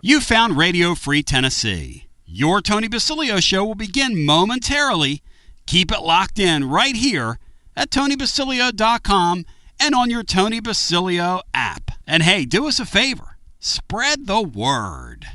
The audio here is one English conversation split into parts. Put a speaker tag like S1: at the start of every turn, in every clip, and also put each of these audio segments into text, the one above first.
S1: You found Radio Free Tennessee. Your Tony Basilio Show will begin momentarily. Keep it locked in right here at TonyBasilio.com and on your Tony Basilio app. And hey, do us a favor. Spread the word.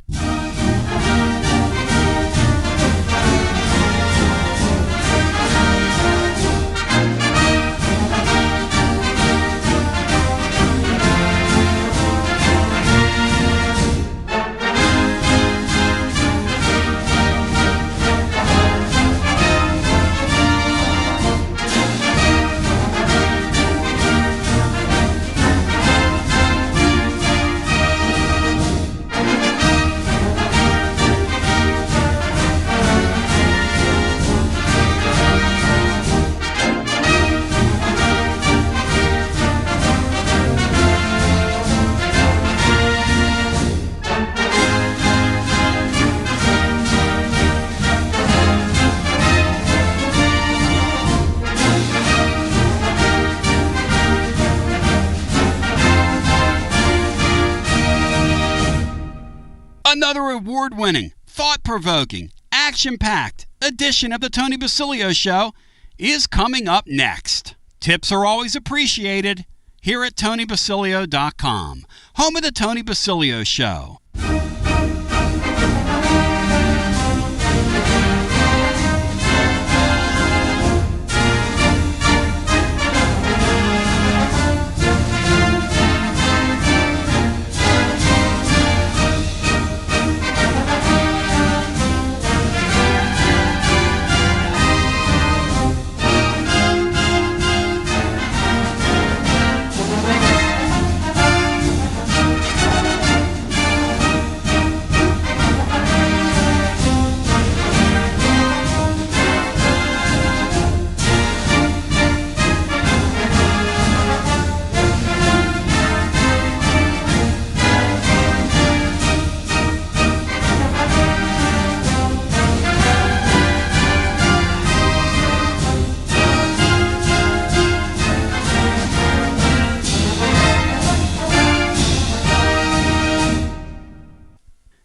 S1: Another award-winning, thought-provoking, action-packed edition of the Tony Basilio Show is coming up next. Tips are always appreciated here at TonyBasilio.com, home of the Tony Basilio Show.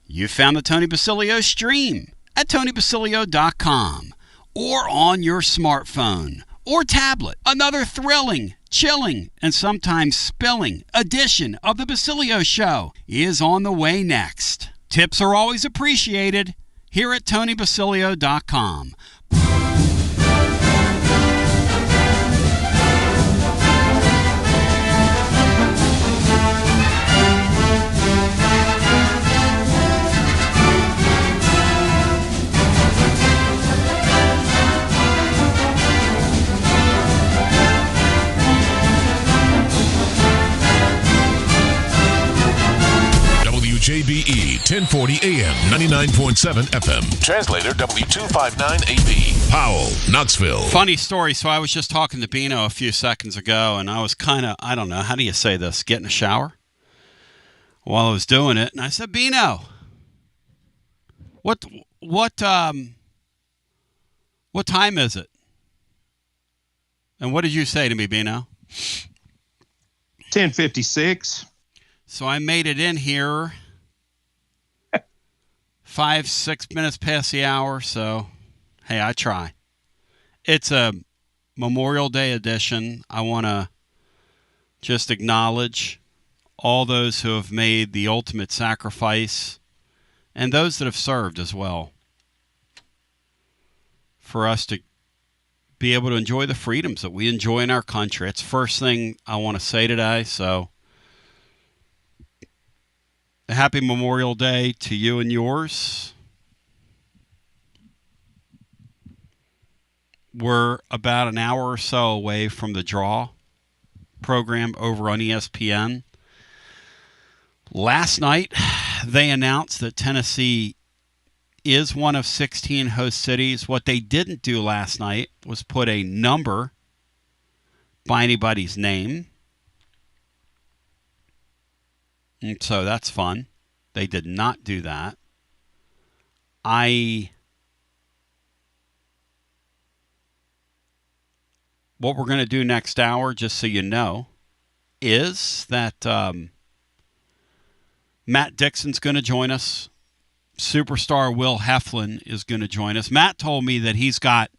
S1: You found the Tony Basilio stream at TonyBasilio.com or on your smartphone or tablet. Another thrilling, chilling, and sometimes spilling edition of the Basilio Show is on the way next. Tips are always appreciated here at TonyBasilio.com.
S2: WJBE 1040 AM, 99.7 FM. Translator W259AB. Powell, Knoxville.
S1: Funny story. So I was just talking to Bino a few seconds ago, and I was kind of, I don't know, how do you say this? Getting a shower while I was doing it. And I said, Bino, what time is it? And what did you say to me, Bino?
S3: 10:56.
S1: So I made it in here 5-6 minutes past the hour, so hey, I try. It's a Memorial Day edition. I want to just acknowledge all those who have made the ultimate sacrifice and those that have served as well for us to be able to enjoy the freedoms that we enjoy in our country. It's the first thing I want to say today, so a happy Memorial Day to you and yours. We're about an hour or so away from the draw program over on ESPN. Last night, they announced that Tennessee is one of 16 host cities. What they didn't do last night was put a number by anybody's name. And so that's fun. They did not do that. What we're going to do next hour, just so you know, is that Matt Dixon's going to join us. Superstar Will Heflin is going to join us. Matt told me that he's got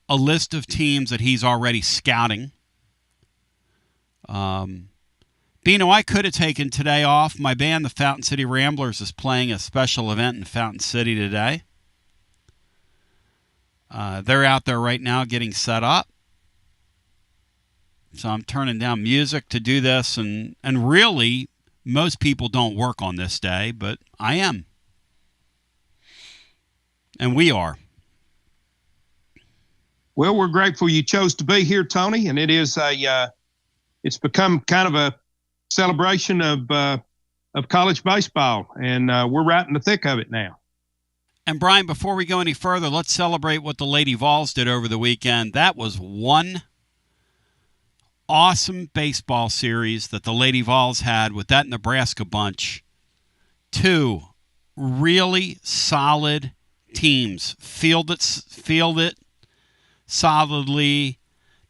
S1: a list of teams that he's already scouting. Bino, I could have taken today off. My band, the Fountain City Ramblers, is playing a special event in Fountain City today. They're out there right now getting set up. So I'm turning down music to do this, and really, most people don't work on this day, but I am. And we are.
S3: Well, we're grateful you chose to be here, Tony, and it's become kind of a celebration of college baseball, and we're right in the thick of it now.
S1: And Brian, before we go any further, let's celebrate what the Lady Vols did over the weekend. That was one awesome baseball series that the Lady Vols had with that Nebraska bunch. Two really solid teams. Field it solidly.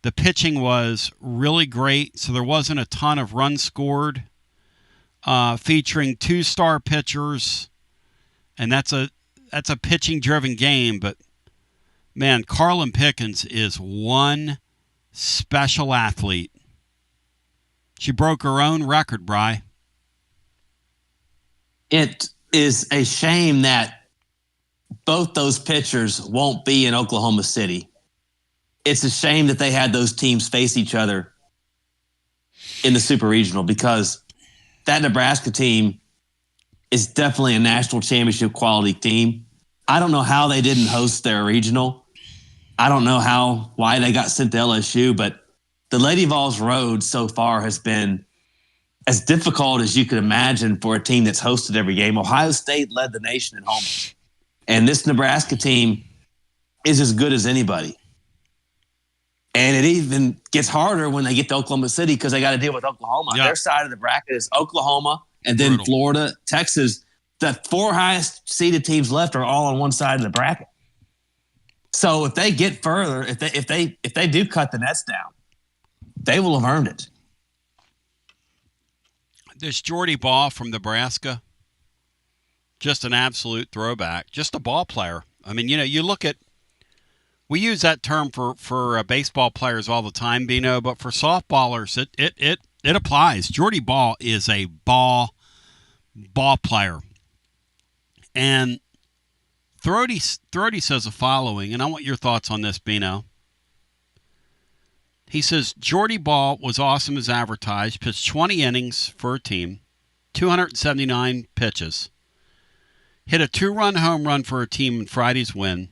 S1: The pitching was really great, so there wasn't a ton of runs scored. Featuring two-star pitchers, and that's a pitching-driven game. But man, Carlin Pickens is one special athlete. She broke her own record, Bri.
S4: It is a shame that both those pitchers won't be in Oklahoma City. It's a shame that they had those teams face each other in the Super Regional, because that Nebraska team is definitely a national championship quality team. I don't know how they didn't host their regional. I don't know why they got sent to LSU, but the Lady Vols road so far has been as difficult as you could imagine for a team that's hosted every game. Ohio State led the nation at home, and this Nebraska team is as good as anybody. And it even gets harder when they get to Oklahoma City, because they got to deal with Oklahoma.
S1: Yep.
S4: Their side of the bracket is Oklahoma, and then
S1: Brutal.
S4: Florida, Texas. The four highest seeded teams left are all on one side of the bracket. So if they get further, if they do cut the nets down, they will have earned it.
S1: This Jordy Ball from Nebraska, just an absolute throwback. Just a ball player. I mean, you look at. We use that term for baseball players all the time, Bino, but for softballers, it applies. Jordy Ball is a ball player. And Thrody says the following, and I want your thoughts on this, Bino. He says, Jordy Ball was awesome as advertised, pitched 20 innings for a team, 279 pitches, hit a 2-run home run for a team in Friday's win.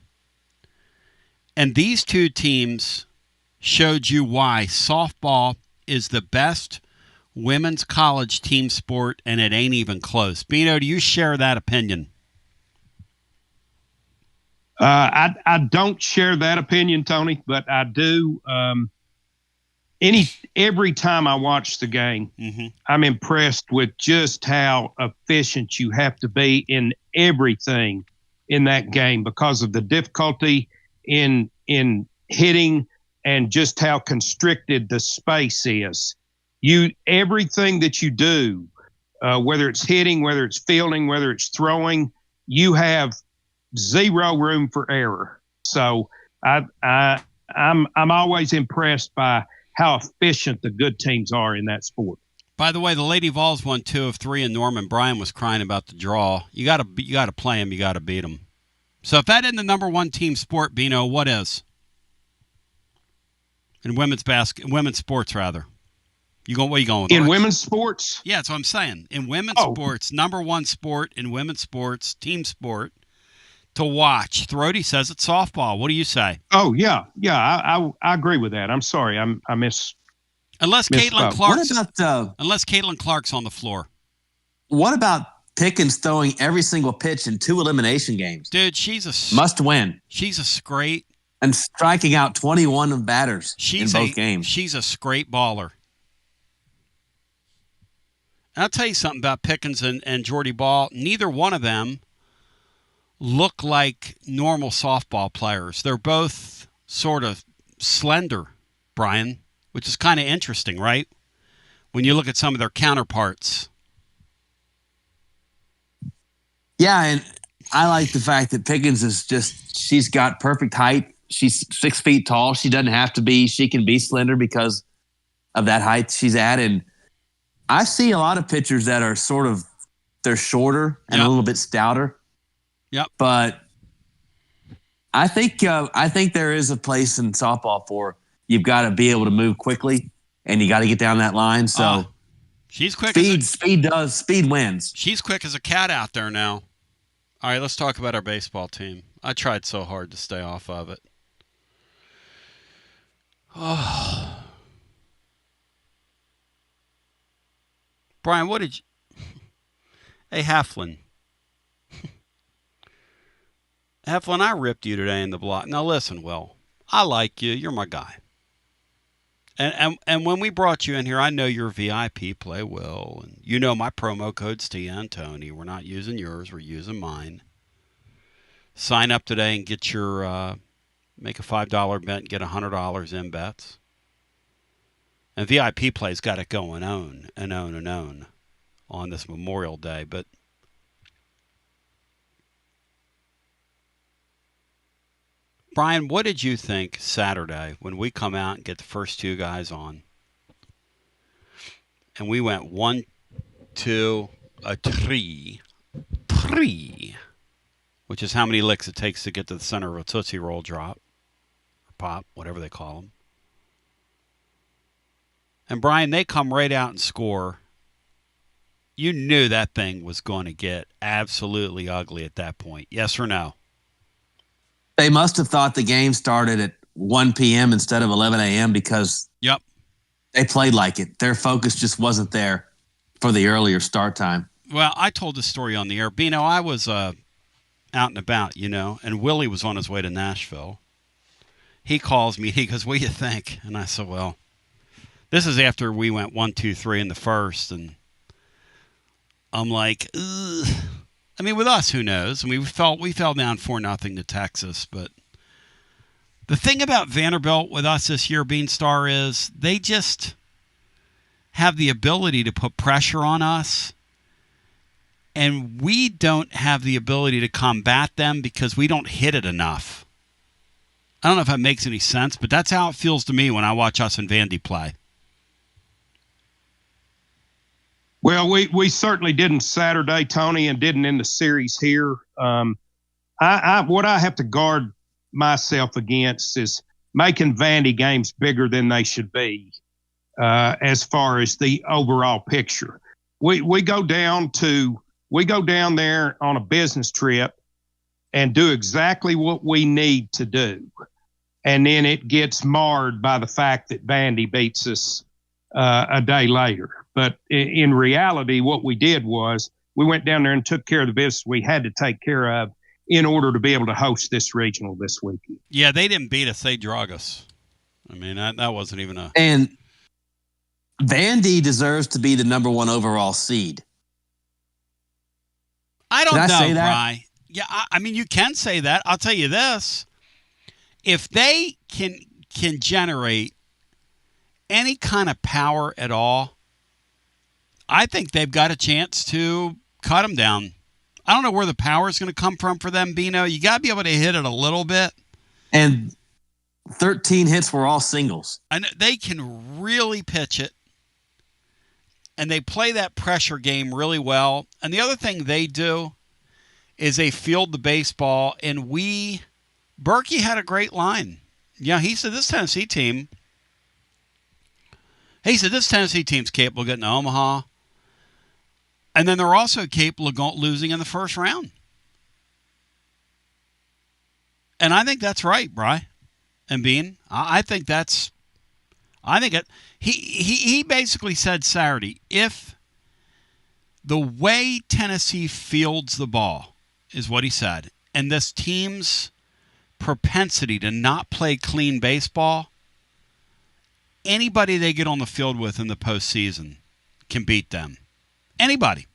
S1: And these two teams showed you why softball is the best women's college team sport, and it ain't even close. Bino, do you share that opinion?
S3: I don't share that opinion, Tony, but I do. Every time I watch the game, I'm impressed with just how efficient you have to be in everything in that game, because of the difficulty in hitting and just how constricted the space is. Everything that you do, whether it's hitting, whether it's fielding, whether it's throwing, you have zero room for error. So I'm always impressed by how efficient the good teams are in that sport.
S1: By the way, the Lady Vols won 2 of 3 in Norman. Brian was crying about the draw. You got to play them. You got to beat them. So if that isn't the number one team sport, Bino, what is? In women's sports, rather. What are you going with?
S3: In women's sports?
S1: Yeah, that's what I'm saying. In women's sports, number one sport in women's sports, team sport, to watch. Thrody says it's softball. What do you say?
S3: Oh, yeah. Yeah, I agree with that. I'm sorry. I miss.
S1: Unless Caitlin Clark's on the floor.
S4: What about Pickens throwing every single pitch in 2 elimination games?
S1: Dude, she's a
S4: must win.
S1: She's a scrape.
S4: And striking out 21 batters in both games.
S1: She's a scrape baller. And I'll tell you something about Pickens and Jordy Ball. Neither one of them look like normal softball players. They're both sort of slender, Brian, which is kind of interesting, right? When you look at some of their counterparts.
S4: Yeah, and I like the fact that Pickens is she's got perfect height. She's 6 feet tall. She doesn't have to be. She can be slender because of that height she's at. And I see a lot of pitchers that are they're shorter and a little bit stouter.
S1: Yep.
S4: But I think there is a place in softball for you've got to be able to move quickly and you got to get down that line. So
S1: she's quick.
S4: Speed wins.
S1: She's quick as a cat out there now. All right, let's talk about our baseball team. I tried so hard to stay off of it. Oh. Brian, what did you... Hey, Heflin. Heflin, I ripped you today in the block. Now, listen, Will. I like you. You're my guy. And when we brought you in here, I know you're VIP, play Will. And you know my promo code's Tony. We're not using yours. We're using mine. Sign up today and get your... make a $5 bet and get $100 in bets. And VIP play's got it going on this Memorial Day. But Brian, what did you think Saturday when we come out and get the first two guys on? And we went 1, 2, 3, which is how many licks it takes to get to the center of a Tootsie Roll drop. Or pop, whatever they call them. And Brian, they come right out and score. You knew that thing was going to get absolutely ugly at that point. Yes or no?
S4: They must have thought the game started at 1 p.m. instead of 11 a.m. because they played like it. Their focus just wasn't there for the earlier start time.
S1: Well, I told this story on the air. Bino, I was out and about, and Willie was on his way to Nashville. He calls me. He goes, "What do you think?" And I said, "Well, this is after we went 1, 2, 3 in the first." And I'm like, ugh. I mean, with us, who knows? I mean, we fell down 4-0 to Texas. But the thing about Vanderbilt with us this year, Beanstar, is they just have the ability to put pressure on us. And we don't have the ability to combat them because we don't hit it enough. I don't know if that makes any sense, but that's how it feels to me when I watch us and Vandy play.
S3: Well, we certainly didn't Saturday, Tony, and didn't in the series here. What I have to guard myself against is making Vandy games bigger than they should be as far as the overall picture. We go down there on a business trip and do exactly what we need to do. And then it gets marred by the fact that Vandy beats us a day later. But in reality, what we did was we went down there and took care of the business we had to take care of in order to be able to host this regional this weekend.
S1: Yeah, they didn't beat us. They drug us. I mean, that wasn't even a...
S4: And Vandy deserves to be the number 1 overall seed.
S1: I don't know, Bri. Yeah, I mean, you can say that. I'll tell you this. If they can generate any kind of power at all, I think they've got a chance to cut them down. I don't know where the power is going to come from for them, Bino. You got to be able to hit it a little bit.
S4: And 13 hits were all singles.
S1: And they can really pitch it. And they play that pressure game really well. And the other thing they do is they field the baseball. And Berkey had a great line. Yeah, he said this Tennessee team's capable of getting to Omaha. And then they're also capable of losing in the first round. And I think that's right, Bri and Bean. I think that's... I think he basically said Saturday, if the way Tennessee fields the ball is what he said, and this team's propensity to not play clean baseball, anybody they get on the field with in the postseason can beat them. Anybody.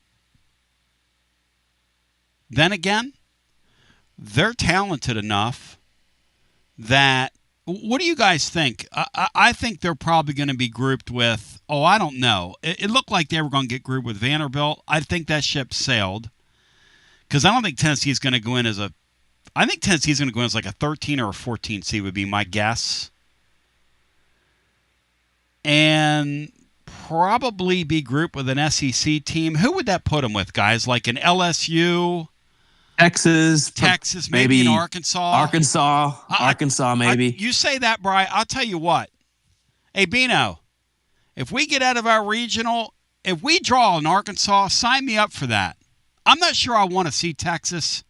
S1: Then again, they're talented enough that... What do you guys think? I think they're probably going to be grouped with... I don't know. It looked like they were going to get grouped with Vanderbilt. I think that ship sailed Because I don't think Tennessee's going to go in as I think Tennessee's going to go in as like a 13 or a 14 seed would be my guess. And probably be grouped with an SEC team. Who would that put them with, guys? Like an LSU?
S4: Texas,
S1: maybe in Arkansas.
S4: Arkansas, maybe.
S1: You say that, Bri. I'll tell you what. Hey, Bino, if we get out of our regional, if we draw in Arkansas, sign me up for that. I'm not sure I want to see Texas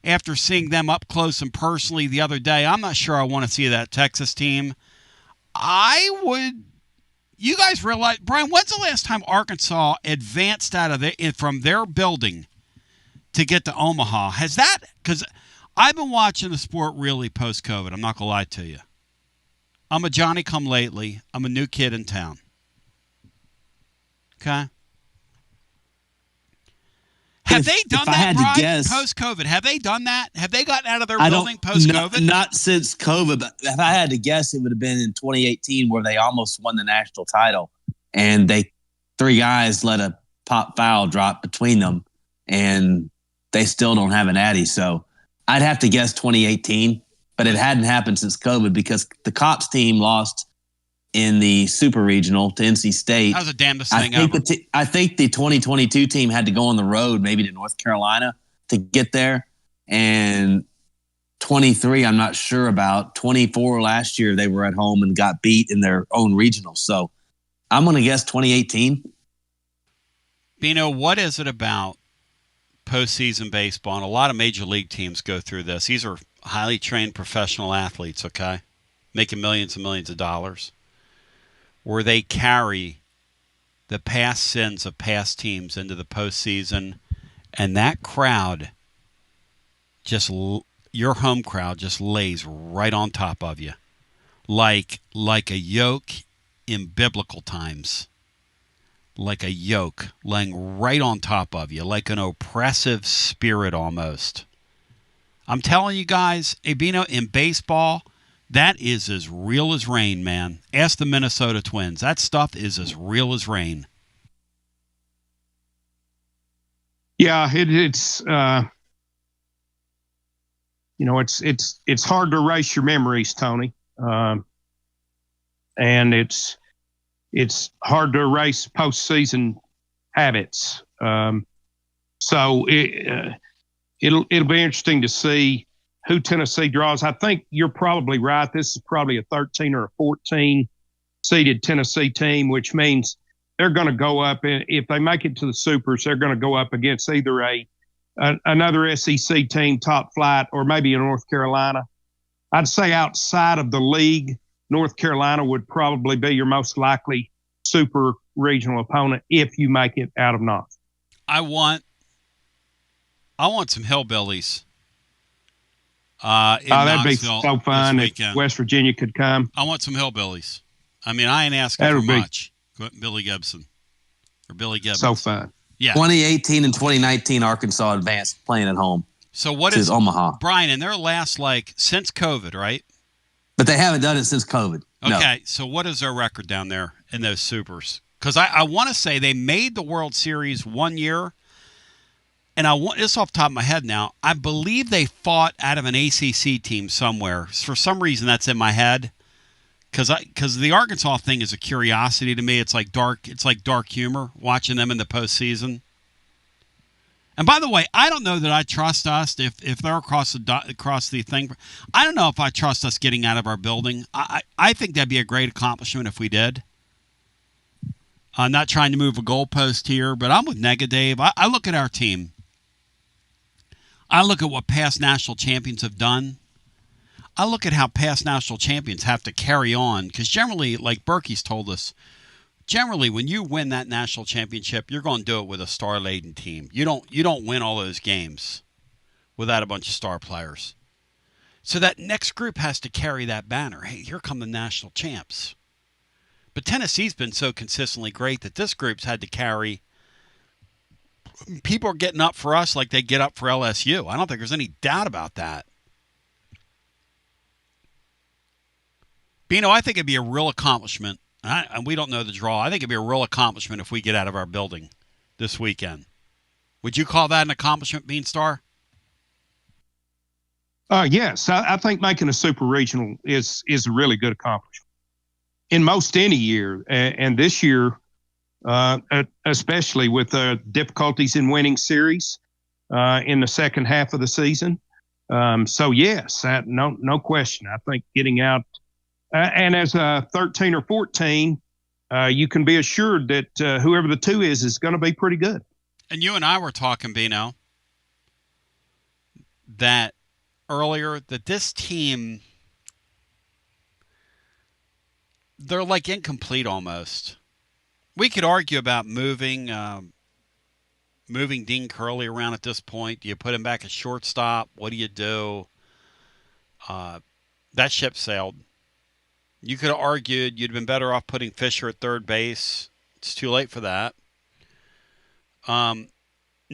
S1: after seeing them up close and personally the other day. I'm not sure I want to see that Texas team. I would. You guys realize, Brian, when's the last time Arkansas advanced out of from their building to get to Omaha? Has that, because I've been watching the sport really post-COVID. I'm not going to lie to you. I'm a Johnny-come-lately. I'm a new kid in town. Okay? Have they done that, Brian, post-COVID? Have they done that? Have they gotten out of their building post-COVID?
S4: Not since COVID, but if I had to guess, it would have been in 2018 where they almost won the national title. And three guys let a pop foul drop between them, and they still don't have an Addy. So I'd have to guess 2018, but it hadn't happened since COVID because the Cops team lost in the Super Regional to NC State.
S1: That was the damnedest thing ever.
S4: I think the 2022 team had to go on the road, maybe to North Carolina, to get there. And 23, I'm not sure about. 24 last year, they were at home and got beat in their own regional. So I'm going to guess 2018.
S1: Bino, what is it about postseason baseball? And a lot of major league teams go through this. These are highly trained professional athletes, okay, making millions and millions of dollars, where they carry the past sins of past teams into the postseason, and that crowd your home crowd just lays right on top of you, like a yoke in biblical times, like a yoke laying right on top of you, like an oppressive spirit almost. I'm telling you guys, Bino, in baseball, that is as real as rain, man. Ask the Minnesota Twins. That stuff is as real as rain.
S3: Yeah, it's it's hard to erase your memories, Tony, and it's hard to erase postseason habits. So it'll be interesting to see who Tennessee draws. I think you're probably right. This is probably a 13 or a 14 seeded Tennessee team, which means they're going to go up. If they make it to the Supers, they're going to go up against either another SEC team, top flight, or maybe a North Carolina. I'd say outside of the league, North Carolina would probably be your most likely super regional opponent if you make it out of Knox.
S1: I want some hillbillies.
S3: That'd be so fun if West Virginia could come.
S1: I want some hillbillies. I mean, I ain't asking for much. Billy Gibson.
S3: So fun.
S1: Yeah.
S4: 2018 and 2019 Arkansas advanced playing at home.
S1: So what is
S4: Omaha?
S1: Brian, in their last, since COVID, right?
S4: But they haven't done it since COVID.
S1: Okay,
S4: No.
S1: So what is their record down there in those Supers? Because I want to say they made the World Series one year, and I want this off the top of my head now. I believe they fought out of an ACC team somewhere. For some reason, that's in my head. Because the Arkansas thing is a curiosity to me. It's like dark humor watching them in the postseason. And by the way, I don't know that I trust us if they're across the thing. I don't know if I trust us getting out of our building. I think that'd be a great accomplishment if we did. I'm not trying to move a goalpost here, but I'm with Nega Dave. I look at our team. I look at what past national champions have done. I look at how past national champions have to carry on, because generally, like Berkey's told us, generally when you win that national championship, you're going to do it with a star-laden team. You don't win all those games without a bunch of star players. So that next group has to carry that banner. Hey, here come the national champs. But Tennessee's been so consistently great that this group's had to carry. People are getting up for us like they get up for LSU. I don't think there's any doubt about that. Bino, I think it'd be a real accomplishment. And we don't know the draw. I think it'd be a real accomplishment if we get out of our building this weekend. Would you call that an accomplishment, Beanstar?
S3: Yes, I think making a super regional is a really good accomplishment in most any year, and this year, especially with the difficulties in winning series in the second half of the season. So yes, no question. I think getting out, and as a 13 or 14, you can be assured that whoever the 2 is going to be pretty good.
S1: And you and I were talking, Bino, that earlier that this team, they're like incomplete almost. We could argue about moving Dean Curley around at this point. Do you put him back at shortstop? What do you do? That ship sailed. You could have argued you'd been better off putting Fisher at third base. It's too late for that.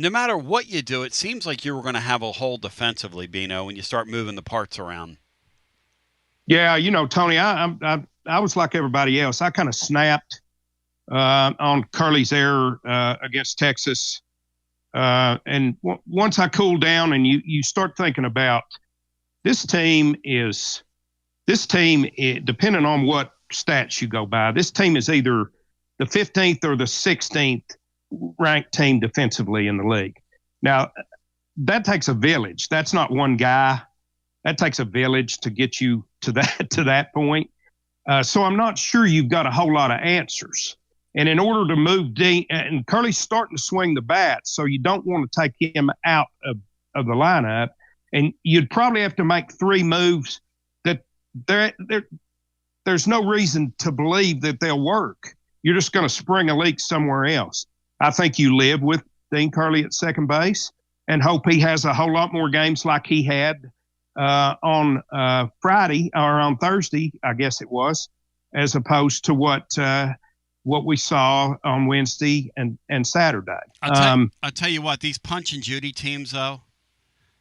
S1: No matter what you do, it seems like you were going to have a hole defensively, Bino, when you start moving the parts around.
S3: Yeah, Tony, I was like everybody else. I kind of snapped on Curley's error against Texas. And once I cooled down and you start thinking about this team, depending on what stats you go by, this team is either the 15th or the 16th ranked team defensively in the league. Now, that takes a village. That's not one guy. That takes a village to get you to that point. So I'm not sure you've got a whole lot of answers. And in order to move Dean, and Curley's starting to swing the bat, so you don't want to take him out of the lineup. And you'd probably have to make 3 moves that there's no reason to believe that they'll work. You're just going to spring a leak somewhere else. I think you live with Dean Curley at second base and hope he has a whole lot more games like he had on Friday or on Thursday, I guess it was, as opposed to what we saw on Wednesday and Saturday.
S1: I'll tell you what, these Punch and Judy teams, though,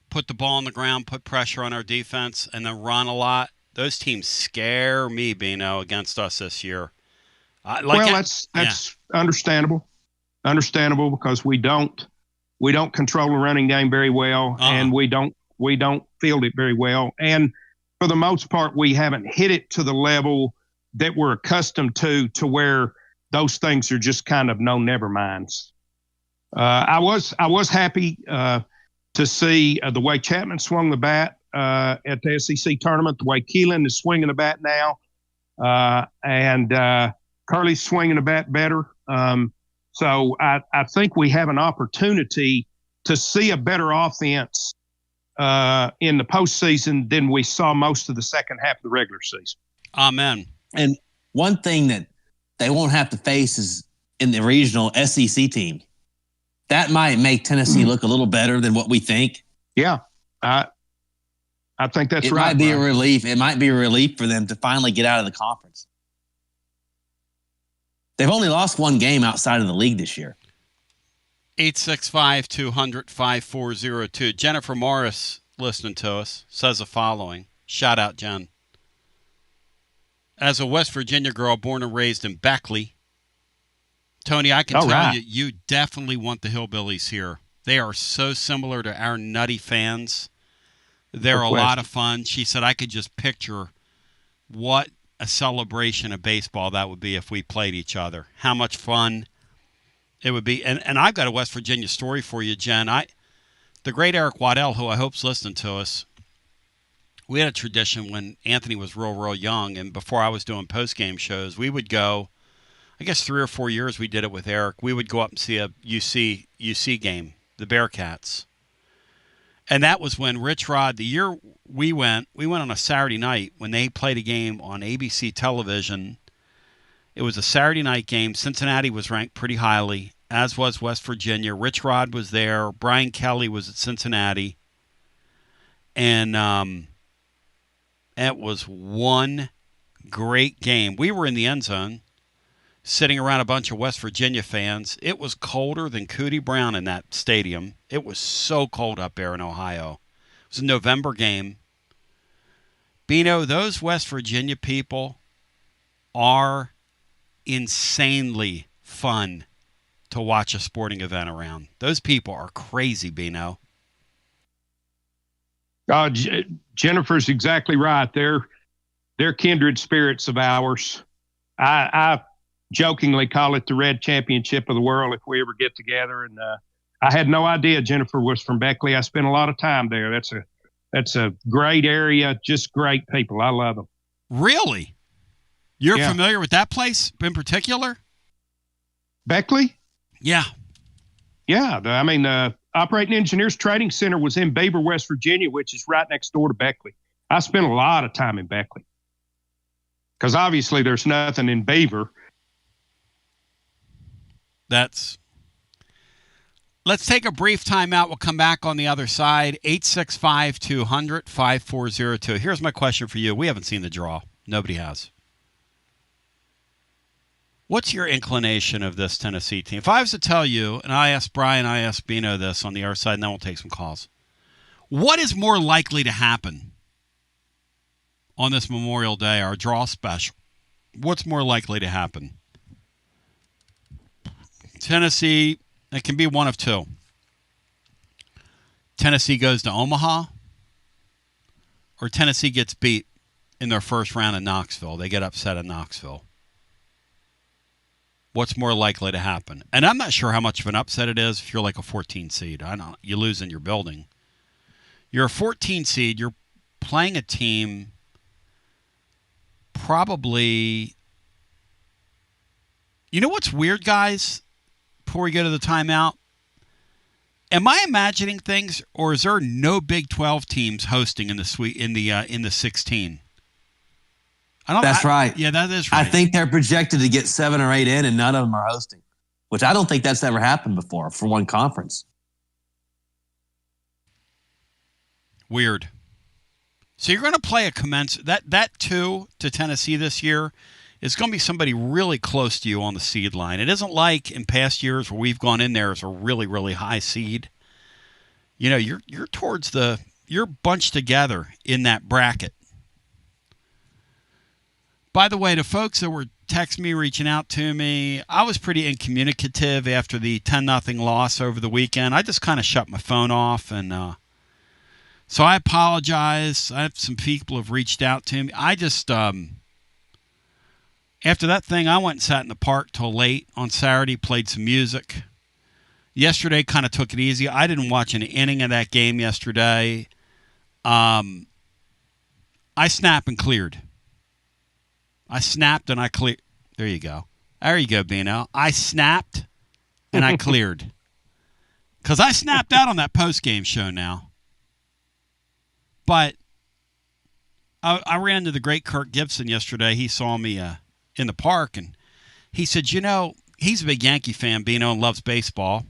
S1: put the ball on the ground, put pressure on our defense, and then run a lot. Those teams scare me, Bino, against us this year.
S3: That's understandable. Understandable because we don't control the running game very well, and we don't field it very well, and for the most part, we haven't hit it to the level that we're accustomed to where those things are just kind of no never minds. I was happy to see the way Chapman swung the bat at the SEC tournament, the way Keelan is swinging the bat now, and Curley's swinging the bat better. So I think we have an opportunity to see a better offense in the postseason than we saw most of the second half of the regular season.
S1: Amen.
S4: And one thing that they won't have to face is in the regional SEC team. That might make Tennessee look a little better than what we think.
S3: Yeah, I think that's right.
S4: It might be a relief. It might be a relief for them to finally get out of the conference. They've only lost 1 game outside of the league this year.
S1: 865-200-5402. Jennifer Morris, listening to us, says the following. Shout out, Jen. As a West Virginia girl born and raised in Beckley, Tony, I can tell you definitely want the Hillbillies here. They are so similar to our nutty fans. They're a lot of fun. She said I could just picture what a celebration of baseball that would be if we played each other. How much fun it would be. And I've got a West Virginia story for you, Jen. The great Eric Waddell, who I hope's listening to us, we had a tradition when Anthony was real young, and before I was doing post-game shows, we would go, I guess 3 or 4 years we did it with Eric. We would go up and see a UC game, the Bearcats. And that was when Rich Rod, the year we went on a Saturday night when they played a game on ABC television. It was a Saturday night game. Cincinnati was ranked pretty highly, as was West Virginia. Rich Rod was there. Brian Kelly was at Cincinnati. And it was one great game. We were in the end zone, sitting around a bunch of West Virginia fans. It was colder than Cootie Brown in that stadium. It was so cold up there in Ohio. It was a November game. Bino, those West Virginia people are insanely fun to to watch a sporting event around. Those people are crazy, Bino.
S3: Jennifer's exactly right. They're kindred spirits of ours. I jokingly call it the Red Championship of the world if we ever get together. And I had no idea Jennifer was from Beckley. I spent a lot of time there. That's a great area, just great people. I love them.
S1: Really? You're familiar with that place in particular?
S3: Beckley?
S1: Yeah.
S3: Yeah. I mean, Operating Engineers Training Center was in Beaver, West Virginia, which is right next door to Beckley. I spent a lot of time in Beckley because obviously there's nothing in Beaver.
S1: Let's take a brief timeout. We'll come back on the other side. 865-200-5402. Here's my question for you. We haven't seen the draw. Nobody has. What's your inclination of this Tennessee team? If I was to tell you, and I asked Brian, I asked Bino this on the other side, and then we'll take some calls. What is more likely to happen on this Memorial Day, our draw special? What's more likely to happen? Tennessee, it can be one of two. Tennessee goes to Omaha, or Tennessee gets beat in their first round in Knoxville. They get upset in Knoxville. What's more likely to happen? And I'm not sure how much of an upset it is if you're like a 14 seed. I know you lose in your building. You're a 14 seed. You're playing a team probably. You know what's weird, guys? Before we go to the timeout, am I imagining things, or is there no Big 12 teams hosting in the 16?
S4: That's right.
S1: Yeah, that is right.
S4: I think they're projected to get 7 or 8 in, and none of them are hosting, which I don't think that's ever happened before for one conference.
S1: Weird. So you're going to play a that 2 to Tennessee this year is going to be somebody really close to you on the seed line. It isn't like in past years where we've gone in there as a really, really high seed. You know, you're towards you're bunched together in that bracket. By the way, to folks that were texting me, reaching out to me, I was pretty incommunicative after the 10-0 loss over the weekend. I just kind of shut my phone off, and so I apologize. I have some people have reached out to me. I just after that thing, I went and sat in the park till late on Saturday, played some music. Yesterday, kind of took it easy. I didn't watch an inning of that game yesterday. I snapped and cleared. I snapped and I cleared. There you go. There you go, Bino. I snapped and I cleared. Because I snapped out on that post-game show now. But I ran into the great Kirk Gibson yesterday. He saw me in the park, and he said, you know, he's a big Yankee fan, Bino, and loves baseball.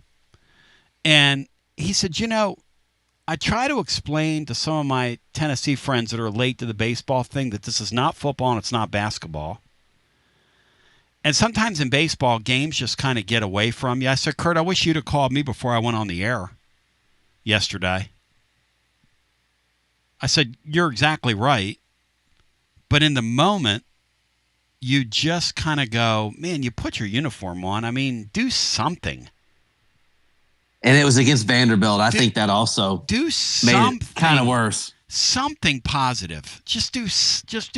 S1: And he said, you know, I try to explain to some of my Tennessee friends that are late to the baseball thing that this is not football and it's not basketball. And sometimes in baseball, games just kind of get away from you. I said, Kurt, I wish you'd have called me before I went on the air yesterday. I said, you're exactly right. But in the moment, you just kind of go, man, you put your uniform on. I mean, do something.
S4: And it was against Vanderbilt. I think that also
S1: do something,
S4: made it kind of worse.
S1: Something positive. Just do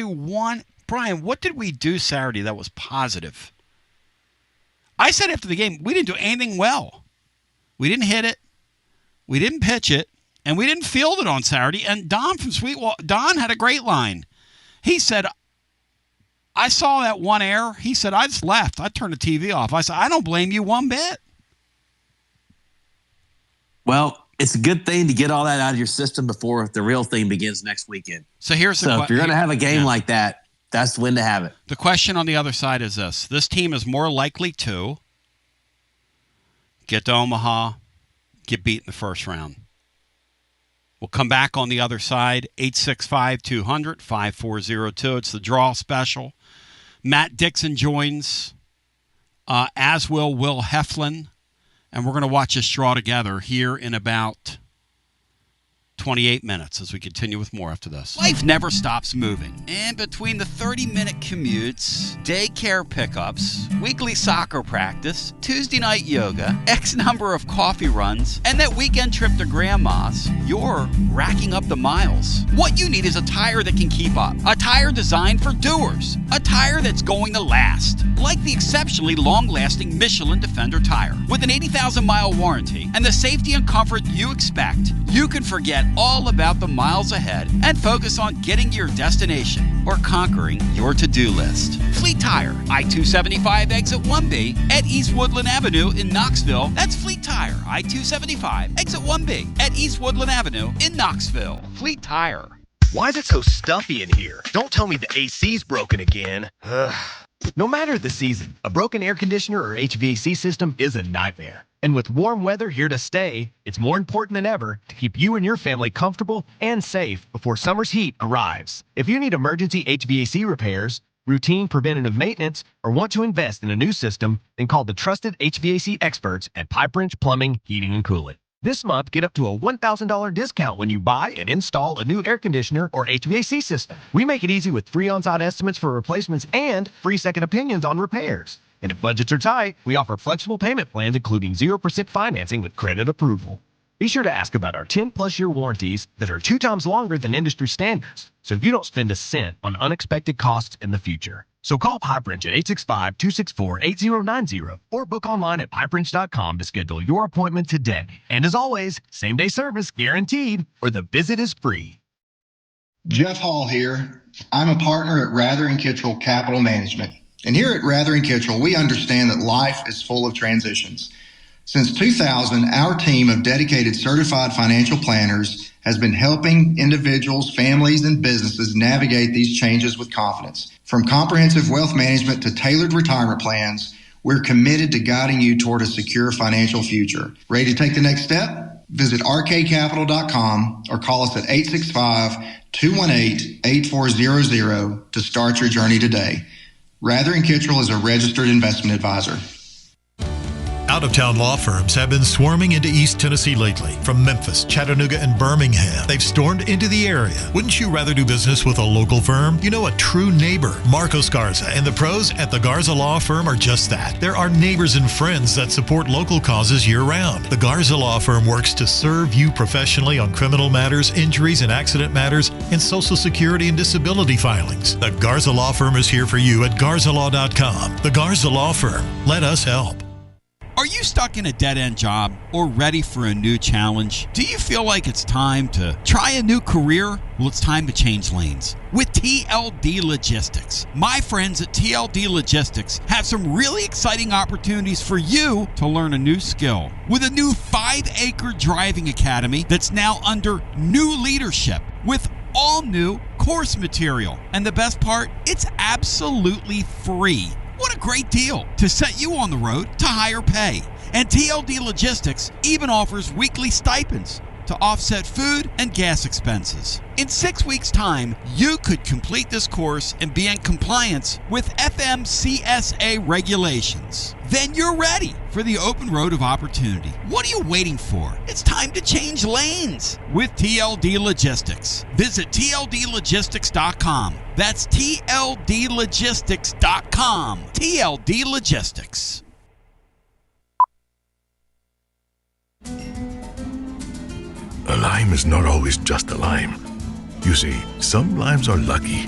S1: one. Brian, what did we do Saturday that was positive? I said after the game, we didn't do anything well. We didn't hit it. We didn't pitch it. And we didn't field it on Saturday. And Don from Sweetwater, Don had a great line. He said, I saw that one error. He said, I just left. I turned the TV off. I said, I don't blame you one bit. Well,
S4: it's a good thing to get all that out of your system before the real thing begins next weekend.
S1: So if you're going
S4: to have a game like that, that's when to have it.
S1: The question on the other side is this. This team is more likely to get to Omaha, get beat in the first round. We'll come back on the other side, 865-200-5402. It's the draw special. Matt Dixon joins, as will Will Heflin. And we're going to watch this draw together here in about 28 minutes as we continue with more after this. Life never stops moving. And between the 30-minute commutes, daycare pickups, weekly soccer practice, Tuesday night yoga, X number of coffee runs, and that weekend trip to grandma's, you're racking up the miles. What you need is a tire that can keep up. A tire designed for doers. A tire that's going to last. Like the exceptionally long-lasting Michelin Defender tire. With an 80,000-mile warranty and the safety and comfort you expect, you can forget all about the miles ahead and focus on getting to your destination or conquering your to-do list. Fleet Tire, I-275 exit 1B at East Woodland Avenue in Knoxville. That's Fleet Tire, I-275 exit 1B at East Woodland Avenue in Knoxville. Fleet Tire.
S5: Why is it so stuffy in here? Don't tell me the AC's broken again. Ugh. No matter the season, a broken air conditioner or HVAC system is a nightmare. And with warm weather here to stay, it's more important than ever to keep you and your family comfortable and safe before summer's heat arrives. If you need emergency HVAC repairs, routine preventative maintenance, or want to invest in a new system, then call the trusted HVAC experts at Pipe Wrench Plumbing, Heating, and Cooling. This month, get up to a $1,000 discount when you buy and install a new air conditioner or HVAC system. We make it easy with free on-site estimates for replacements and free second opinions on repairs. And if budgets are tight, we offer flexible payment plans including 0% financing with credit approval. Be sure to ask about our 10-plus year warranties that are 2 times longer than industry standards, so you don't spend a cent on unexpected costs in the future. So call Pipe Wrench at 865-264-8090 or book online at pipewrench.com to schedule your appointment today. And as always, same-day service guaranteed or the visit is free.
S6: Jeff Hall here. I'm a partner at Rather & Kitchell Capital Management. And here at Rather & Kitchell, we understand that life is full of transitions. Since 2000, our team of dedicated certified financial planners has been helping individuals, families, and businesses navigate these changes with confidence. From comprehensive wealth management to tailored retirement plans, we're committed to guiding you toward a secure financial future. Ready to take the next step? Visit rkcapital.com or call us at 865-218-8400 to start your journey today. Rather & Kitchell is a registered investment advisor.
S7: Out-of-town law firms have been swarming into East Tennessee lately. From Memphis, Chattanooga, and Birmingham, they've stormed into the area. Wouldn't you rather do business with a local firm? You know, a true neighbor. Marcos Garza and the pros at the Garza Law Firm are just that. There are neighbors and friends that support local causes year-round. The Garza Law Firm works to serve you professionally on criminal matters, injuries and accident matters, and Social Security and disability filings. The Garza Law Firm is here for you at garzalaw.com. The Garza Law Firm. Let us help.
S1: Are you stuck in a dead-end job or ready for a new challenge? Do you feel like it's time to try a new career? Well, it's time to change lanes with TLD Logistics. My friends at TLD Logistics have some really exciting opportunities for you to learn a new skill. With a new 5-acre driving academy that's now under new leadership with all new course material. And the best part, it's absolutely free. What a great deal to set you on the road to higher pay. And TLD Logistics even offers weekly stipends to offset food and gas expenses. In 6 weeks' time, you could complete this course and be in compliance with FMCSA regulations. Then you're ready for the open road of opportunity. What are you waiting for? It's time to change lanes with TLD Logistics. Visit tldlogistics.com. That's tldlogistics.com. TLD Logistics.
S2: A lime is not always just a lime. You see, some limes are lucky.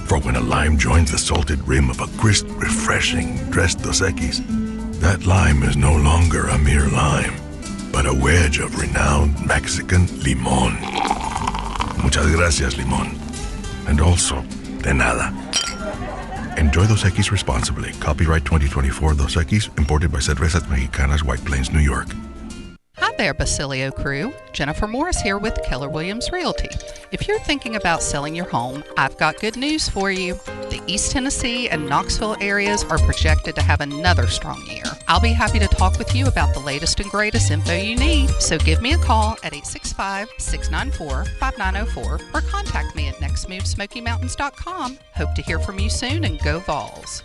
S2: For when a lime joins the salted rim of a crisp, refreshing Tres Dos Equis, that lime is no longer a mere lime, but a wedge of renowned Mexican limón. Muchas gracias, limón. And also, de nada. Enjoy Dos Equis responsibly. Copyright 2024 Dos Equis, imported by Cervezas Mexicanas, White Plains, New York.
S8: Hi there, Basilio crew. Jennifer Morris here with Keller Williams Realty. If you're thinking about selling your home, I've got good news for you. The East Tennessee and Knoxville areas are projected to have another strong year. I'll be happy to talk with you about the latest and greatest info you need. So give me a call at 865-694-5904 or contact me at nextmovesmokymountains.com. Hope to hear from you soon and go Vols.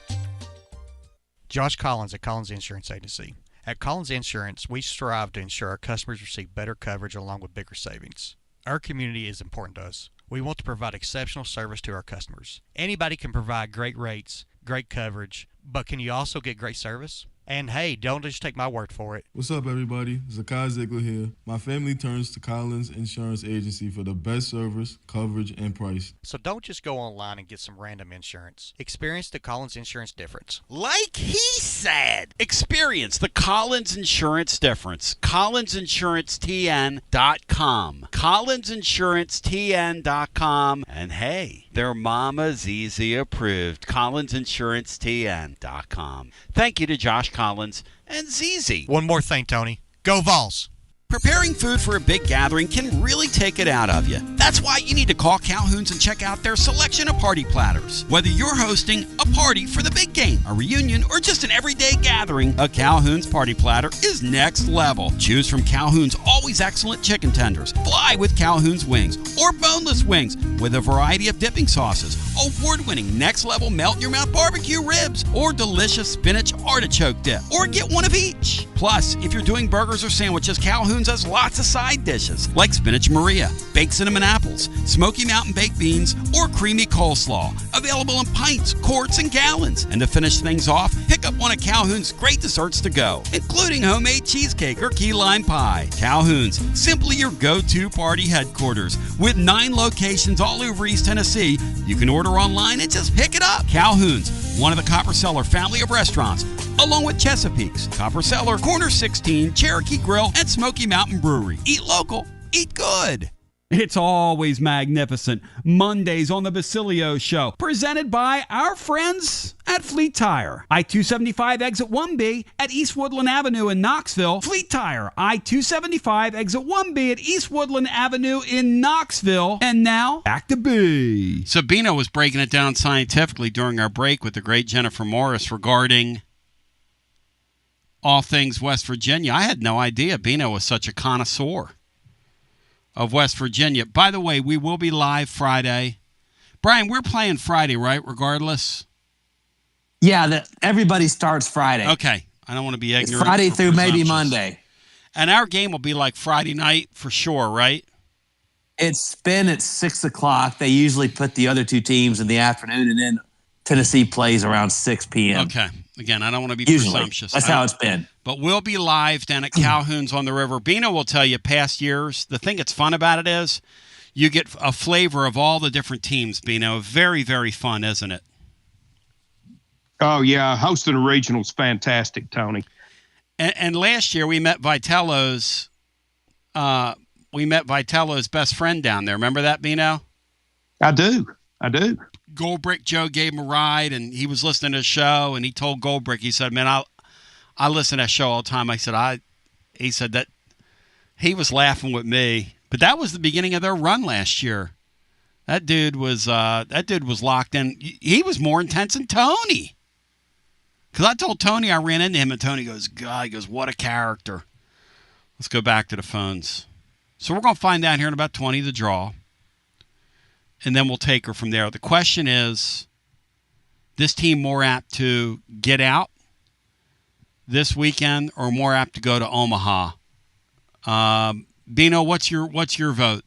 S9: Josh Collins at Collins Insurance Agency. At Collins Insurance, we strive to ensure our customers receive better coverage along with bigger savings. Our community is important to us. We want to provide exceptional service to our customers. Anybody can provide great rates, great coverage, but can you also get great service? And hey, don't just take my word for it.
S10: What's up, everybody? Zakai Ziegler here. My family turns to Collins Insurance Agency for the best service, coverage, and price.
S9: So don't just go online and get some random insurance. Experience the Collins Insurance difference.
S1: Like he said, experience the Collins Insurance difference. CollinsInsuranceTN.com. CollinsInsuranceTN.com. And hey, their Mama's Easy approved. CollinsInsuranceTN.com. Thank you to Josh Collins and ZZ.
S9: One more thing, Tony. Go Vols!
S1: Preparing food for a big gathering can really take it out of you. That's why you need to call Calhoun's and check out their selection of party platters. Whether you're hosting a party for the big game, a reunion, or just an everyday gathering, a Calhoun's party platter is next level. Choose from Calhoun's always excellent chicken tenders, fly with Calhoun's wings, or boneless wings with a variety of dipping sauces, award-winning next-level melt-in-your-mouth barbecue ribs, or delicious spinach artichoke dip, or get one of each. Plus, if you're doing burgers or sandwiches, Calhoun's has lots of side dishes like spinach Maria, baked cinnamon apples, Smoky Mountain baked beans, or creamy coleslaw. Available in pints, quarts, and gallons. And to finish things off, pick up one of Calhoun's great desserts to go, including homemade cheesecake or key lime pie. Calhoun's, simply your go-to party headquarters. With 9 locations all over East Tennessee, you can order online and just pick it up. Calhoun's, one of the Copper Cellar family of restaurants, along with Chesapeake's, Copper Cellar, Corner 16, Cherokee Grill, and Smoky Mountain Brewery. Eat local, eat good. It's always magnificent. Mondays on the Basilio Show, presented by our friends at Fleet Tire. I-275 exit 1B at East Woodland Avenue in Knoxville. Fleet Tire, I-275 exit 1B at East Woodland Avenue in Knoxville. And now, back to B. Sabino was breaking it down scientifically during our break with the great Jennifer Morris regarding all things West Virginia. I had no idea Bino was such a connoisseur of West Virginia. By the way, we will be live Friday. Brian, we're playing Friday, right, regardless?
S4: Yeah, everybody starts Friday.
S1: Okay. I don't want to be ignorant.
S4: It's Friday through maybe Monday.
S1: And our game will be like Friday night for sure, right?
S4: It's been at 6 o'clock. They usually put the other two teams in the afternoon, and then Tennessee plays around 6 p.m.
S1: Okay. Again, I don't want to be presumptuous.
S4: That's how it's been.
S1: But we'll be live down at Calhoun's on the River. Bino will tell you past years. The thing that's fun about it is you get a flavor of all the different teams, Bino. Very, very fun, isn't it?
S3: Oh, yeah. Hosting a regional is fantastic, Tony.
S1: And last year we met Vitello's best friend down there. Remember that, Bino?
S3: I do.
S1: Goldbrick Joe gave him a ride, and he was listening to the show, and he told Goldbrick, he said, man, I listen to that show all the time. He said that he was laughing with me. But that was the beginning of their run last year. That dude was locked in. He was more intense than Tony. Because I told Tony I ran into him, and Tony goes, God, he goes, what a character. Let's go back to the phones. So we're going to find out here in about 20 the draw. And then we'll take her from there. The question is, this team more apt to get out this weekend or more apt to go to Omaha? Bino, what's your vote?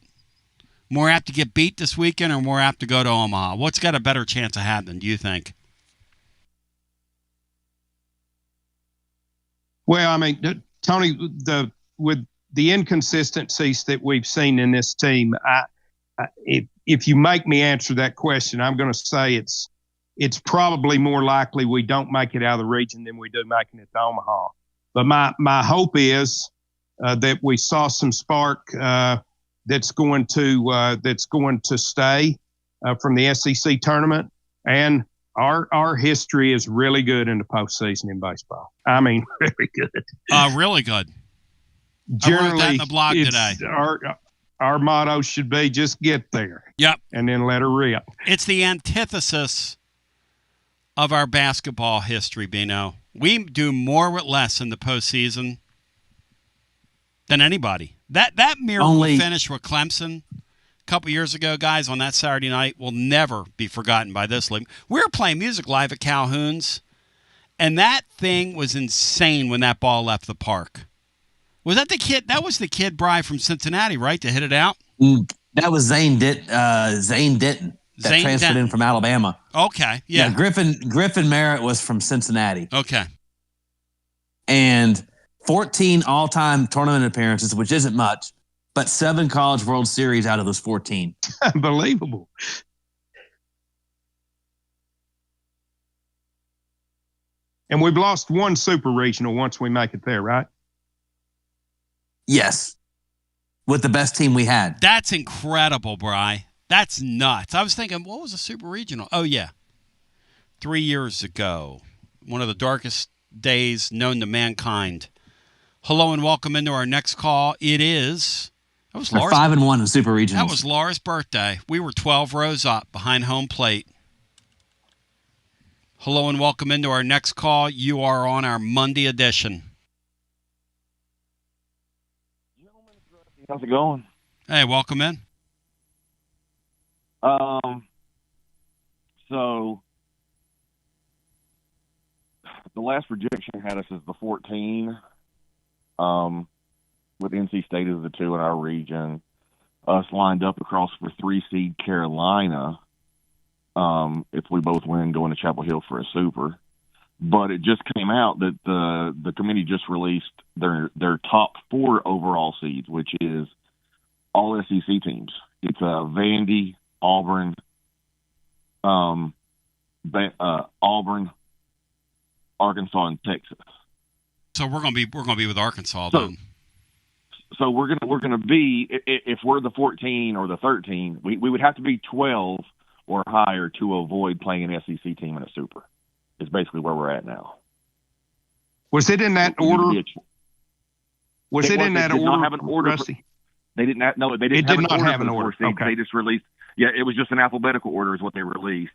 S1: More apt to get beat this weekend or more apt to go to Omaha? What's got a better chance of happening, do you think?
S3: Well, I mean, Tony, with the inconsistencies that we've seen in this team, if you make me answer that question, I'm going to say it's probably more likely we don't make it out of the region than we do making it to Omaha. But my hope is that we saw some spark that's going to stay from the SEC tournament, and our history is really good in the postseason in baseball. I mean, really good.
S1: Really good.
S3: Generally,
S1: I wrote that in the blog today.
S3: Our motto should be just get there.
S1: Yep.
S3: And then let her rip.
S1: It's the antithesis of our basketball history, Bino. We do more with less in the postseason than anybody. That miracle finish with Clemson a couple years ago, guys, on that Saturday night will never be forgotten by this league. We were playing music live at Calhoun's, and that thing was insane when that ball left the park. Was that the kid? That was the kid, Bri, from Cincinnati, right, to hit it out?
S4: That was Zane Denton that transferred in from Alabama.
S1: Okay, yeah.
S4: Griffin Merritt was from Cincinnati.
S1: Okay.
S4: And 14 all-time tournament appearances, which isn't much, but 7 College World Series out of those 14.
S3: Unbelievable. And we've lost one super regional once we make it there, right?
S4: Yes. With the best team we had.
S1: That's incredible, Bri. That's nuts. I was thinking, what was a super regional? Oh, yeah. 3 years ago. One of the darkest days known to mankind. Hello and welcome into our next call. It is... That was Laura's,
S4: 5-1 in super regionals.
S1: That was Laura's birthday. We were 12 rows up behind home plate. Hello and welcome into our next call. You are on our Monday edition.
S11: How's it going?
S1: Hey, welcome in.
S11: So the last projection had us as the 14, with NC State as the 2 in our region. Us lined up across for 3 seed Carolina. If we both win, going to Chapel Hill for a super. But it just came out that the committee just released their top 4 overall seeds, which is all SEC teams. It's Vandy, Auburn, Arkansas, and Texas.
S1: So we're gonna be with Arkansas then.
S11: So we're gonna be, if we're the 14 or the 13, we would have to be 12 or higher to avoid playing an SEC team in a super. Is basically where we're at now.
S3: Was it in that order? Was it in that order?
S11: They did not have an order.
S3: Rusty?
S11: They didn't have, no, they didn't have an order. Okay. They just released. Yeah, it was just an alphabetical order is what they released.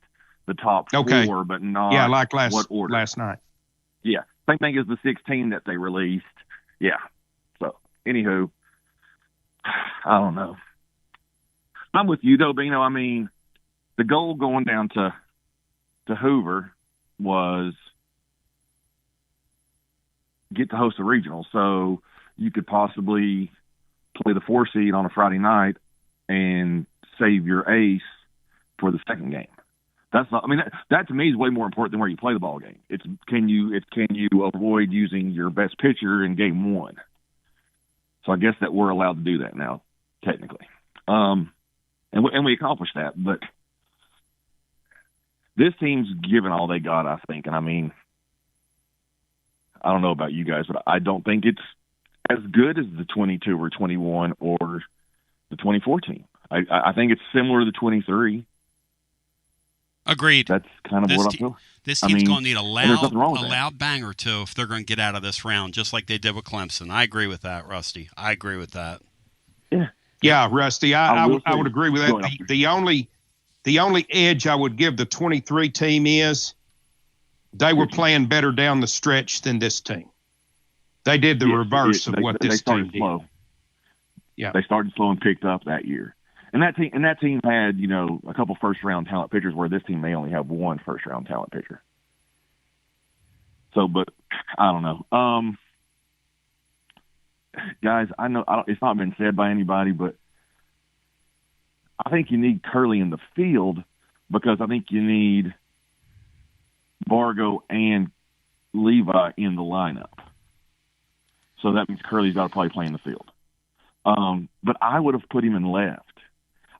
S11: The top 4, but not
S3: like
S11: what order.
S3: Last night.
S11: Yeah, same thing as the 16 that they released. Yeah. So, anywho, I don't know. I'm with you though, Bino. I mean, the goal going down to Hoover was get to host a regional, so you could possibly play the 4 seed on a Friday night and save your ace for the second game. That's not, I mean, that to me is way more important than where you play the ball game. It's can you avoid using your best pitcher in game 1? So I guess that we're allowed to do that now, technically, and we accomplished that. But this team's given all they got, I think. And I mean, I don't know about you guys, but I don't think it's as good as the 22 or 21 or the 2014. I think it's similar to the 23.
S1: Agreed.
S11: That's kind of what I feel.
S1: This team's going to need a loud bang or two if they're going to get out of this round, just like they did with Clemson. I agree with that, Rusty. I agree with that.
S3: Yeah, Rusty. I would agree with that. The only edge I would give the 23 team is they were playing better down the stretch than this team. They did the reverse of what this team did.
S11: Slow.
S3: Yeah,
S11: they started slow and picked up that year. And that team had, a couple first-round talent pitchers, where this team may only have 1 first-round talent pitcher. So, but I don't know. Guys, I know it's not been said by anybody, but I think you need Curley in the field because I think you need Vargo and Levi in the lineup. So that means Curley's got to probably play in the field. But I would have put him in left.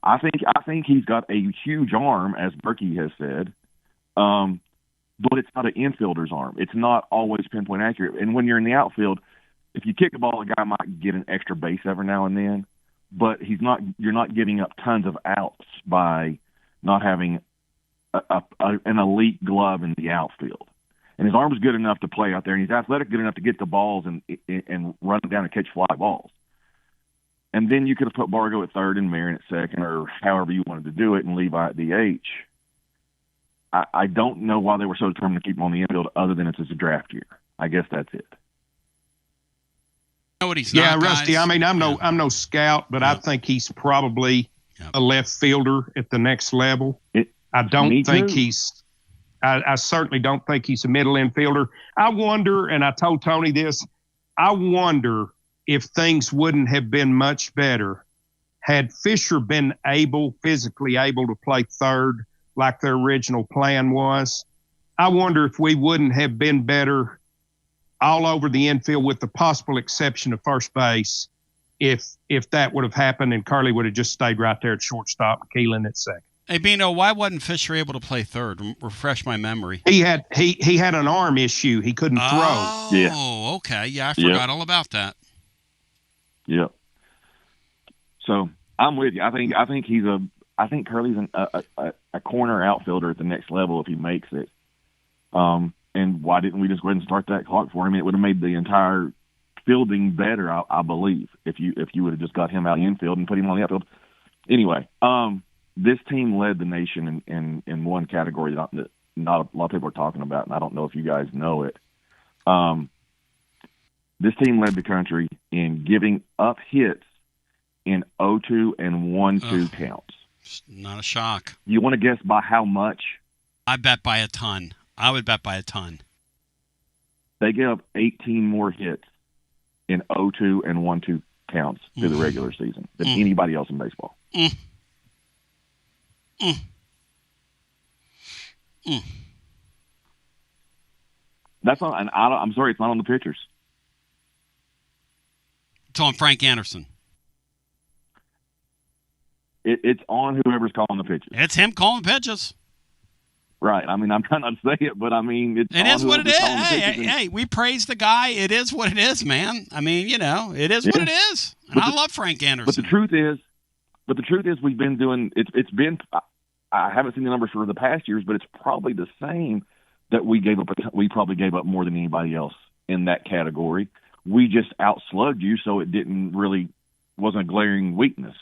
S11: I think he's got a huge arm, as Berkey has said, but it's not an infielder's arm. It's not always pinpoint accurate. And when you're in the outfield, if you kick the ball, a guy might get an extra base every now and then, but you're not giving up tons of outs by not having an elite glove in the outfield. And his arm's good enough to play out there, and he's athletic good enough to get the balls and run them down and catch fly balls. And then you could have put Bargo at third and Marion at second, or however you wanted to do it, and Levi at DH. I don't know why they were so determined to keep him on the infield, other than it's a draft year. I guess that's it.
S1: You know what he's not,
S3: Rusty.
S1: Guys?
S3: I mean, I'm no scout, but I think he's probably a left fielder at the next level. I certainly don't think he's a middle infielder. I wonder, and I told Tony this, I wonder if things wouldn't have been much better Had Fisher been physically able to play third like their original plan was, I wonder if we wouldn't have been better all over the infield, with the possible exception of first base, if that would have happened and Curley would have just stayed right there at shortstop, Keelan at second.
S1: Hey, Bino, why wasn't Fisher able to play third? Refresh my memory.
S3: He had an arm issue. He couldn't throw.
S1: Oh, okay. Yeah, I forgot all about that.
S11: Yep. So I'm with you. I think Curley's a corner outfielder at the next level if he makes it. And why didn't we just go ahead and start that clock for him? It would have made the entire fielding better, I believe, if you would have just got him out in the infield and put him on the outfield. Anyway, this team led the nation in one category that not a lot of people are talking about, and I don't know if you guys know it. This team led the country in giving up hits in 0-2 and 1-2 counts.
S1: Not a shock.
S11: You want to guess by how much?
S1: I bet by a ton. I would bet by a ton.
S11: They gave up 18 more hits in 0-2 and 1-2 counts through the regular season than anybody else in baseball. That's on, and I'm sorry, it's not on the pitchers.
S1: It's on Frank Anderson.
S11: It's on whoever's calling the pitches.
S1: It's him calling pitches.
S11: Right. I mean, I'm trying not to say it, but I mean, it
S1: is what it is. Hey, we praise the guy. It is what it is, man. I mean, it is what it is. And I love Frank Anderson.
S11: But the truth is, we've been doing. It's been. I haven't seen the numbers for the past years, but it's probably the same that we gave up. We probably gave up more than anybody else in that category. We just outslugged you, so it wasn't a glaring weakness.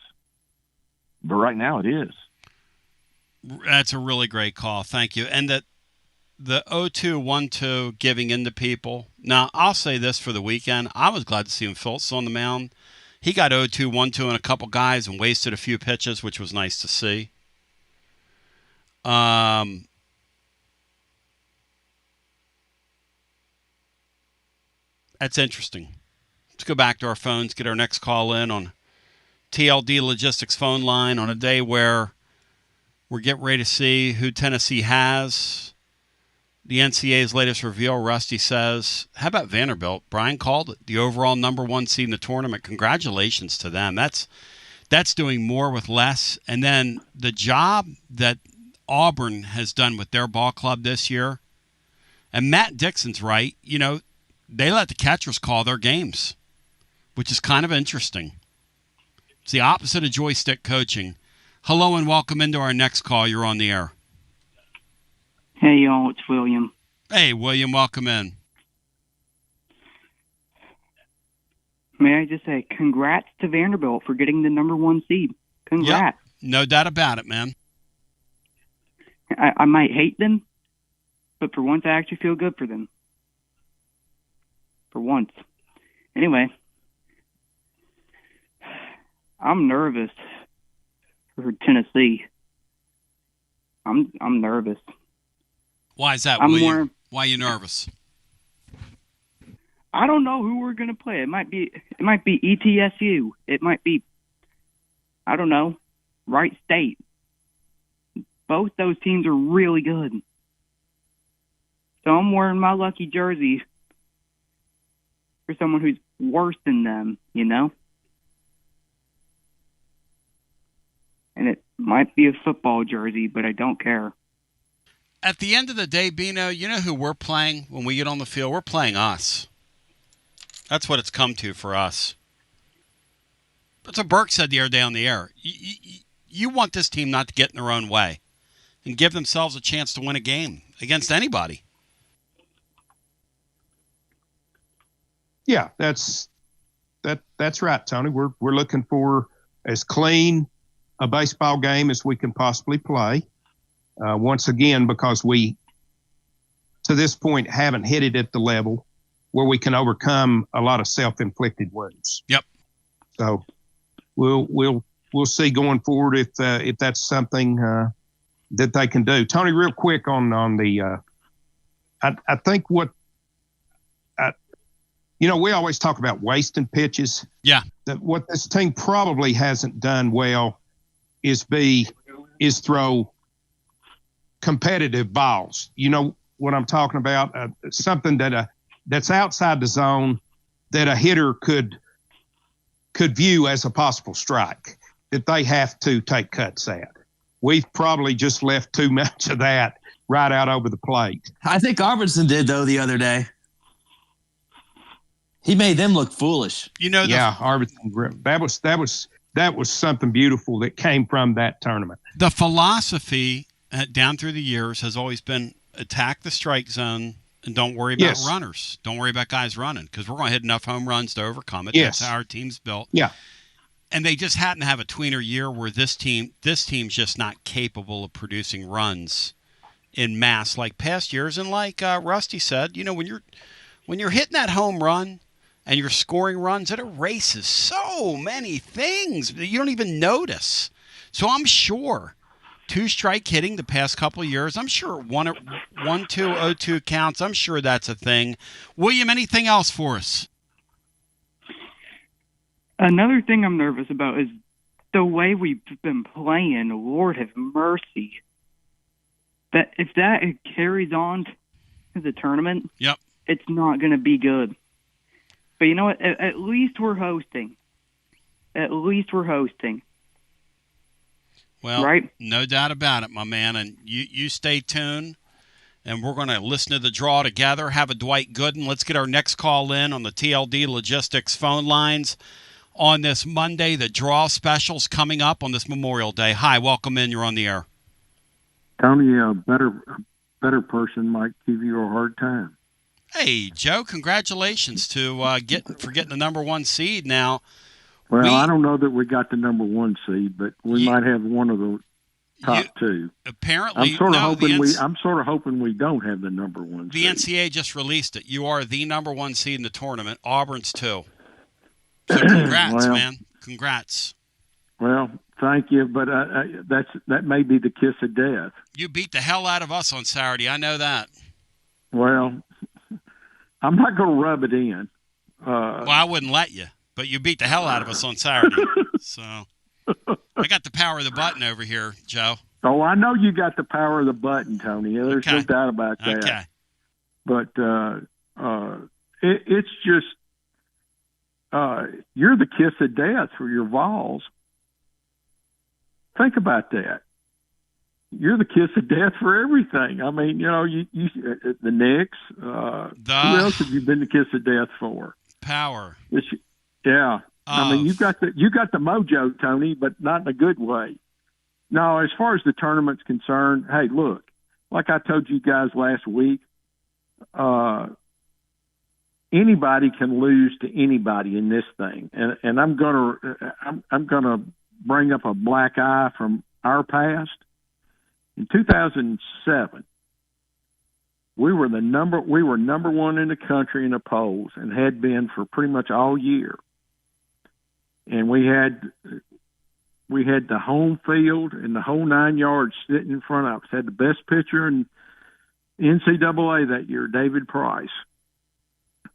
S11: But right now, it is.
S1: That's a really great call. Thank you. And the 0-2, 1-2 giving in to people. Now, I'll say this for the weekend. I was glad to see him Phillips on the mound. He got 0-2, 1-2 and a couple guys and wasted a few pitches, which was nice to see. That's interesting. Let's go back to our phones, get our next call in on TLD Logistics phone line on a day where we're getting ready to see who Tennessee has. The NCAA's latest reveal, Rusty says, how about Vanderbilt? Brian called it the overall number 1 seed in the tournament. Congratulations to them. That's doing more with less. And then the job that Auburn has done with their ball club this year, and Matt Dixon's right, they let the catchers call their games, which is kind of interesting. It's the opposite of joystick coaching. Hello and welcome into our next call. You're on the air.
S12: Hey, y'all. It's William.
S1: Hey, William. Welcome in.
S12: May I just say congrats to Vanderbilt for getting the number 1 seed. Congrats.
S1: Yep. No doubt about it, man.
S12: I might hate them, but for once I actually feel good for them. For once. Anyway, I'm nervous for Tennessee. I'm nervous.
S1: Why is that, William? Why are you nervous?
S12: I don't know who we're going to play. It might be ETSU. It might be, I don't know, Wright State. Both those teams are really good. So I'm wearing my lucky jersey for someone who's worse than them, And it might be a football jersey, but I don't care.
S1: At the end of the day, Bino, you know who we're playing when we get on the field? We're playing us. That's what it's come to for us. That's what Burke said the other day on the air. You want this team not to get in their own way and give themselves a chance to win a game against anybody.
S3: Yeah, that's right, Tony. We're looking for as clean a baseball game as we can possibly play. Once again, because we, to this point, haven't hit it at the level where we can overcome a lot of self-inflicted wounds.
S1: Yep.
S3: So we'll see going forward if that's something that they can do. Tony, real quick on the, I think what we always talk about wasting pitches.
S1: Yeah.
S3: What this team probably hasn't done well is throw competitive balls. You know what I'm talking about? Something that's outside the zone that a hitter could view as a possible strike that they have to take cuts at. We've probably just left too much of that right out over the plate.
S4: I think Arvidsson did, though, the other day. He made them look foolish.
S3: Arvidsson, that was something beautiful that came from that tournament.
S1: The philosophy down through the years has always been attack the strike zone and don't worry about runners. Don't worry about guys running because we're going to hit enough home runs to overcome it.
S3: Yes.
S1: That's how our team's built.
S3: Yeah.
S1: And they just happen to have a tweener year where this team's just not capable of producing runs in mass like past years. And like Rusty said, when you're hitting that home run and you're scoring runs, it erases so many things that you don't even notice. So I'm sure two-strike hitting the past couple of years, I'm sure 1-2, 0-2 counts, I'm sure that's a thing. William, anything else for us?
S12: Another thing I'm nervous about is the way we've been playing. Lord have mercy. That if that carries on to the tournament, it's not going to be good. But you know what? At least we're hosting.
S1: Well,
S12: right?
S1: No doubt about it, my man. And you stay tuned, and we're going to listen to the draw together. Have a Dwight Gooden. Let's get our next call in on the TLD Logistics phone lines on this Monday. The draw specials coming up on this Memorial Day. Hi, welcome in. You're on the air.
S13: Tony, a better person might give you a hard time.
S1: Hey, Joe, congratulations for getting the number one seed now.
S13: Well, I don't know that we got the number one seed, but we might have one of the top two.
S1: Apparently,
S13: I'm sort of hoping we don't have the number one
S1: seed. The NCAA just released it. You are the number one seed in the tournament. Auburn's too. So congrats, man. Congrats.
S13: Well, thank you, but that may be the kiss of death.
S1: You beat the hell out of us on Saturday. I know that.
S13: Well, I'm not going to rub it in.
S1: Well, I wouldn't let you, but you beat the hell out of us on Saturday. So I got the power of the button over here, Joe.
S13: Oh, I know you got the power of the button, Tony. There's no doubt about that.
S1: Okay.
S13: But it's just you're the kiss of death for your Vols. Think about that. You're the kiss of death for everything. I mean, you the Knicks. Who else have you been the kiss of death for?
S1: Power.
S13: Yeah. I mean, you got the mojo, Tony, but not in a good way. No, as far as the tournament's concerned, hey, look, like I told you guys last week, anybody can lose to anybody in this thing, and I'm gonna bring up a black eye from our past. In 2007, we were number one in the country in the polls and had been for pretty much all year. And we had the home field and the whole 9 yards sitting in front of us. Had the best pitcher in NCAA that year, David Price.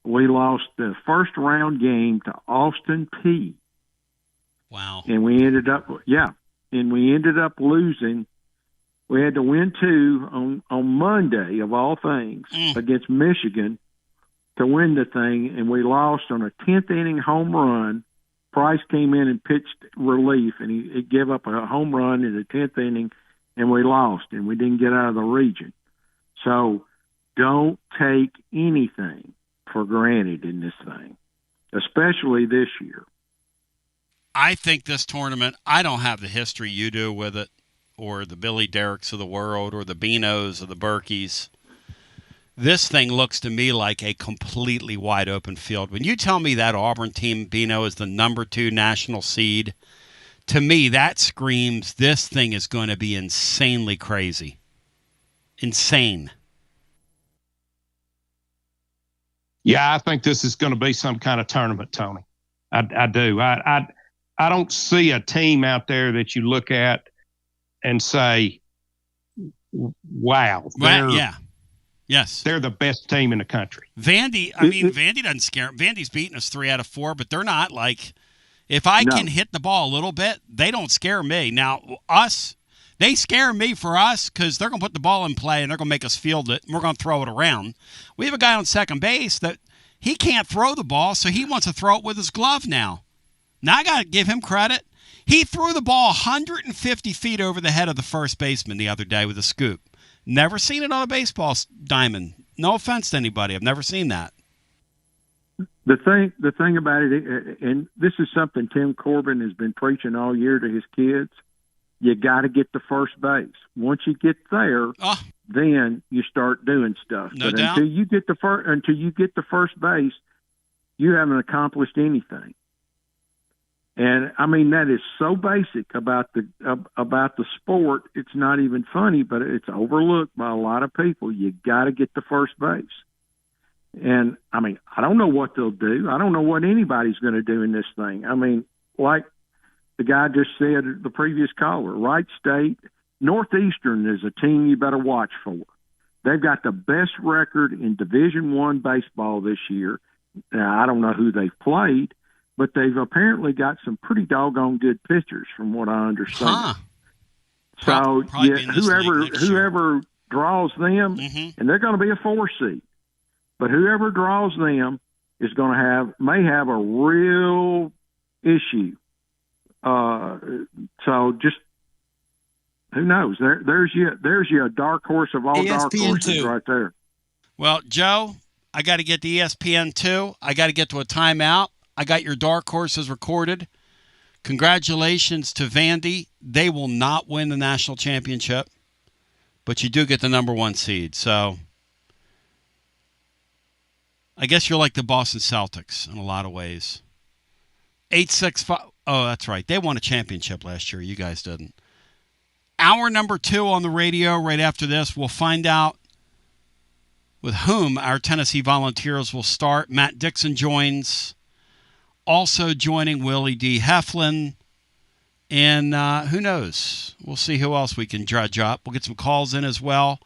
S13: We lost the first round game to Austin Peay.
S1: Wow.
S13: And we ended up losing. We had to win 2 on Monday, of all things, against Michigan to win the thing, and we lost on a 10th inning home run. Price came in and pitched relief, and he gave up a home run in the 10th inning, and we lost, and we didn't get out of the region. So don't take anything for granted in this thing, especially this year.
S1: I think this tournament, I don't have the history you do with it, or the Billy Derricks of the world, or the Beanos or the Berkeys. This thing looks to me like a completely wide open field. When you tell me that Auburn team, Beano, is the number 2 national seed, to me that screams this thing is going to be insanely crazy. Insane.
S3: Yeah, I think this is going to be some kind of tournament, Tony. I do. I don't see a team out there that you look at and say, wow.
S1: Yes.
S3: They're the best team in the country.
S1: Vandy doesn't scare them. Vandy's beaten us 3 out of 4, but they're not like, if I can hit the ball a little bit, they don't scare me. Now, they scare me for us because they're going to put the ball in play and they're going to make us field it, and we're going to throw it around. We have a guy on second base that he can't throw the ball, so he wants to throw it with his glove now. Now, I got to give him credit. He threw the ball 150 feet over the head of the first baseman the other day with a scoop. Never seen it on a baseball diamond. No offense to anybody. I've never seen that.
S13: The thing about it, and this is something Tim Corbin has been preaching all year to his kids, you got to get to first base. Once you get there, then you start doing stuff.
S1: No doubt.
S13: Until you get to first base, you haven't accomplished anything. And I mean, that is so basic about the sport. It's not even funny, but it's overlooked by a lot of people. You got to get to first base. And I mean, I don't know what they'll do. I don't know what anybody's going to do in this thing. I mean, like the guy just said, the previous caller, Wright State, Northeastern is a team you better watch for. They've got the best record in Division I baseball this year. Now, I don't know who they've played, but they've apparently got some pretty doggone good pitchers, from what I understand. So whoever draws them, and they're going to be a 4 seed, but whoever draws them is going to may have a real issue. So just who knows? There's you a dark horse of all ESPN dark horses right there.
S1: Well, Joe, I got to get to ESPN2. I got to get to a timeout. I got your dark horses recorded. Congratulations to Vandy. They will not win the national championship, but you do get the number 1 seed. So I guess you're like the Boston Celtics in a lot of ways. 865. Oh, that's right. They won a championship last year. You guys didn't. Hour number 2 on the radio right after this. We'll find out with whom our Tennessee Volunteers will start. Matt Dixon joins. Also joining Willie D. Heflin. And who knows? We'll see who else we can dredge up. We'll get some calls in as well.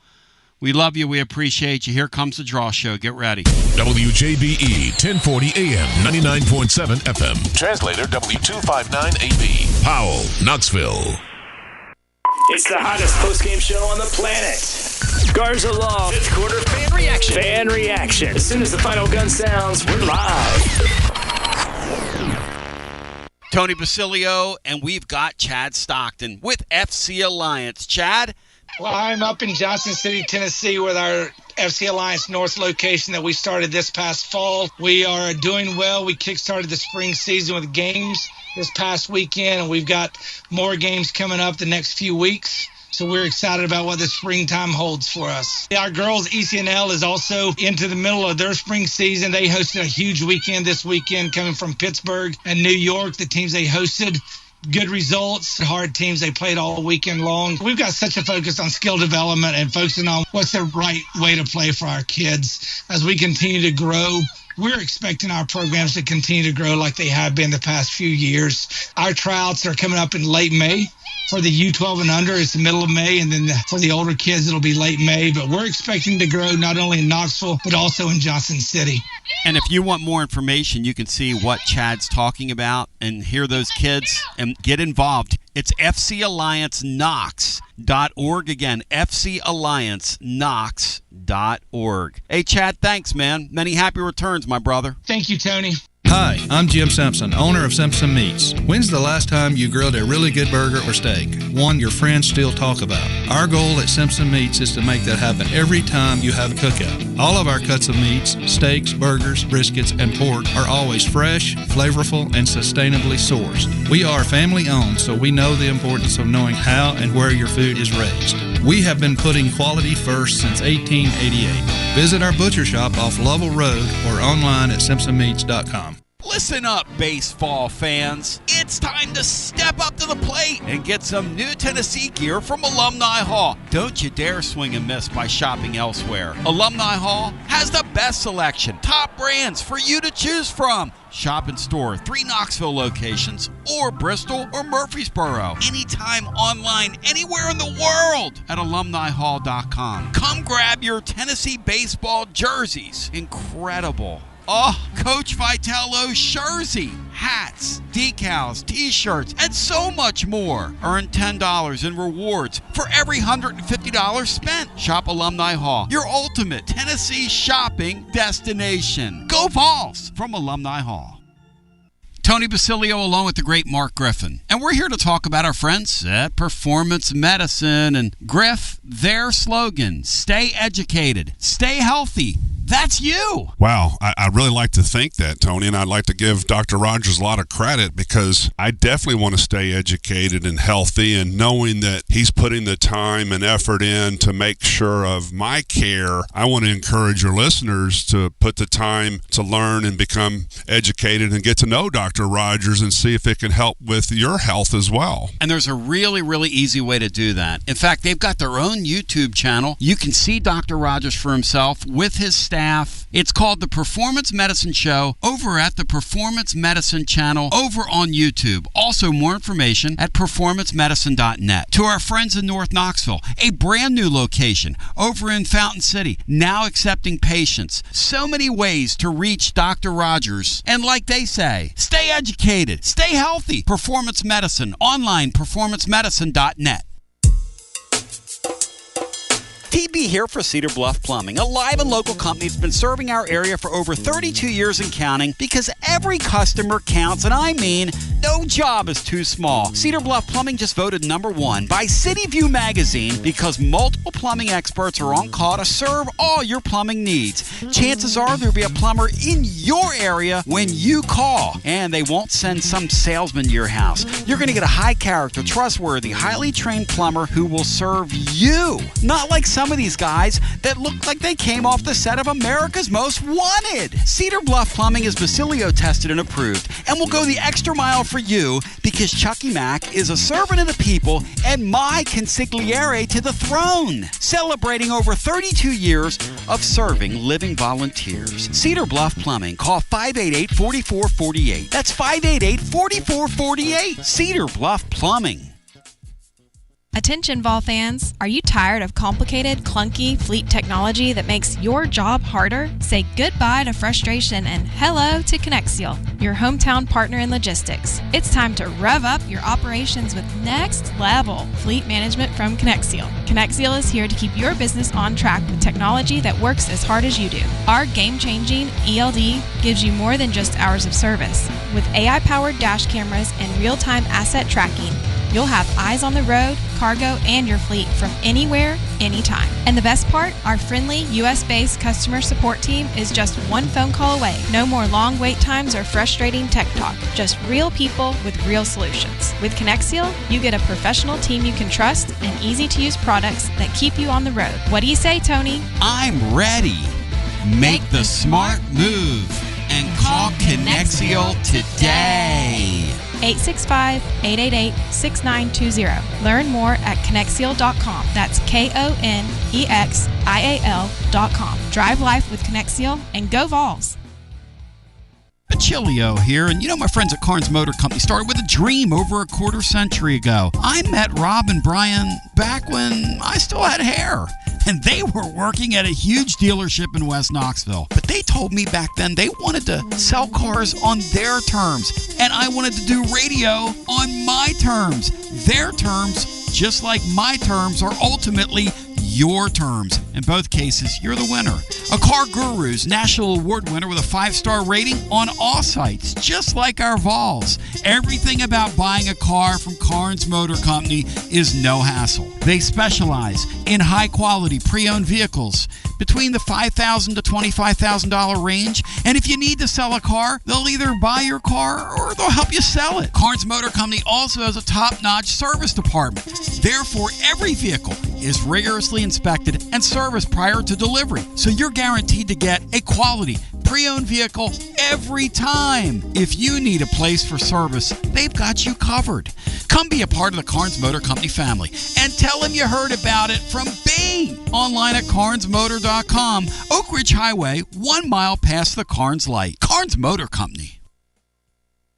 S1: We love you. We appreciate you. Here comes the Draw Show. Get ready.
S14: WJBE 1040 AM, 99.7 FM. Translator W259AB. Powell, Knoxville.
S15: It's the hottest post-game show on the planet. Garza Law. 5th quarter fan reaction. Fan reaction. As soon as the final gun sounds, we're live.
S1: Tony Basilio, and we've got Chad Stockton with FC Alliance. Chad?
S16: Well, I'm up in Johnson City, Tennessee with our FC Alliance North location that we started this past fall. We are doing well. We kickstarted the spring season with games this past weekend, and we've got more games coming up the next few weeks. So we're excited about what the springtime holds for us. Our girls, ECNL, is also into the middle of their spring season. They hosted a huge weekend this weekend coming from Pittsburgh and New York, the teams they hosted. Good results, hard teams. They played all weekend long. We've got such a focus on skill development and focusing on what's the right way to play for our kids. As we continue to grow, we're expecting our programs to continue to grow like they have been the past few years. Our tryouts are coming up in late May. For the U12 and under, it's the middle of May, and then for the older kids, it'll be late May. But we're expecting to grow not only in Knoxville, but also in Johnson City.
S1: And if you want more information, you can see what Chad's talking about and hear those kids and get involved. It's FCAllianceKnox.org. Again, FCAllianceKnox.org. Hey, Chad, thanks, man. Many happy returns, my brother.
S16: Thank you, Tony.
S17: Hi, I'm Jim Simpson, owner of Simpson Meats. When's the last time you grilled a really good burger or steak? One your friends still talk about. Our goal at Simpson Meats is to make that happen every time you have a cookout. All of our cuts of meats, steaks, burgers, briskets, and pork are always fresh, flavorful, and sustainably sourced. We are family owned, so we know the importance of knowing how and where your food is raised. We have been putting quality first since 1888. Visit our butcher shop off Lovell Road or online at simpsonmeats.com.
S1: Listen up, baseball fans. It's time to step up to the plate and get some new Tennessee gear from Alumni Hall. Don't you dare swing and miss by shopping elsewhere. Alumni Hall has the best selection, top brands for you to choose from. Shop in store, 3 Knoxville locations, or Bristol or Murfreesboro. Anytime, online, anywhere in the world at alumnihall.com. Come grab your Tennessee baseball jerseys. Incredible. Oh, Coach Vitello's jersey, hats, decals, t-shirts, and so much more. Earn $10 in rewards for every $150 spent. Shop Alumni Hall, your ultimate Tennessee shopping destination. Go Vols from Alumni Hall. Tony Basilio along with the great Mark Griffin. And we're here to talk about our friends at Performance Medicine. And Griff, their slogan, stay educated, stay healthy. That's you.
S18: Wow. I really like to think that, Tony, and I'd like to give Dr. Rogers a lot of credit because I definitely want to stay educated and healthy, and knowing that he's putting the time and effort in to make sure of my care, I want to encourage your listeners to put the time to learn and become educated and get to know Dr. Rogers and see if it can help with your health as well.
S1: And there's a really, really easy way to do that. In fact, they've got their own YouTube channel. You can see Dr. Rogers for himself with his staff. It's called The Performance Medicine Show over at the Performance Medicine channel over on YouTube. Also, more information at performancemedicine.net. To our friends in North Knoxville, a brand new location over in Fountain City, now accepting patients. So many ways to reach Dr. Rogers. And like they say, stay educated, stay healthy. Performance Medicine, online, performancemedicine.net. TB here for Cedar Bluff Plumbing, a live and local company that's been serving our area for over 32 years and counting, because every customer counts, and I mean no job is too small. Cedar Bluff Plumbing just voted #1 by City View magazine because multiple plumbing experts are on call to serve all your plumbing needs. Chances are there'll be a plumber in your area when you call, and they won't send some salesman to your house. You're going to get a high character, trustworthy, highly trained plumber who will serve you. Not like some of these guys that look like they came off the set of America's Most Wanted. Cedar Bluff Plumbing is Basilio tested and approved and will go the extra mile for you because Chucky Mack is a servant of the people and my consigliere to the throne, celebrating over 32 years of serving living volunteers. Cedar Bluff Plumbing. Call 588-4448. That's 588-4448. Cedar Bluff Plumbing.
S19: Attention Vol fans, are you tired of complicated, clunky fleet technology that makes your job harder? Say goodbye to frustration and hello to Connexial, your hometown partner in logistics. It's time to rev up your operations with next level fleet management from Connexial. Connexial is here to keep your business on track with technology that works as hard as you do. Our game-changing ELD gives you more than just hours of service. With AI-powered dash cameras and real-time asset tracking, you'll have eyes on the road, cargo, and your fleet from anywhere, anytime. And the best part, our friendly US-based customer support team is just one phone call away. No more long wait times or frustrating tech talk. Just real people with real solutions. With Connexial, you get a professional team you can trust and easy-to-use products that keep you on the road. What do you say, Tony?
S1: I'm ready. Make the smart move and call Connexial today.
S19: 865-888-6920. Learn more at Connexial.com. That's Konexial.com. Drive life with Connexial and go Vols.
S1: Basilio here, and you know my friends at Carnes Motor Company started with a dream over a quarter century ago. I met Rob and Brian back when I still had hair. And they were working at a huge dealership in West Knoxville. But they told me back then they wanted to sell cars on their terms. And I wanted to do radio on my terms. Their terms, just like my terms, are ultimately your terms. In both cases, you're the winner. A Car Guru's National Award winner with a 5-star rating on all sites, just like our Vols. Everything about buying a car from Carnes Motor Company is no hassle. They specialize in high-quality pre-owned vehicles between the $5,000 to $25,000 range. And if you need to sell a car, they'll either buy your car or they'll help you sell it. Carnes Motor Company also has a top-notch service department. Therefore, every vehicle is rigorously inspected and serviced prior to delivery. So you're guaranteed to get a quality, pre-owned vehicle every time. If you need a place for service, they've got you covered. Come be a part of the Carnes Motor Company family and tell them you heard about it from B. Online at carnesmotor.com. Oak Ridge Highway, 1 mile past the Carnes light. Carnes Motor Company.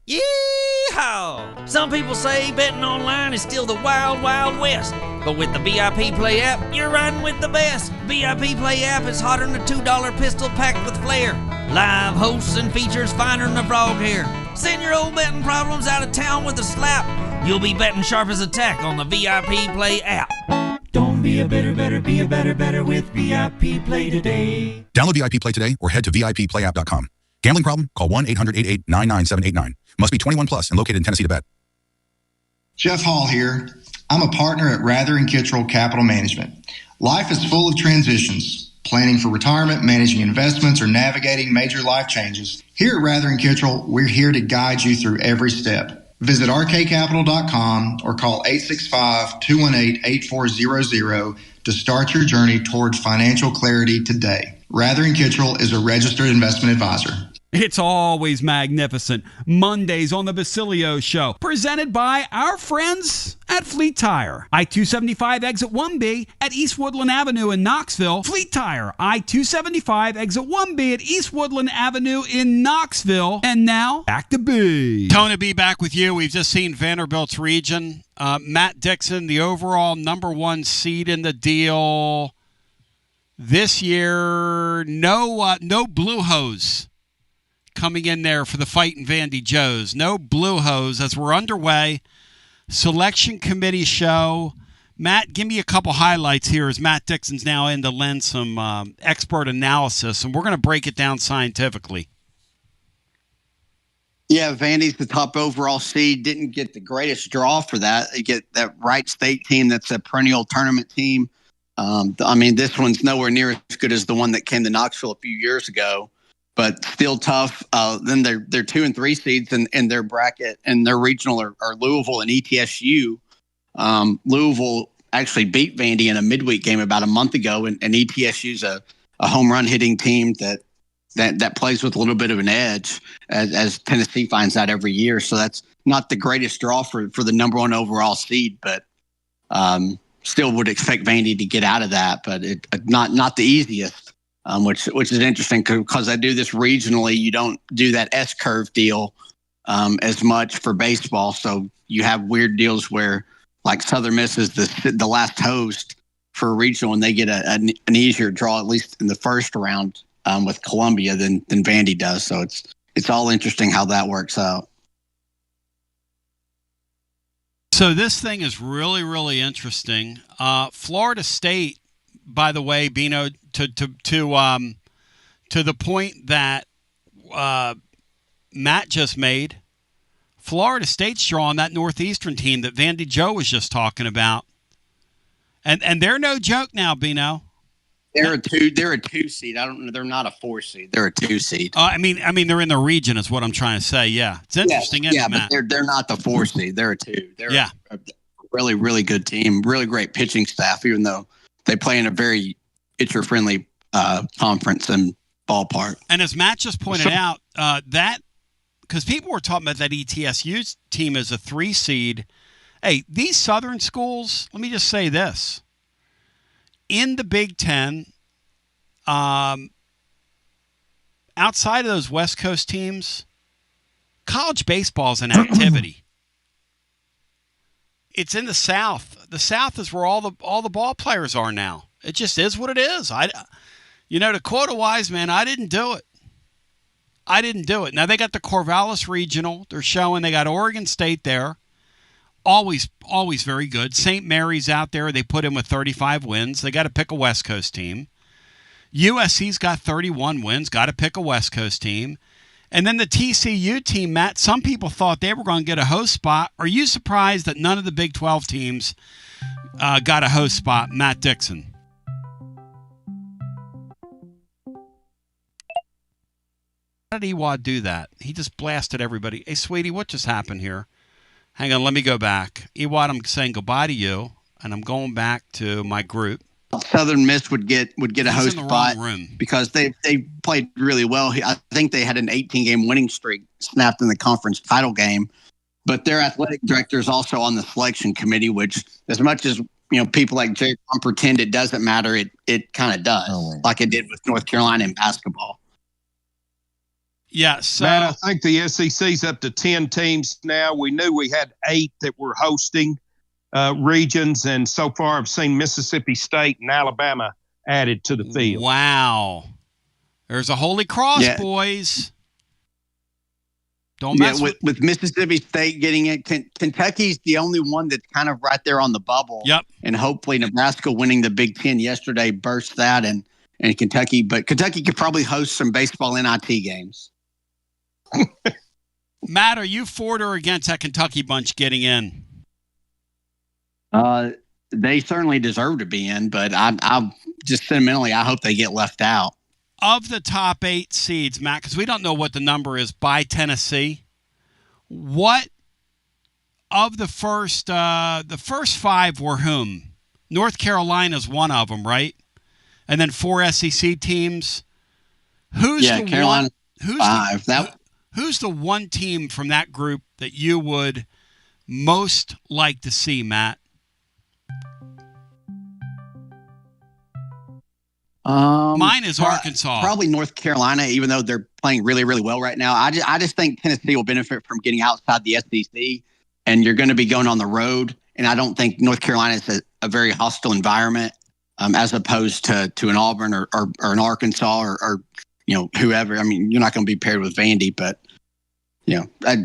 S20: Yeehaw! Some people say betting online is still the wild, wild west. But with the VIP Play app, you're riding with the best. VIP Play app is hotter than a $2 pistol packed with flair. Live hosts and features finer than a frog hair. Send your old betting problems out of town with a slap. You'll be betting sharp as a tack on the VIP Play app.
S21: Don't be a better, be a better with VIP Play today.
S22: Download VIP Play today or head to VIPPlayApp.com. Gambling problem? Call 1-800-88-99789. Must be 21 plus and located in Tennessee to bet.
S6: Jeff Hall here. I'm a partner at Rather and Kittrell Capital Management. Life is full of transitions. Planning for retirement, managing investments, or navigating major life changes. Here at Rather and Kittrell, we're here to guide you through every step. Visit rkcapital.com or call 865-218-8400 to start your journey toward financial clarity today. Rather and Kittrell is a registered investment advisor.
S1: It's always magnificent. Mondays on the Basilio Show, presented by our friends at Fleet Tire. I-275 exit 1B at East Woodland Avenue in Knoxville. Fleet Tire, I-275 exit 1B at East Woodland Avenue in Knoxville. And now, back to B. Tony B back with you. We've just seen Vanderbilt's region. Matt Dixon, the overall number 1 seed in the deal. This year, no blue hose coming in there for the fight in Vandy Joe's. No blue hose as we're underway. Selection committee show. Matt, give me a couple highlights here as Matt Dixon's now in to lend some expert analysis, and we're going to break it down scientifically.
S23: Yeah, Vandy's the top overall seed. Didn't get the greatest draw for that. You get that Wright State team that's a perennial tournament team. This one's nowhere near as good as the one that came to Knoxville a few years ago, but still tough. Then they're 2 and 3 seeds in their bracket, and their regional are Louisville and ETSU. Louisville actually beat Vandy in a midweek game about a month ago, and ETSU's a home run hitting team that plays with a little bit of an edge, as Tennessee finds out every year. So that's not the greatest draw for the number 1 overall seed, but still would expect Vandy to get out of that, but not the easiest. Which is interesting because I do this regionally. You don't do that S-curve deal as much for baseball. So you have weird deals where, like, Southern Miss is the last host for a regional, and they get an easier draw, at least in the first round, with Columbia than Vandy does. So it's all interesting how that works out.
S1: So this thing is really, really interesting. Florida State, by the way, Bino, to the point that Matt just made, Florida State's drawing that Northeastern team that Vandy Joe was just talking about, and they're no joke now, Bino.
S23: They're a 2 seed. I don't know. They're not a 4 seed. They're a 2 seed.
S1: I mean, they're in the region, is what I'm trying to say. Yeah, it's interesting.
S23: Yeah,
S1: Matt?
S23: But they're not the 4 seed. They're a 2. They're a really, really good team. Really great pitching staff, even though they play in a very pitcher-friendly conference and ballpark.
S1: And as Matt just pointed out, that because people were talking about that ETSU team as a 3 seed. Hey, these Southern schools. Let me just say this. In the Big Ten, outside of those West Coast teams, college baseball is an activity. It's in the South. The South is where all the ball players are now. It just is what it is. To quote a wise man, I didn't do it. Now they got the Corvallis Regional. They're showing they got Oregon State there. Always very good. St. Mary's out there. They put in with 35 wins. They got to pick a West Coast team. USC's got 31 wins. Got to pick a West Coast team. And then the TCU team, Matt, some people thought they were going to get a host spot. Are you surprised that none of the Big 12 teams got a host spot? Matt Dixon. How did Ewad do that? He just blasted everybody. Hey, sweetie, what just happened here? Hang on, let me go back. Ewad, I'm saying goodbye to you, and I'm going back to my group.
S23: Southern Miss would get a host
S1: in the
S23: spot
S1: wrong room.
S23: because they played really well. I think they had an 18-game winning streak snapped in the conference title game. But their athletic director is also on the selection committee, which, as much as people like Jay pretend it doesn't matter, it kind of does, like it did with North Carolina in basketball.
S1: Yeah, so
S3: Matt, I think the SEC's up to 10 teams now. We knew we had 8 that were hosting regions, and so far I've seen Mississippi State and Alabama added to the field.
S1: Wow. There's a Holy Cross, boys. Don't mess
S23: with Mississippi State getting it. Kentucky's the only one that's kind of right there on the bubble.
S1: Yep.
S23: And hopefully Nebraska winning the Big Ten yesterday burst that, and Kentucky. But Kentucky could probably host some baseball NIT games.
S1: Matt, are you for or against that Kentucky bunch getting in?
S23: They certainly deserve to be in, but I just sentimentally, I hope they get left out.
S1: Of the top 8 seeds, Matt, because we don't know what the number is by Tennessee, what of the first 5 were whom? North Carolina's one of them, right? And then 4 SEC teams. Who's the
S23: Carolina,
S1: one? Who's the one team from that group that you would most like to see, Matt? Mine is Arkansas.
S23: Probably North Carolina, even though they're playing really, really well right now. I just think Tennessee will benefit from getting outside the SEC, and you're going to be going on the road. And I don't think North Carolina is a very hostile environment, as opposed to an Auburn or an Arkansas or whoever. I mean, you're not going to be paired with Vandy, but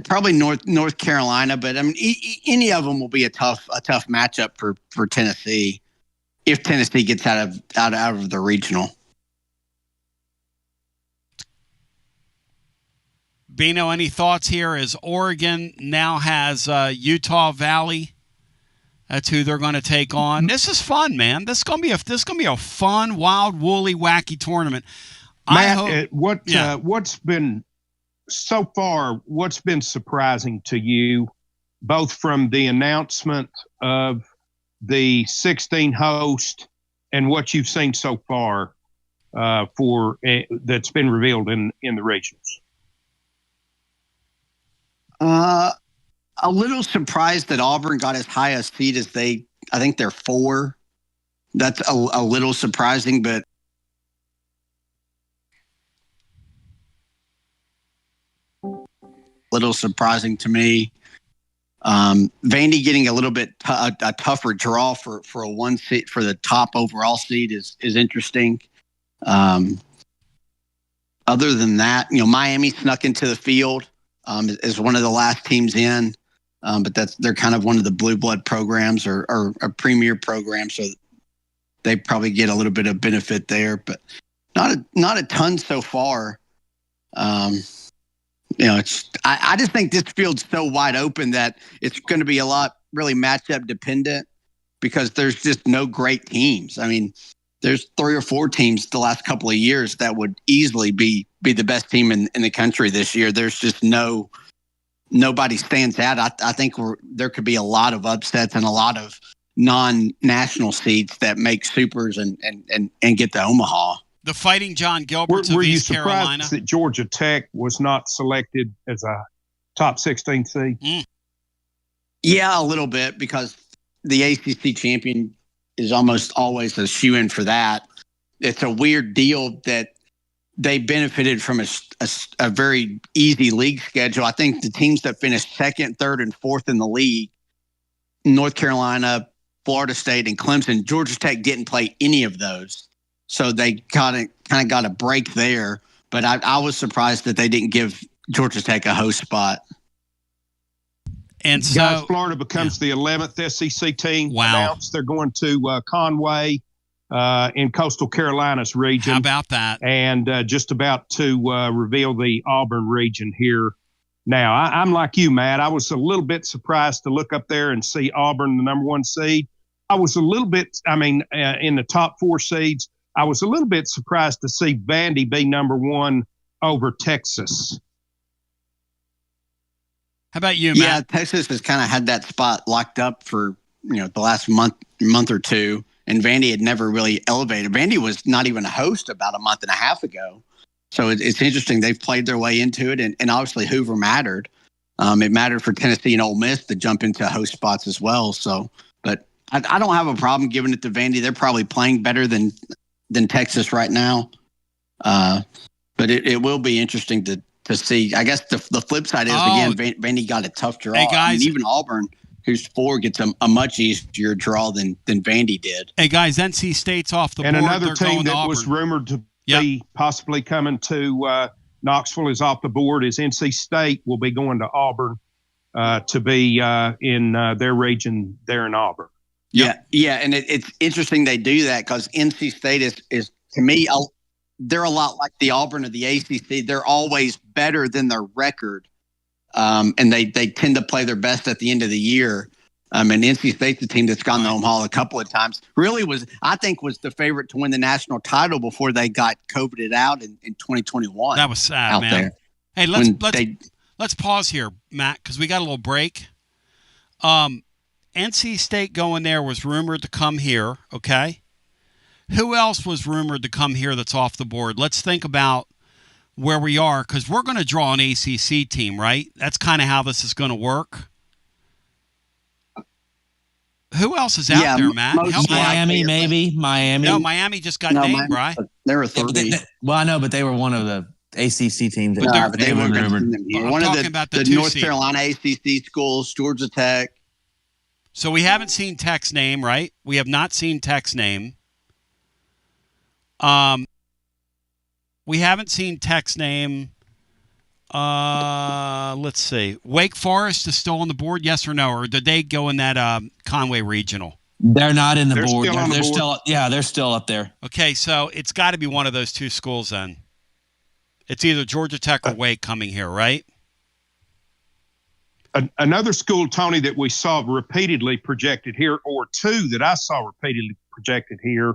S23: probably North Carolina. But I mean, any of them will be a tough matchup for Tennessee. If Tennessee gets out of the regional.
S1: Bino, any thoughts here as Oregon now has Utah Valley? That's who they're going to take on. This is fun, man. This is going to be a fun, wild, woolly, wacky tournament.
S3: Matt, what's been so far? What's been surprising to you, both from the announcement of the 16 host and what you've seen so far for that's been revealed in the regions?
S23: A little surprised that Auburn got as high a seed as I think they're 4. That's a little surprising, but little surprising to me. Vandy getting a little bit a tougher draw for a 1 seed for the top overall seed is interesting. Other than that, Miami snuck into the field as one of the last teams in, but they're kind of one of the blue blood programs or a premier program, so they probably get a little bit of benefit there, but not a ton so far. I just think this field's so wide open that it's going to be a lot really matchup dependent because there's just no great teams. I mean, there's 3 or 4 teams the last couple of years that would easily be the best team in the country this year. There's just nobody stands out. I think there could be a lot of upsets and a lot of non-national seeds that make supers and get to Omaha.
S1: The Fighting John Gilberts
S3: Were
S1: of
S3: you
S1: East Carolina.
S3: surprised that Georgia Tech was not selected as a top 16 seed?
S23: Yeah, a little bit, because the ACC champion is almost always a shoo-in for that. It's a weird deal that they benefited from a very easy league schedule. I think the teams that finished 2nd, 3rd, and 4th in the league, North Carolina, Florida State, and Clemson, Georgia Tech didn't play any of those. So they kind of got a break there. But I was surprised that they didn't give Georgia Tech a host spot.
S1: And so,
S3: guys, Florida becomes the 11th SEC team.
S1: Wow.
S3: Announced they're going to Conway in Coastal Carolinas region.
S1: How about that?
S3: And just about to reveal the Auburn region here. Now, I'm like you, Matt. I was a little bit surprised to look up there and see Auburn, the number 1 seed. I was a little bit, in the top 4 seeds, I was a little bit surprised to see Vandy be number 1 over Texas.
S1: How about you, Matt?
S23: Yeah, Texas has kind of had that spot locked up for the last month or two, and Vandy had never really elevated. Vandy was not even a host about a month and a half ago. So it's interesting. They've played their way into it, and obviously Hoover mattered. It mattered for Tennessee and Ole Miss to jump into host spots as well. So, but I don't have a problem giving it to Vandy. They're probably playing better than Texas right now. But it will be interesting to see. I guess the flip side is, again, Vandy got a tough draw.
S1: Hey, guys.
S23: Even Auburn, who's 4, gets a much easier draw than Vandy did.
S1: Hey, guys, NC State's off the
S3: and
S1: board.
S3: another
S1: They're
S3: team
S1: going to
S3: that
S1: Auburn.
S3: was rumored to be possibly coming to Knoxville is off the board. Is NC State will be going to Auburn to be in their region there in Auburn.
S23: Yeah, and it's interesting they do that because NC State is to me, they're a lot like the Auburn of the ACC. They're always better than their record, and they tend to play their best at the end of the year. And NC State's the team that's gone to Omaha a couple of times. Really was the favorite to win the national title before they got COVIDed out in 2021.
S1: That was sad, man.
S23: There.
S1: Hey, let's pause here, Matt, because we got a little break. NC State going there was rumored to come here, okay? Who else was rumored to come here that's off the board? Let's think about where we are, because we're going to draw an ACC team, right? That's kind of how this is going to work. Who else is out there, Matt?
S4: Miami, maybe. Miami.
S1: No, Miami just got named, Bri.
S23: They were 30.
S4: Well, I know, but they were one of the ACC teams.
S23: But they were
S4: rumored.
S23: One of the North Carolina ACC schools, Georgia Tech.
S1: So we haven't seen Tech's name, right? We have not seen Tech's name. We haven't seen Tech's name. Let's see. Wake Forest is still on the board, yes or no? Or did they go in that Conway Regional?
S4: They're not in the
S23: They're
S4: board.
S23: still on the
S4: They're
S23: board.
S4: still, they're still up there.
S1: Okay, so it's got to be one of those two schools then. It's either Georgia Tech or Wake coming here, right?
S3: Another school, Tony, that we saw repeatedly projected here, or two that I saw repeatedly projected here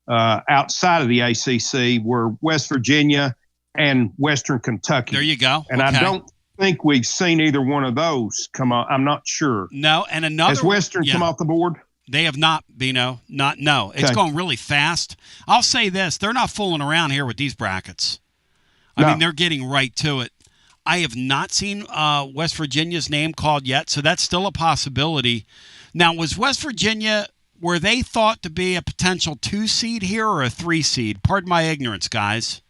S3: outside of the ACC, were West Virginia and Western Kentucky.
S1: There you go.
S3: And
S1: okay.
S3: I don't think we've seen either one of those come on. I'm not sure.
S1: No, and another.
S3: Has Western come off the board?
S1: They have not, Bino. No. It's going really fast. I'll say this. They're not fooling around here with these brackets. I mean, they're getting right to it. I have not seen West Virginia's name called yet, so that's still a possibility. Now, was West Virginia, were they thought to be a potential 2 seed here or a 3 seed? Pardon my ignorance, guys.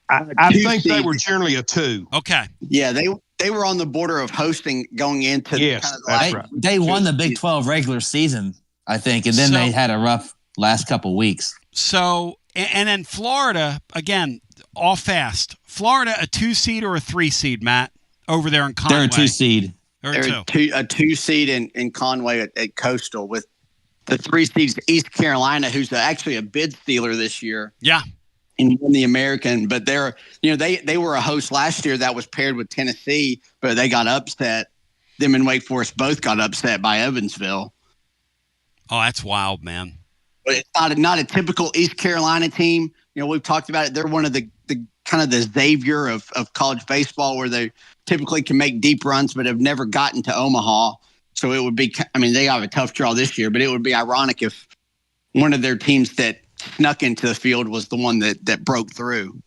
S3: I think they were generally a 2.
S1: Okay.
S23: Yeah, they were on the border of hosting going into kind of the
S3: that's
S23: last.
S3: right.
S4: They won the Big 12 regular season, I think, and then they had a rough last couple weeks.
S1: So, and then Florida, again, all fast. Florida, a 2 seed or a 3 seed, Matt, over there in Conway?
S4: They're a 2 seed.
S23: They're a 2 seed in Conway at Coastal, with the 3 seeds East Carolina, who's actually a bid stealer this year.
S1: Yeah.
S23: And won the American, but they were a host last year that was paired with Tennessee, but they got upset. Them and Wake Forest both got upset by Evansville.
S1: Oh, that's wild, man.
S23: But it's not a typical East Carolina team. We've talked about it. They're one of the kind of the Xavier of college baseball, where they typically can make deep runs, but have never gotten to Omaha. So it would be, they have a tough draw this year, but it would be ironic if one of their teams that snuck into the field was the one that broke through.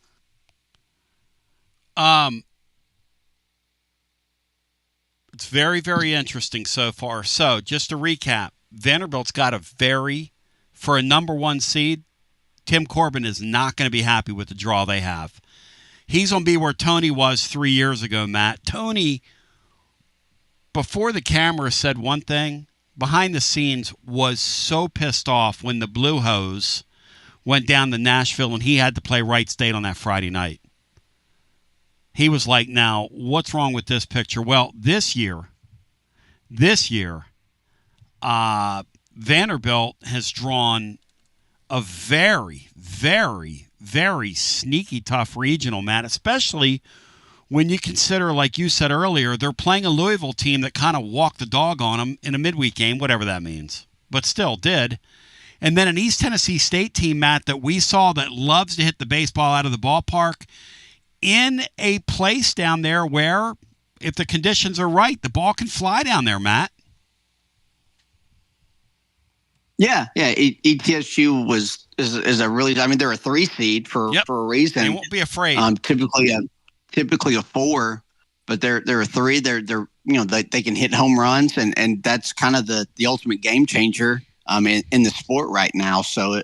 S1: It's very, very interesting so far. So just to recap, Vanderbilt's got for a number 1 seed, Tim Corbin is not going to be happy with the draw they have. He's going to be where Tony was 3 years ago, Matt. Tony, before the camera, said one thing. Behind the scenes was so pissed off when the Blue Hose went down to Nashville and he had to play Wright State on that Friday night. He was like, now, what's wrong with this picture? Well, this year, Vanderbilt has drawn a very, very, very sneaky tough regional, Matt, especially when you consider, like you said earlier, they're playing a Louisville team that kind of walked the dog on them in a midweek game, whatever that means, but still did. And then an East Tennessee State team, Matt, that we saw that loves to hit the baseball out of the ballpark in a place down there where, if the conditions are right, the ball can fly down there, Matt.
S23: Yeah. ETSU is a really. I mean, they're a 3 seed for a reason.
S1: They won't be afraid.
S23: Typically a 4, but they're a 3. They're they can hit home runs, and that's kind of the ultimate game changer in the sport right now. So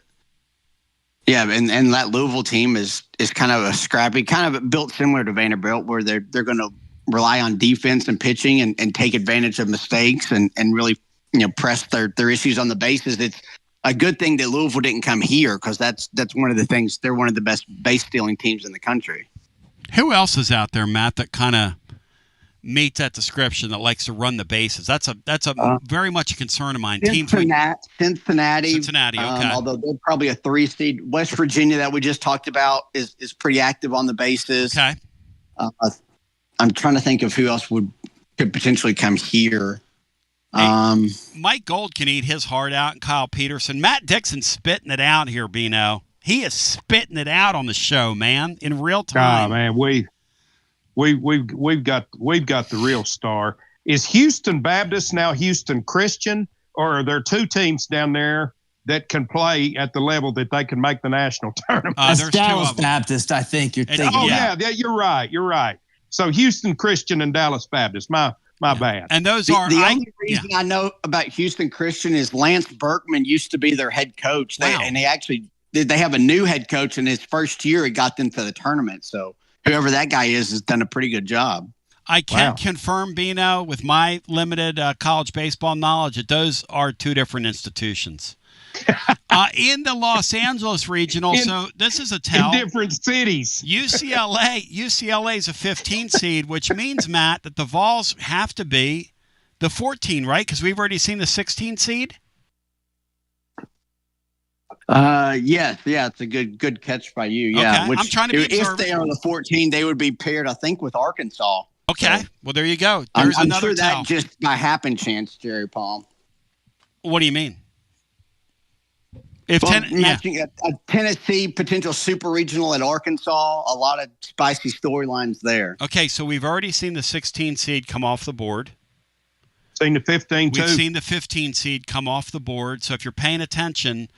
S23: and that Louisville team is kind of a scrappy, kind of built similar to Vanderbilt, where they're going to rely on defense and pitching and take advantage of mistakes and really press their issues on the bases. It's a good thing that Louisville didn't come here, because that's one of the things. They're one of the best base stealing teams in the country.
S1: Who else is out there, Matt, that kind of meets that description, that likes to run the bases? That's a very much a concern of mine.
S23: Cincinnati.
S1: Okay.
S23: Although they're probably a 3 seed. West Virginia, that we just talked about, is pretty active on the bases.
S1: Okay.
S23: I'm trying to think of who else could potentially come here.
S1: Hey, Mike Gold can eat his heart out, and Kyle Peterson. Matt Dixon's spitting it out here, Bino. He is spitting it out on the show, man, in real time.
S3: Man, we've got the real star. Is Houston Baptist now Houston Christian, or are there 2 teams down there that can play at the level that they can make the national tournament?
S4: That's Dallas Baptist, I think you're thinking.
S3: Yeah, you're right. So Houston Christian and Dallas Baptist. My bad.
S1: And those
S23: the
S1: only
S23: reason I know about Houston Christian is Lance Berkman used to be their head coach. And they have a new head coach, in his first year, he got them to the tournament. So whoever that guy is has done a pretty good job.
S1: I can confirm, Bino, with my limited college baseball knowledge, that those are 2 different institutions. In the Los Angeles regional, so this is a tell.
S3: In different cities.
S1: UCLA is a 15 seed, which means, Matt, that the Vols have to be the 14, right? Because we've already seen the 16 seed.
S23: Yes, it's a good catch by you. Yeah,
S1: okay. I'm trying to be
S23: if they are the 14, they would be paired, I think, with Arkansas.
S1: Okay,
S23: so,
S1: well there you go.
S23: I'm
S1: another
S23: sure
S1: tell.
S23: That just by happen chance, Jerry Palm.
S1: What do you mean?
S23: Matching a Tennessee potential super regional at Arkansas, a lot of spicy storylines there.
S1: Okay, so we've already seen the 16 seed come off the board.
S3: Seen the 15 too.
S1: We've seen the 15 seed come off the board. So if you're paying attention,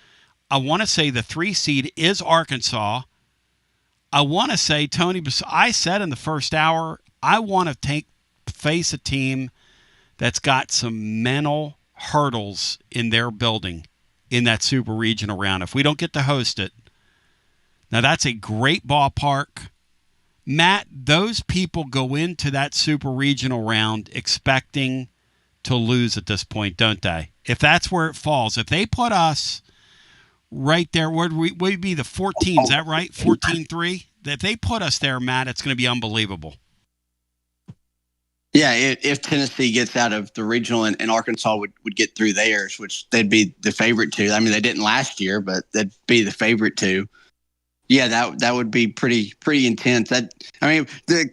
S1: I want to say the 3 seed is Arkansas. I want to say, Tony, I said in the first hour, I want to face a team that's got some mental hurdles in their building in that super regional round. If we don't get to host it, now that's a great ballpark. Matt, those people go into that super regional round expecting to lose at this point, don't they? If that's where it falls. If they put us right there, we'd be the 14, is that right? 14-3? If they put us there, Matt, it's going to be unbelievable.
S23: Yeah, if Tennessee gets out of the regional and Arkansas would get through theirs, which they'd be the favorite to. I mean, they didn't last year, but they'd be the favorite to. Yeah, that would be pretty intense. Of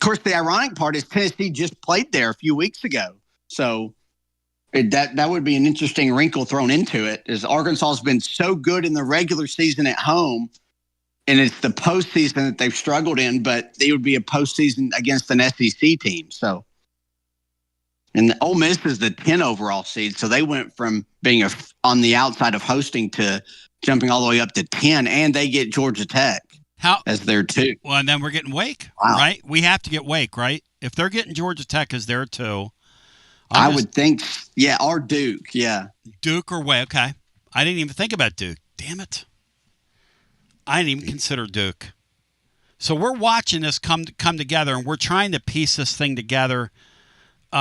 S23: course, the ironic part is Tennessee just played there a few weeks ago, so that would be an interesting wrinkle thrown into it. Is Arkansas has been so good in the regular season at home, and it's the postseason that they've struggled in, but it would be a postseason against an SEC team, so. And Ole Miss is the 10 overall seed, so they went from being on the outside of hosting to jumping all the way up to 10, and they get Georgia Tech as their 2.
S1: Well, and then we're getting Wake, right? We have to get Wake, right? If they're getting Georgia Tech as their 2.
S23: I would think, or Duke,
S1: Duke or Wake, okay. I didn't even think about Duke. Damn it. I didn't even consider Duke. So we're watching this come together, and we're trying to piece this thing together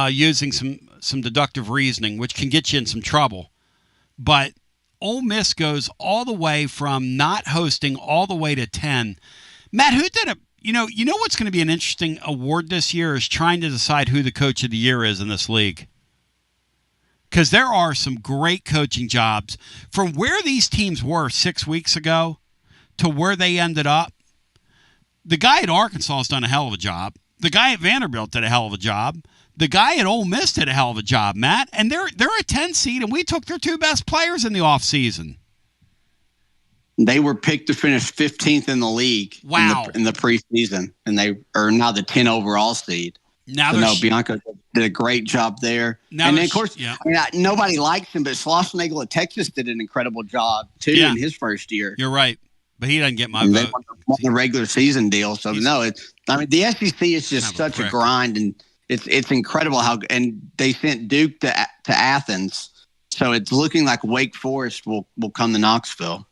S1: using some deductive reasoning, which can get you in some trouble. But Ole Miss goes all the way from not hosting all the way to 10. Matt, who did it? You know what's going to be an interesting award this year is trying to decide who the coach of the year is in this league. Because there are some great coaching jobs. From where these teams were 6 weeks ago to where they ended up, the guy at Arkansas has done a hell of a job. The guy at Vanderbilt did a hell of a job. The guy at Ole Miss did a hell of a job, Matt. And they're a 10 seed, and we took their 2 best players in the offseason.
S23: They were picked to finish 15th in the league in the preseason, and they are now the 10 overall seed. Bianco did a great job there. And then, of course, nobody likes him, but Schlossnagle at Texas did an incredible job, too, in his first year.
S1: You're right. But he doesn't get my
S23: They
S1: vote.
S23: won the regular season deal. So, the SEC is just such a grind, and it's incredible and they sent Duke to Athens. So it's looking like Wake Forest will come to Knoxville.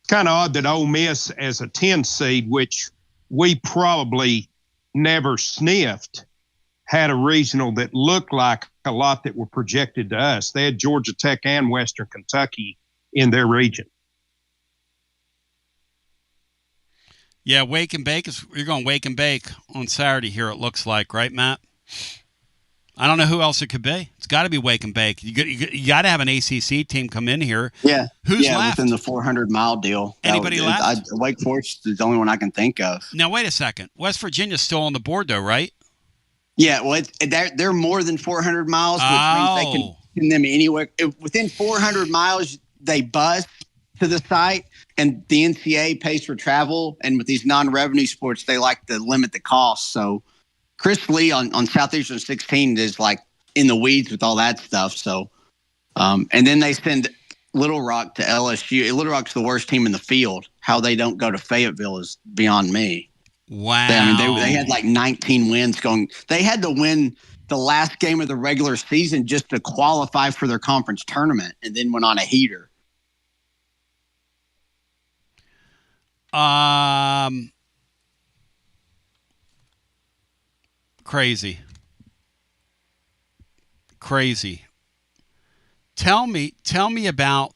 S3: Kind of odd that Ole Miss as a 10 seed, which we probably never sniffed, had a regional that looked like a lot that were projected to us. They had Georgia Tech and Western Kentucky in their region.
S1: Yeah, Wake and Bake you're going Wake and Bake on Saturday here, it looks like, right, Matt? I don't know who else it could be. It's got to be Wake and Bake. You got to have an ACC team come in here.
S23: Yeah.
S1: Who's left?
S23: Within the 400-mile deal.
S1: Anybody left?
S23: Wake Forest is the only one I can think of.
S1: Now, wait a second. West Virginia's still on the board, though, right?
S23: Yeah, well, they're more than 400 miles, which means they can send them anywhere. Within 400 miles, they bus to the site, and the NCAA pays for travel. And with these non-revenue sports, they like to limit the cost. So Chris Lee on Southeastern 16 is like in the weeds with all that stuff. So, and then they send Little Rock to LSU. Little Rock's the worst team in the field. How they don't go to Fayetteville is beyond me.
S1: Wow.
S23: They had like 19 wins going. They had to win the last game of the regular season just to qualify for their conference tournament, and then went on a heater.
S1: Crazy. Tell me about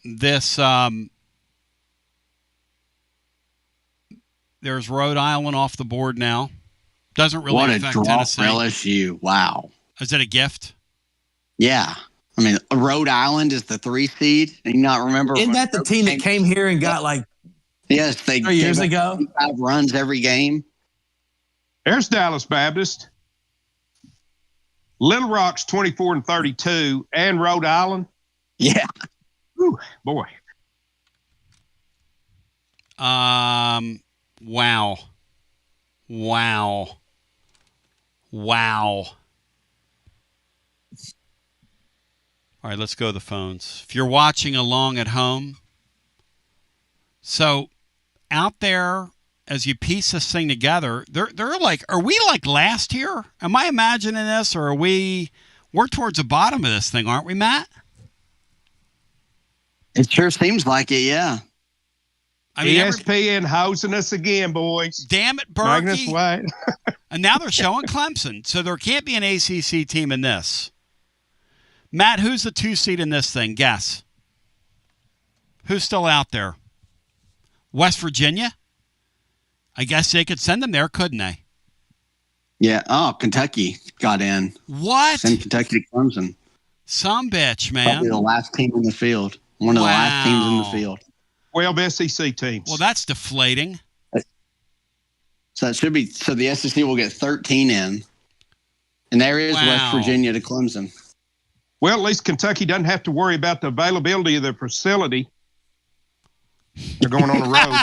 S1: this. There's Rhode Island off the board now. Doesn't really affect Tennessee.
S23: What a draw for LSU. Wow.
S1: Is it a gift?
S23: Yeah. I mean, Rhode Island is the 3 seed. And you not remember?
S4: Isn't that the team that came here and got
S23: Yes, they
S4: 3 years ago?
S23: 5 runs every game.
S3: There's Dallas Baptist. Little Rock's 24-32, and Rhode Island.
S23: Yeah.
S3: Whew, boy.
S1: Wow. All right, let's go to the phones. If you're watching along at home, so out there, as you piece this thing together, they're like, are we like last year? Am I imagining this, or we're towards the bottom of this thing, aren't we, Matt?
S23: It sure seems like it, yeah.
S1: I mean,
S3: ESPN hosing us again, boys.
S1: Damn it, Berkey.
S3: Magnus White.
S1: And now they're showing Clemson, so there can't be an ACC team in this. Matt, who's the 2 seed in this thing? Guess. Who's still out there? West Virginia? I guess they could send them there, couldn't they?
S23: Yeah. Oh, Kentucky got in.
S1: What?
S23: Send Kentucky to Clemson.
S1: Some bitch, man.
S23: Probably the last team in the field. One of the last teams in the field.
S3: 12 SEC teams.
S1: Well, that's deflating.
S23: So it should be. So the SEC will get 13 in, and there is West Virginia to Clemson.
S3: Well, at least Kentucky doesn't have to worry about the availability of their facility. They're going on the road.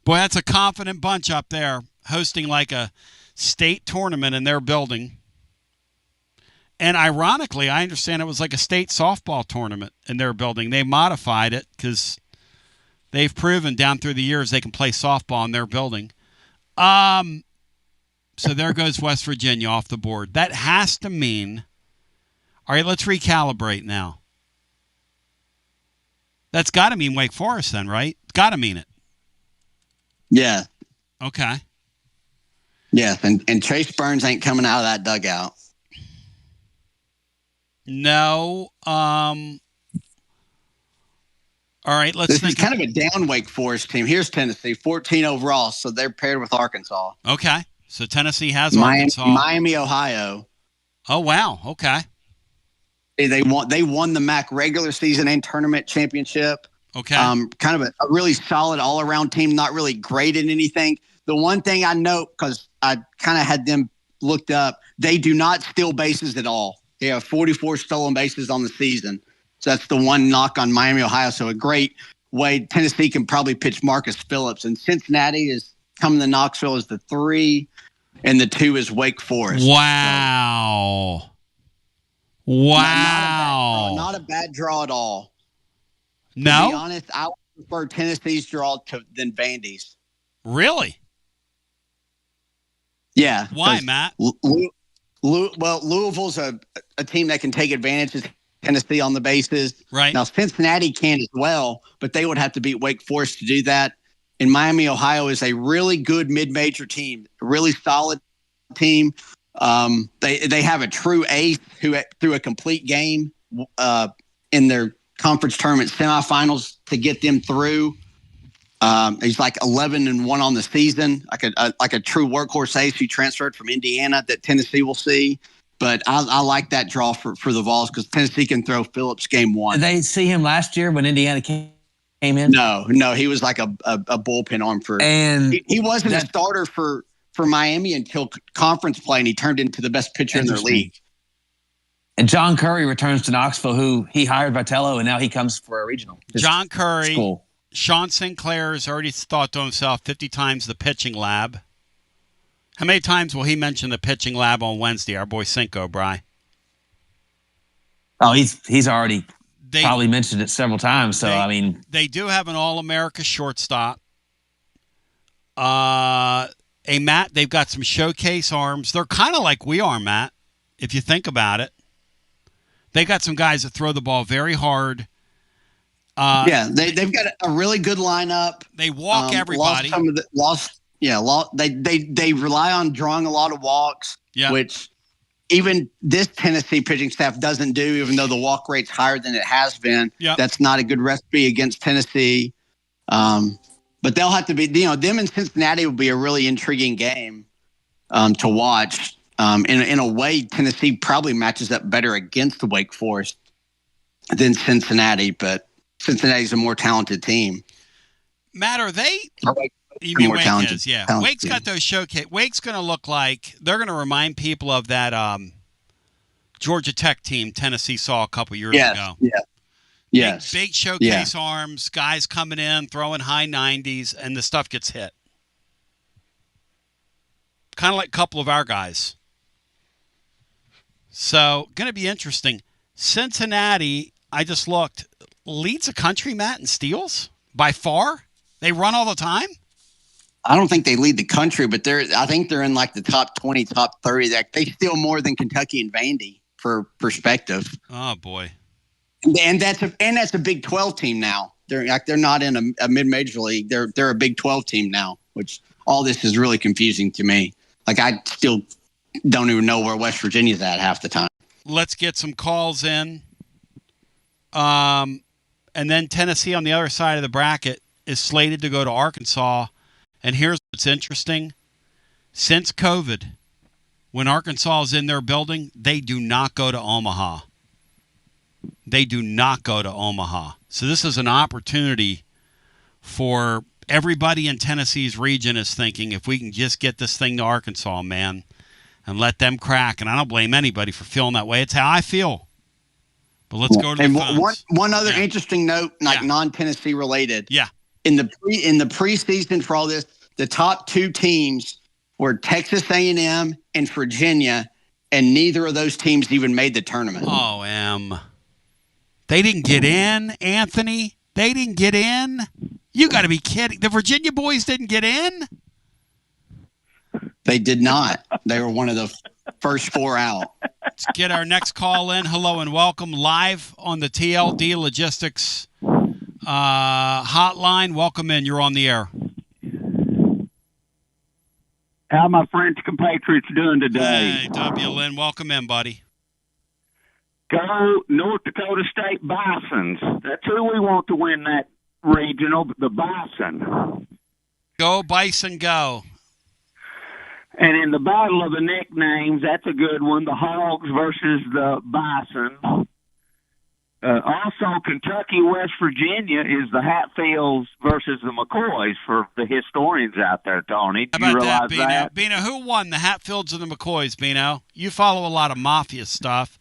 S1: Boy, that's a confident bunch up there, hosting like a state tournament in their building. And ironically, I understand it was like a state softball tournament in their building. They modified it because they've proven down through the years they can play softball in their building. So there goes West Virginia off the board. That has to mean, all right, let's recalibrate now. That's got to mean Wake Forest then, right? Got to mean it.
S23: Yeah.
S1: Okay.
S23: Yeah, and Chase Burns ain't coming out of that dugout.
S1: No. All right, let's think.
S23: This is kind of a down Wake Forest team. Here's Tennessee, 14 overall, so they're paired with Arkansas.
S1: Okay, so Tennessee has Arkansas.
S23: Miami, Ohio.
S1: Oh, wow. Okay.
S23: They won the MAC regular season and tournament championship.
S1: Okay.
S23: Kind of a really solid all-around team, not really great at anything. The one thing I note, because I kind of had them looked up, they do not steal bases at all. They have 44 stolen bases on the season. So that's the one knock on Miami, Ohio. So a great way. Tennessee can probably pitch Marcus Phillips. And Cincinnati is coming to Knoxville is the 3, and the 2 is Wake Forest.
S1: Wow. Wow.
S23: Not a bad draw at all.
S1: No?
S23: To be honest, I would prefer Tennessee's draw than Vandy's.
S1: Really?
S23: Yeah.
S1: Why, Matt?
S23: Louisville's a team that can take advantage of Tennessee on the bases.
S1: Right.
S23: Now, Cincinnati can as well, but they would have to beat Wake Forest to do that. And Miami, Ohio is a really good mid-major team, a really solid team. They have a true ace who threw a complete game in their conference tournament semifinals to get them through. He's like 11-1 on the season, like a true workhorse ace who transferred from Indiana that Tennessee will see. But I like that draw for the Vols because Tennessee can throw Phillips game 1.
S4: Did they see him last year when Indiana came in?
S23: No, he was like a bullpen arm for.
S4: And
S23: he wasn't a starter for Miami until conference play, and he turned into the best pitcher in their league.
S4: And John Curry returns to Knoxville, who he hired Vitello, and now he comes for a regional.
S1: John Curry.
S4: Cool.
S1: Sean Sinclair has already thought to himself 50 times the pitching lab. How many times will he mention the pitching lab on Wednesday, our boy Cinco, Bry?
S4: Oh, he's already probably mentioned it several times. So, I mean.
S1: They do have an All-America shortstop. Hey, Matt, they've got some showcase arms. They're kind of like we are, Matt, if you think about it. They got some guys that throw the ball very hard.
S23: They've got a really good lineup.
S1: They walk everybody.
S23: They rely on drawing a lot of walks, which even this Tennessee pitching staff doesn't do, even though the walk rate's higher than it has been. Yep. That's not a good recipe against Tennessee. But they'll have to be, them and Cincinnati will be a really intriguing game to watch. In a way, Tennessee probably matches up better against the Wake Forest than Cincinnati, but Cincinnati's a more talented team.
S1: Matt, are they? You
S23: mean
S1: Wake
S23: talented,
S1: is, yeah.
S23: talented
S1: Wake's got those showcase. Wake's going to look like they're going to remind people of that Georgia Tech team Tennessee saw a couple years ago.
S23: Yeah. Yes.
S1: Big showcase arms, guys coming in, throwing high 90s, and the stuff gets hit. Kind of like a couple of our guys. So, going to be interesting. Cincinnati, I just looked, leads the country, Matt, in steals by far. They run all the time.
S23: I don't think they lead the country, but I think they're in like the top 20, top 30. They steal more than Kentucky and Vandy for perspective.
S1: Oh boy.
S23: And that's a Big 12 team now. They're not in a mid-major league. They're a Big 12 team now, which all this is really confusing to me. Like I still don't even know where West Virginia's at half the time.
S1: Let's get some calls in. And then Tennessee on the other side of the bracket is slated to go to Arkansas. And here's what's interesting. Since COVID, when Arkansas is in their building, they do not go to Omaha. They do not go to Omaha. So this is an opportunity for everybody in Tennessee's region is thinking, if we can just get this thing to Arkansas, man, and let them crack. And I don't blame anybody for feeling that way. It's how I feel. But let's go to the phones.
S23: One other interesting note, non-Tennessee related.
S1: Yeah.
S23: In the preseason for all this, the top 2 teams were Texas A&M and Virginia, and neither of those teams even made the tournament.
S1: Oh, they didn't get in, Anthony. They didn't get in. You got to be kidding. The Virginia boys didn't get in?
S23: They did not. They were one of the first 4 out.
S1: Let's get our next call in. Hello and welcome live on the TLD Logistics hotline. Welcome in. You're on the air.
S2: How my French compatriots doing today?
S1: Hey, W. Lynn. Welcome in, buddy.
S2: Go North Dakota State Bisons. That's who we want to win that regional, the Bison.
S1: Go Bison, go.
S2: And in the battle of the nicknames, that's a good one, the Hogs versus the Bison. Also, Kentucky, West Virginia is the Hatfields versus the McCoys for the historians out there, Tony. Do you realize that?
S1: Bino, who won, the Hatfields or the McCoys, Bino? You follow a lot of Mafia stuff.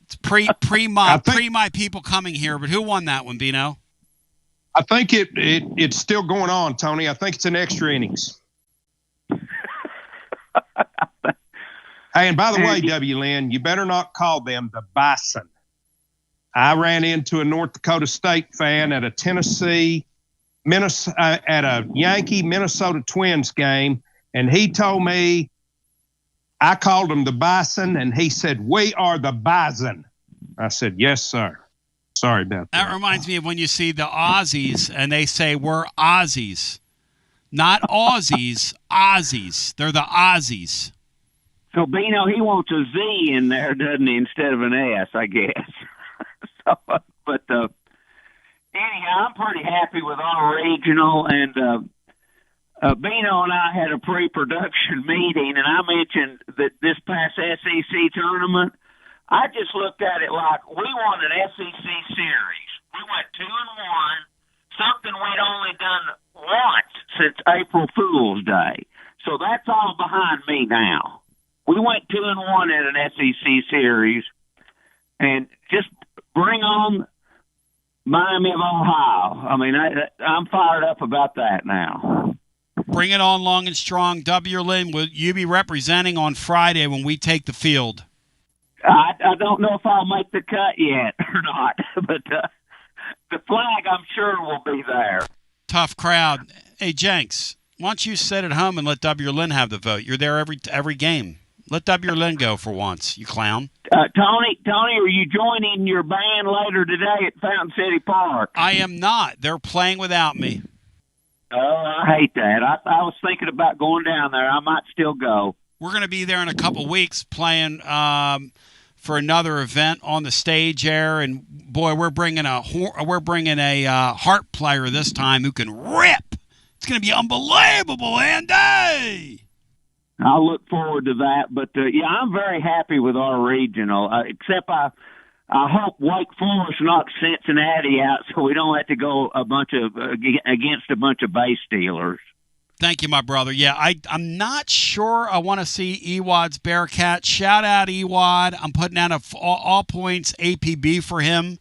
S1: It's pre my people coming here, but who won that one, Bino?
S3: I think it's still going on, Tony. I think it's in extra innings. Hey, and by the way, Lynn, you better not call them the Bison. I ran into a North Dakota State fan at a at a Yankee Minnesota Twins game, and he told me I called them the Bison, and he said, "We are the Bison." I said, "Yes, sir." Sorry about that.
S1: That reminds me of when you see the Aussies and they say we're Aussies. Not Aussies, Aussies. They're the Aussies.
S2: So, Bino, he wants a Z in there, doesn't he, instead of an S, I guess. But anyhow, I'm pretty happy with our regional, and Bino and I had a pre-production meeting, and I mentioned that this past SEC tournament, I just looked at it like we won an SEC series. We went 2-1, something we'd only done once since April Fool's Day. So that's all behind me now. We went 2-1 in an SEC series, and just bring on Miami of Ohio. I mean, I'm fired up about that now.
S1: Bring it on long and strong. W. Lynn, will you be representing on Friday when we take the field?
S2: I don't know if I'll make the cut yet or not, but the flag, I'm sure, will be there.
S1: Tough crowd. Hey, Jenks, why don't you sit at home and let W. Lynn have the vote? You're there every game. Let W. Lynn go for once, you clown.
S2: Tony, are you joining your band later today at Fountain City Park?
S1: I am not. They're playing without me.
S2: Oh, I hate that. I was thinking about going down there. I might still go.
S1: We're going to be there in a couple weeks playing for another event on the stage there, and boy, we're bringing a harp player this time who can rip. It's going to be unbelievable, Andy.
S2: I'll look forward to that, but yeah, I'm very happy with our regional. Except I hope Wake Forest knocks Cincinnati out, so we don't have to go against a bunch of base stealers.
S1: Thank you, my brother. Yeah, I'm not sure I want to see Ewad's Bearcat. Shout out Ewad. I'm putting out all points APB for him.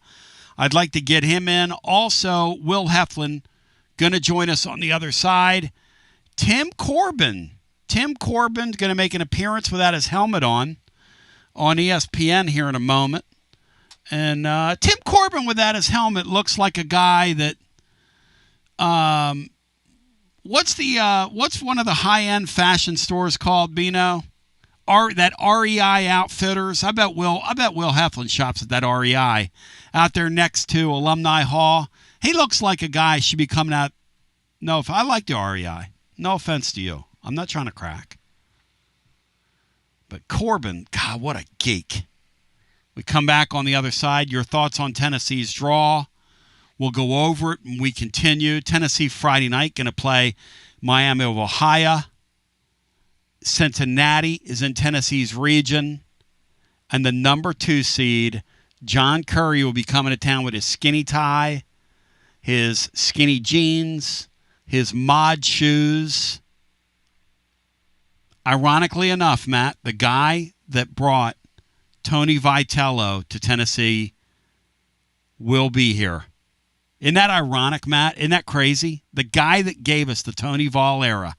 S1: I'd like to get him in. Also, Will Heflin going to join us on the other side. Tim Corbin's going to make an appearance without his helmet on ESPN here in a moment. And Tim Corbin without his helmet looks like a guy that what's one of the high-end fashion stores called, Bino? That REI Outfitters. I bet Will Heflin shops at that REI out there next to Alumni Hall. He looks like a guy should be coming out. No, if I like the REI. No offense to you. I'm not trying to crack. But Corbin, God, what a geek. We come back on the other side. Your thoughts on Tennessee's draw. We'll go over it and we continue. Tennessee Friday night going to play Miami of Ohio. Cincinnati is in Tennessee's region. And the number 2 seed, John Curry, will be coming to town with his skinny tie, his skinny jeans, his mod shoes. Ironically enough, Matt, the guy that brought Tony Vitello to Tennessee will be here. Isn't that ironic, Matt? Isn't that crazy? The guy that gave us the Tony Vols era.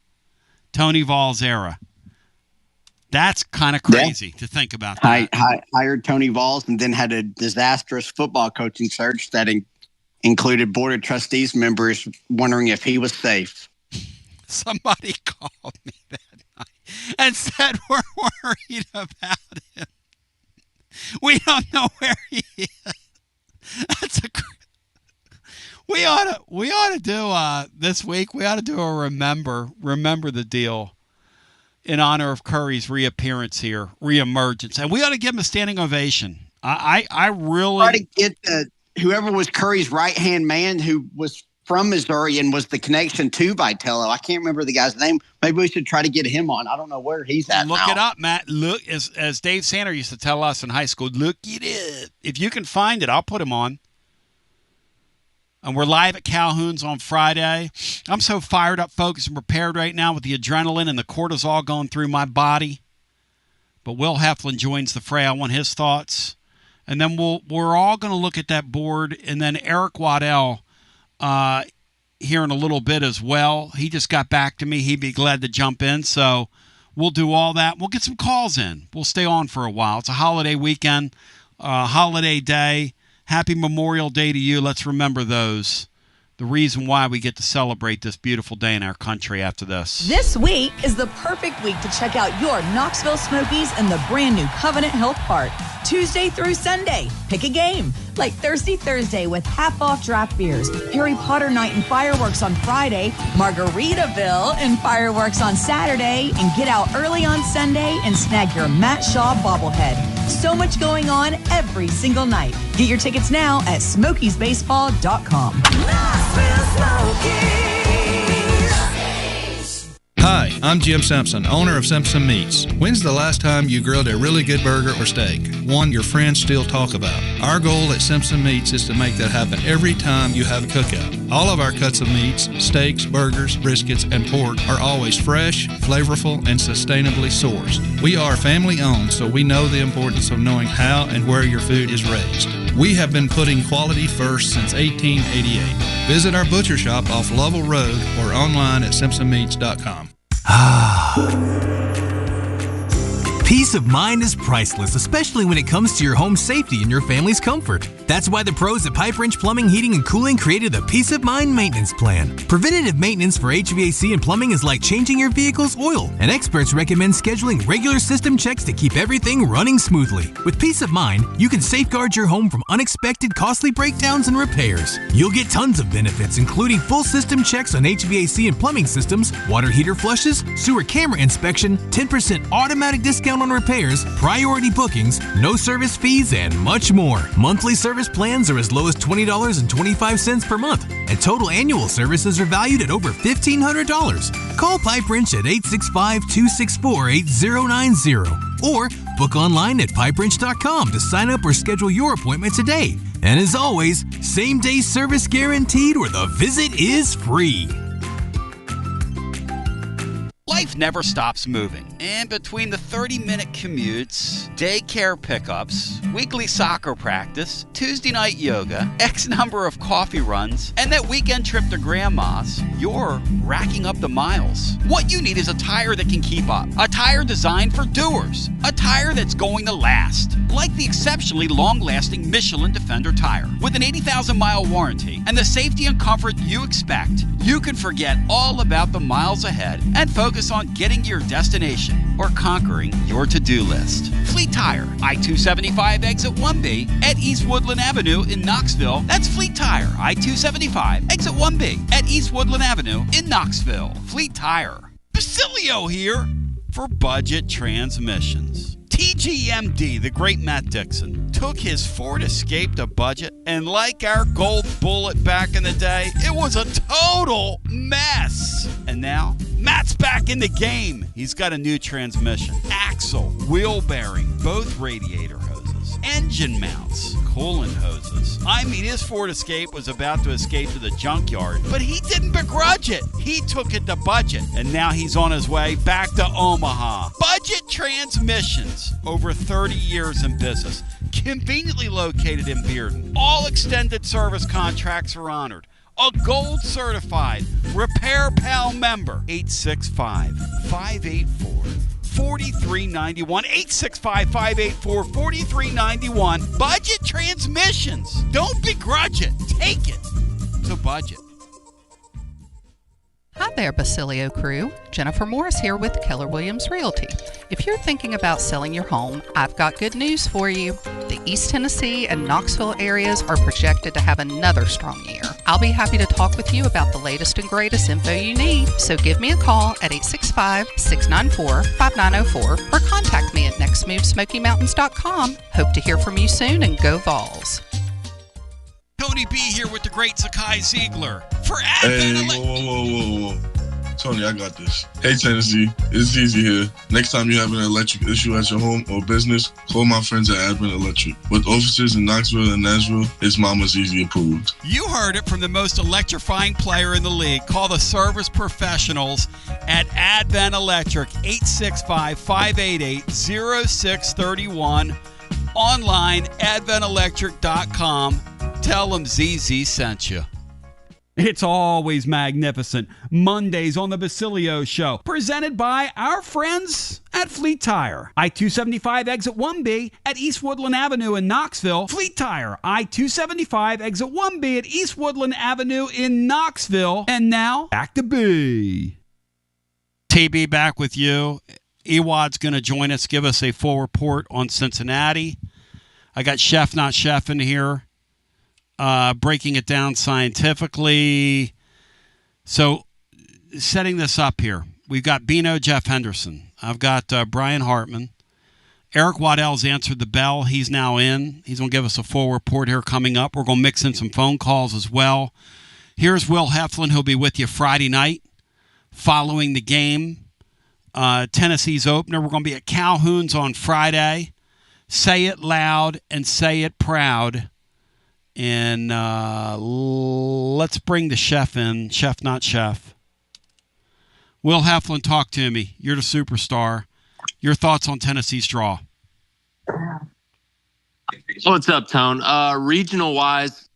S1: That's kind of crazy to think about that.
S23: Hired Tony Vols and then had a disastrous football coaching search that included Board of Trustees members wondering if he was safe.
S1: Somebody called me that night and said we're worried about him. We don't know where he is. We ought to do this week. We ought to do a remember the deal in honor of Curry's reemergence, and we ought to give him a standing ovation. I really
S23: try to get whoever was Curry's right hand man, who was from Missouri and was the connection to Vitello. I can't remember the guy's name. Maybe we should try to get him on. I don't know where he's at.
S1: Look it up, Matt. Look, as Dave Sander used to tell us in high school, look it up. If you can find it, I'll put him on. And we're live at Calhoun's on Friday. I'm so fired up, focused, and prepared right now with the adrenaline and the cortisol going through my body. But Will Heflin joins the fray. I want his thoughts. And then we're all going to look at that board. And then Eric Waddell here in a little bit as well. He just got back to me. He'd be glad to jump in. So We'll do all that. We'll get some calls in. We'll stay on for a while. It's a holiday weekend, holiday day. Happy Memorial Day to you. Let's remember those. The reason why we get to celebrate this beautiful day in our country after this.
S5: This week is the perfect week to check out your Knoxville Smokies in the brand new Covenant Health Park. Tuesday through Sunday, pick a game. Like Thirsty Thursday with half-off draft beers, Harry Potter Night and fireworks on Friday, Margaritaville and fireworks on Saturday, and get out early on Sunday and snag your Matt Shaw bobblehead. So much going on every single night. Get your tickets now at SmokiesBaseball.com.
S17: Hi, I'm Jim Simpson, owner of Simpson Meats. When's the last time you grilled a really good burger or steak? One your friends still talk about. Our goal at Simpson Meats is to make that happen every time you have a cookout. All of our cuts of meats, steaks, burgers, briskets, and pork are always fresh, flavorful, and sustainably sourced. We are family owned, so we know the importance of knowing how and where your food is raised. We have been putting quality first since 1888. Visit our butcher shop off Lovell Road or online at simpsonmeats.com.
S7: Peace of mind is priceless, especially when it comes to your home safety and your family's comfort. That's why the pros at Pipe Wrench Plumbing, Heating, and Cooling created the Peace of Mind Maintenance Plan. Preventative maintenance for HVAC and plumbing is like changing your vehicle's oil, and experts recommend scheduling regular system checks to keep everything running smoothly. With Peace of Mind, you can safeguard your home from unexpected costly breakdowns and repairs. You'll get tons of benefits, including full system checks on HVAC and plumbing systems, water heater flushes, sewer camera inspection, 10% automatic discount on repairs, priority bookings, no service fees, and much more. Monthly service plans are as low as $20.25 per month, and total annual services are valued at over $1,500. Call Pipe Wrench at 865-264-8090 or book online at pipewrench.com to sign up or schedule your appointment today. And as always, same-day service guaranteed or the visit is free.
S1: Life never stops moving. And between the 30-minute commutes, daycare pickups, weekly soccer practice, Tuesday night yoga, X number of coffee runs, and that weekend trip to Grandma's, you're racking up the miles. What you need is a tire that can keep up. A tire designed for doers. A tire that's going to last. Like the exceptionally long-lasting Michelin Defender tire. With an 80,000-mile warranty and the safety and comfort you expect, you can forget all about the miles ahead and focus on getting to your destination or conquering your to-do list. Fleet Tire, I-275 exit 1B at East Woodland Avenue in Knoxville. That's Fleet Tire, I-275 exit 1B at East Woodland Avenue in Knoxville. Fleet Tire. Basilio here for Budget Transmissions. TGMD, the great Matt Dixon, took his Ford Escape to budget, and like our gold bullet back in the day, it was a total mess. And now, Matt's back in the game. He's got a new transmission, axle, wheel bearing, both radiator hoses, engine mounts, coolant hoses. I mean, his Ford Escape was about to escape to the junkyard, but he didn't begrudge it. He took it to budget, and now he's on his way back to Omaha. Budget Transmissions, over 30 years in business, conveniently located in Bearden. All extended service contracts are honored. A gold certified Repair Pal member. 865-584-4391. 865-584-4391. Budget Transmissions. Don't begrudge it. Take it to budget.
S8: Hi there, Basilio crew. Jennifer Morris here with Keller Williams Realty. If you're thinking about selling your home, I've got good news for you. The East Tennessee and Knoxville areas are projected to have another strong year. I'll be happy to talk with you about the latest and greatest info you need, so give me a call at 865-694-5904 or contact me at nextmovesmokymountains.com. Hope to hear from you soon, and go Vols.
S1: Tony B here with the great Zakai Ziegler for Advent.
S10: Hey, whoa. Tony, I got this. Hey, Tennessee, it's Easy here. Next time you have an electric issue at your home or business, call my friends at Advent Electric. With offices in Knoxville and Nashville, it's Mama's Easy approved.
S1: You heard it from the most electrifying player in the league. Call the service professionals at Advent Electric, 865-588-0631. Online, adventelectric.com. Tell them ZZ sent you. It's always magnificent. Mondays on the Basilio Show, presented by our friends at Fleet Tire. I-275 exit 1B at East Woodland Avenue in Knoxville. Fleet Tire, I-275 exit 1B at East Woodland Avenue in Knoxville. And now, back to B. TB back with you. Ewad's going to join us, give us a full report on Cincinnati. I got Chef Not Chef in here. Breaking it down scientifically. So, setting this up here, we've got Bino Jeff Henderson. I've got Brian Hartman. Eric Waddell's answered the bell. He's now in. He's going to give us a full report here coming up. We're going to mix in some phone calls as well. Here's Will Heflin. He'll be with you Friday night following the game. Tennessee's opener. We're going to be at Calhoun's on Friday. Say it loud and say it proud. And let's bring the chef in. Chef, not chef. Will Heflin, talk to me. You're the superstar. Your thoughts on Tennessee's draw?
S9: What's up, Tone? Regional-wise,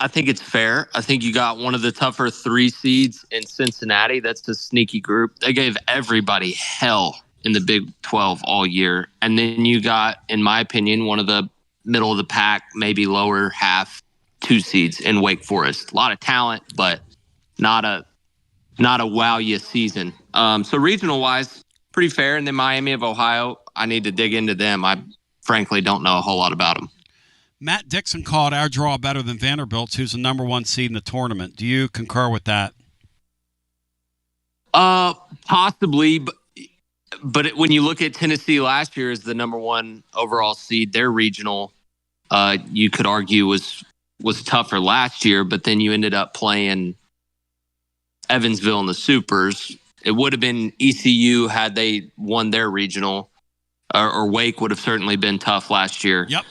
S9: I think it's fair. I think you got one of the tougher 3 seeds in Cincinnati. That's a sneaky group. They gave everybody hell in the Big 12 all year. And then you got, in my opinion, one of the middle of the pack, maybe lower half 2 seeds in Wake Forest. A lot of talent, but not a wow you season. So regional wise, pretty fair. And then Miami of Ohio, I need to dig into them. I frankly don't know a whole lot about them.
S1: Matt Dixon called our draw better than Vanderbilt's, who's the number 1 seed in the tournament. Do you concur with that?
S9: Possibly, but when you look at Tennessee last year as the number 1 overall seed, their regional, you could argue was tougher last year, but then you ended up playing Evansville in the Supers. It would have been ECU had they won their regional, or Wake would have certainly been tough last year.
S1: Yep.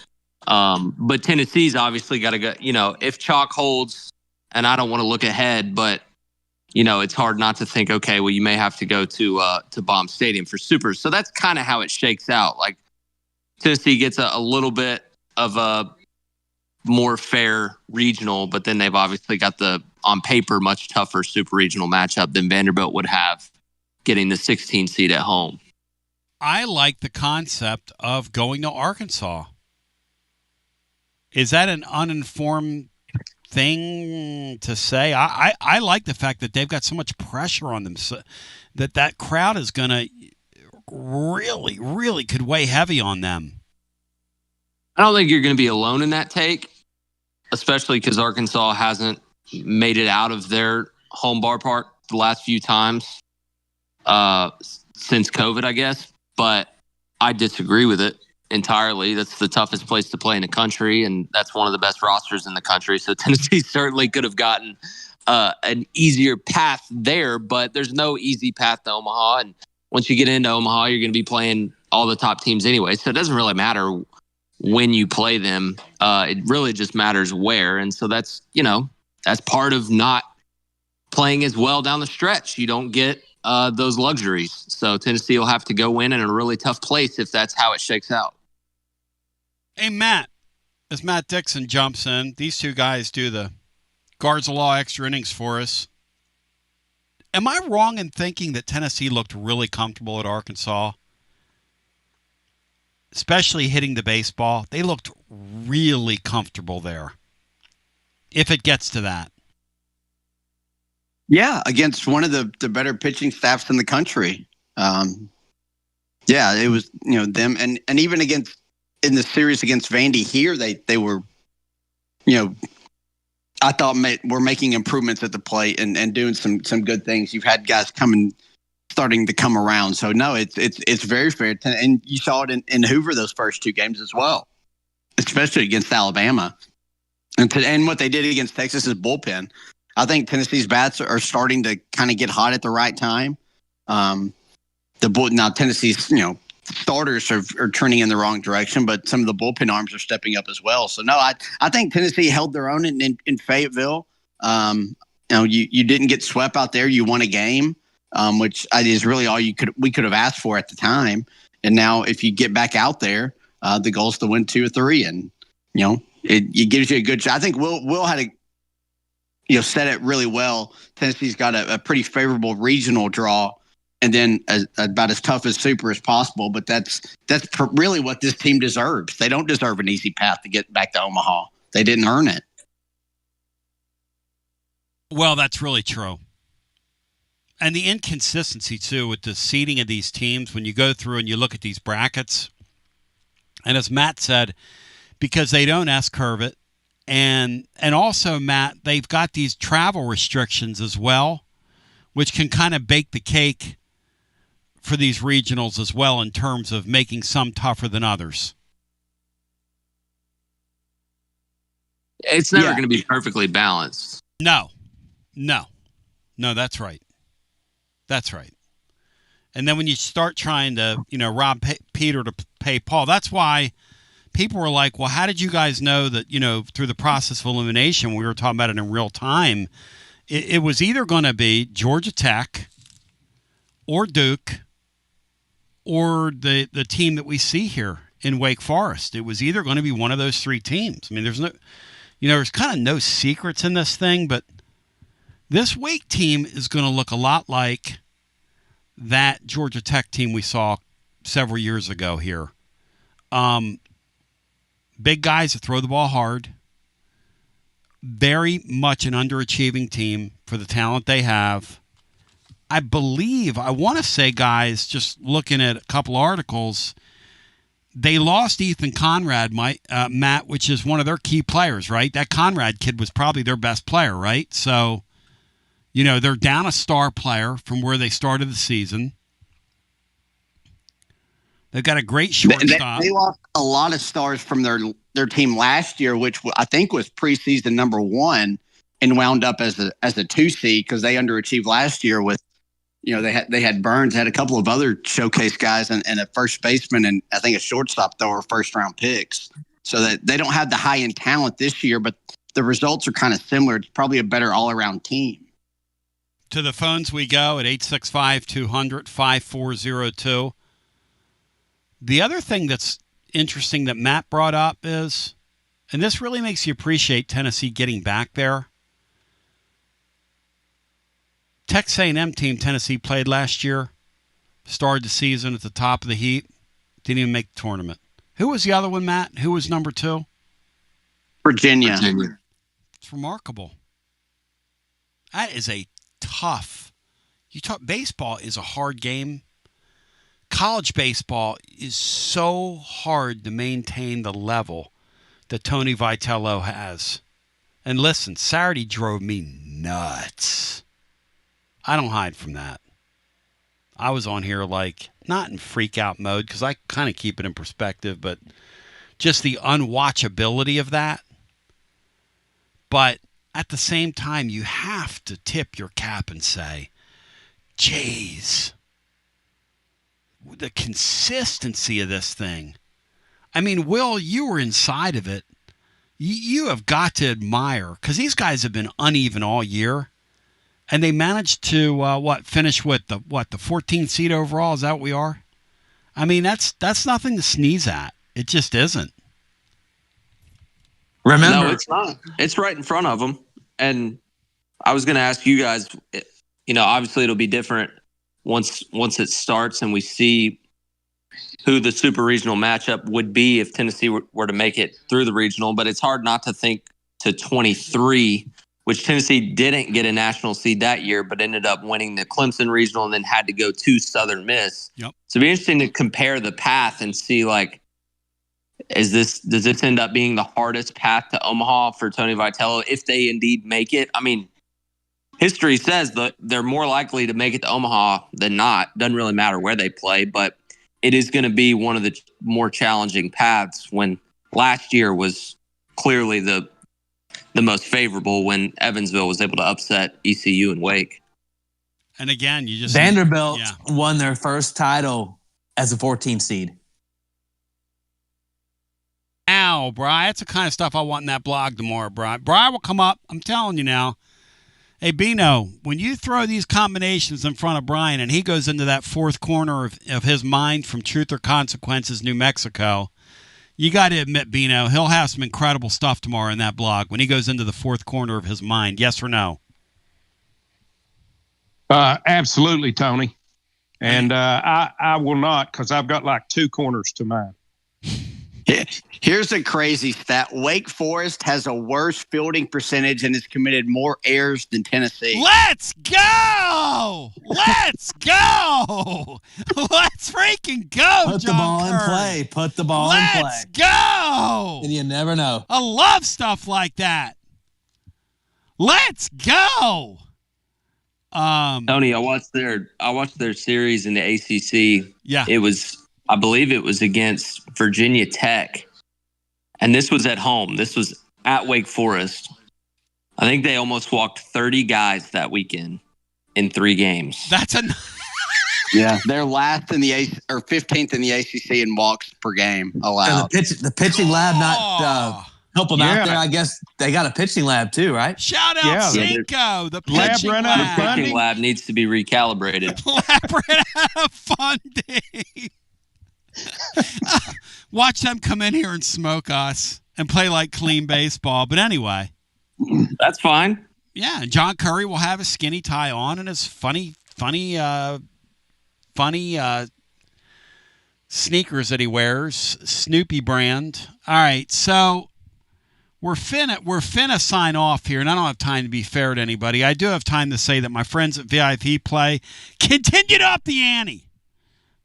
S9: But Tennessee's obviously got to go, if chalk holds, and I don't want to look ahead, but it's hard not to think, okay, well, you may have to go to Baum Stadium for Supers. So that's kind of how it shakes out. Like Tennessee gets a little bit of a more fair regional, but then they've obviously got the, on paper, much tougher super regional matchup than Vanderbilt would have getting the 16 seed at home.
S1: I like the concept of going to Arkansas. Is that an uninformed thing to say? I like the fact that they've got so much pressure on them, so that crowd is going to really, really could weigh heavy on them.
S9: I don't think you're going to be alone in that take, especially because Arkansas hasn't made it out of their home ballpark the last few times since COVID, I guess. But I disagree with it entirely. That's the toughest place to play in the country, and that's one of the best rosters in the country. So Tennessee certainly could have gotten an easier path there, but there's no easy path to Omaha. And once you get into Omaha, you're going to be playing all the top teams anyway. So it doesn't really matter when you play them. It really just matters where. And so that's, that's part of not playing as well down the stretch. You don't get those luxuries. So Tennessee will have to go win in a really tough place if that's how it shakes out.
S1: Hey, Matt, as Matt Dixon jumps in, these two guys do the Guards of Law extra innings for us. Am I wrong in thinking that Tennessee looked really comfortable at Arkansas? Especially hitting the baseball. They looked really comfortable there. If it gets to that.
S23: Yeah, against one of the better pitching staffs in the country. Yeah, it was, them. And even in the series against Vandy here, they were, I thought we're making improvements at the plate and doing some good things. You've had guys starting to come around. So no, it's very fair. And you saw it in Hoover those first 2 games as well, especially against Alabama. And what they did against Texas is bullpen. I think Tennessee's bats are starting to kind of get hot at the right time. Now Tennessee's, starters are turning in the wrong direction, but some of the bullpen arms are stepping up as well. So no, I think Tennessee held their own in Fayetteville. You didn't get swept out there. You won a game, which is really all we could have asked for at the time. And now if you get back out there, the goal is to win 2 or 3, and it gives you a good shot. I think Will had set it really well. Tennessee's got a pretty favorable regional draw, and then about as tough as super as possible. But that's really what this team deserves. They don't deserve an easy path to get back to Omaha. They didn't earn it.
S1: Well, that's really true. And the inconsistency, too, with the seeding of these teams, when you go through and you look at these brackets, and as Matt said, because they don't S-curve it, and also, Matt, they've got these travel restrictions as well, which can kind of bake the cake for these regionals as well in terms of making some tougher than others.
S9: It's never going to be perfectly balanced.
S1: No, that's right. That's right. And then when you start trying to, rob Peter to pay Paul, that's why people were like, well, how did you guys know that, through the process of elimination, we were talking about it in real time, it was either going to be Georgia Tech or Duke or the team that we see here in Wake Forest. It was either going to be one of those three teams. I mean, there's kind of no secrets in this thing, but this Wake team is going to look a lot like that Georgia Tech team we saw several years ago here. Big guys that throw the ball hard. Very much an underachieving team for the talent they have. I want to say, guys, just looking at a couple articles, they lost Ethan Conrad, Matt, which is one of their key players, right? That Conrad kid was probably their best player, right? So, they're down a star player from where they started the season. They've got a great shortstop.
S23: They lost a lot of stars from their team last year, which I think was preseason number 1, and wound up as a 2 seed because they underachieved last year with, they had Burns, had a couple of other showcase guys, and a first baseman, and I think a shortstop that were first round picks. So that they don't have the high end talent this year, but the results are kind of similar. It's probably a better all around team.
S1: To the phones we go at 865-200-5402. The other thing that's interesting that Matt brought up is, and this really makes you appreciate Tennessee getting back there. Texas A&M team Tennessee played last year, started the season at the top of the heap, didn't even make the tournament. Who was the other one, Matt? Who was number 2?
S23: Virginia.
S1: It's remarkable. That is a tough. Baseball is a hard game. College baseball is so hard to maintain the level that Tony Vitello has. And listen, Saturday drove me nuts. I don't hide from that. I was on here not in freak out mode because I kind of keep it in perspective, but just the unwatchability of that. But at the same time, you have to tip your cap and say, geez, the consistency of this thing. I mean, Will, you were inside of it. You have got to admire, because these guys have been uneven all year, and they managed to finish with the 14th seed overall. Is that what we are? I mean, that's nothing to sneeze at. It just isn't.
S9: Remember, no, it's not. It's right in front of them. And I was going to ask you guys. Obviously, it'll be different once it starts and we see who the super regional matchup would be if Tennessee were to make it through the regional. But it's hard not to think to 23, which Tennessee didn't get a national seed that year, but ended up winning the Clemson regional and then had to go to Southern Miss.
S1: Yep.
S9: So it'd be interesting to compare the path and see, does this end up being the hardest path to Omaha for Tony Vitello if they indeed make it? I mean, history says that they're more likely to make it to Omaha than not. Doesn't really matter where they play, but it is going to be one of the more challenging paths when last year was clearly the most favorable when Evansville was able to upset ECU and Wake.
S1: And again,
S4: Vanderbilt won their first title as a 14 seed.
S1: Ow, Bri, that's the kind of stuff I want in that blog tomorrow, Bri. Bri will come up. I'm telling you now. Hey, Bino, when you throw these combinations in front of Brian and he goes into that fourth corner of his mind from Truth or Consequences, New Mexico, You got to admit, Bino, he'll have some incredible stuff tomorrow in that blog when he goes into the fourth corner of his mind. Yes or no?
S3: Absolutely, Tony. And I will not, because I've got like 2 corners to mine.
S23: Here's a crazy stat. Wake Forest has a worse fielding percentage and has committed more errors than Tennessee.
S1: Let's go! Let's go! Let's freaking go,
S4: Put
S1: John
S4: the ball
S1: Curry.
S4: in play. Put the ball in play.
S1: Let's go!
S4: And you never know.
S1: I love stuff like that. Let's go!
S9: Tony, I watched their series in the ACC.
S1: Yeah.
S9: I believe it was against Virginia Tech. And this was at home. This was at Wake Forest. I think they almost walked 30 guys that weekend in 3 games.
S23: Yeah, they're last in the 15th in the ACC in walks per game allowed.
S4: The pitching lab not help them out there. I guess they got a pitching lab too, right?
S1: Shout out Cinco, the pitching lab.
S9: The pitching lab needs to be recalibrated.
S1: Lab ran out of funding. Watch them come in here and smoke us and play like clean baseball. But anyway.
S9: That's fine.
S1: Yeah, and John Curry will have his skinny tie on and his funny sneakers that he wears, Snoopy brand. All right, so we're finna sign off here, and I don't have time to be fair to anybody. I do have time to say that my friends at VIP Play continue to up the ante.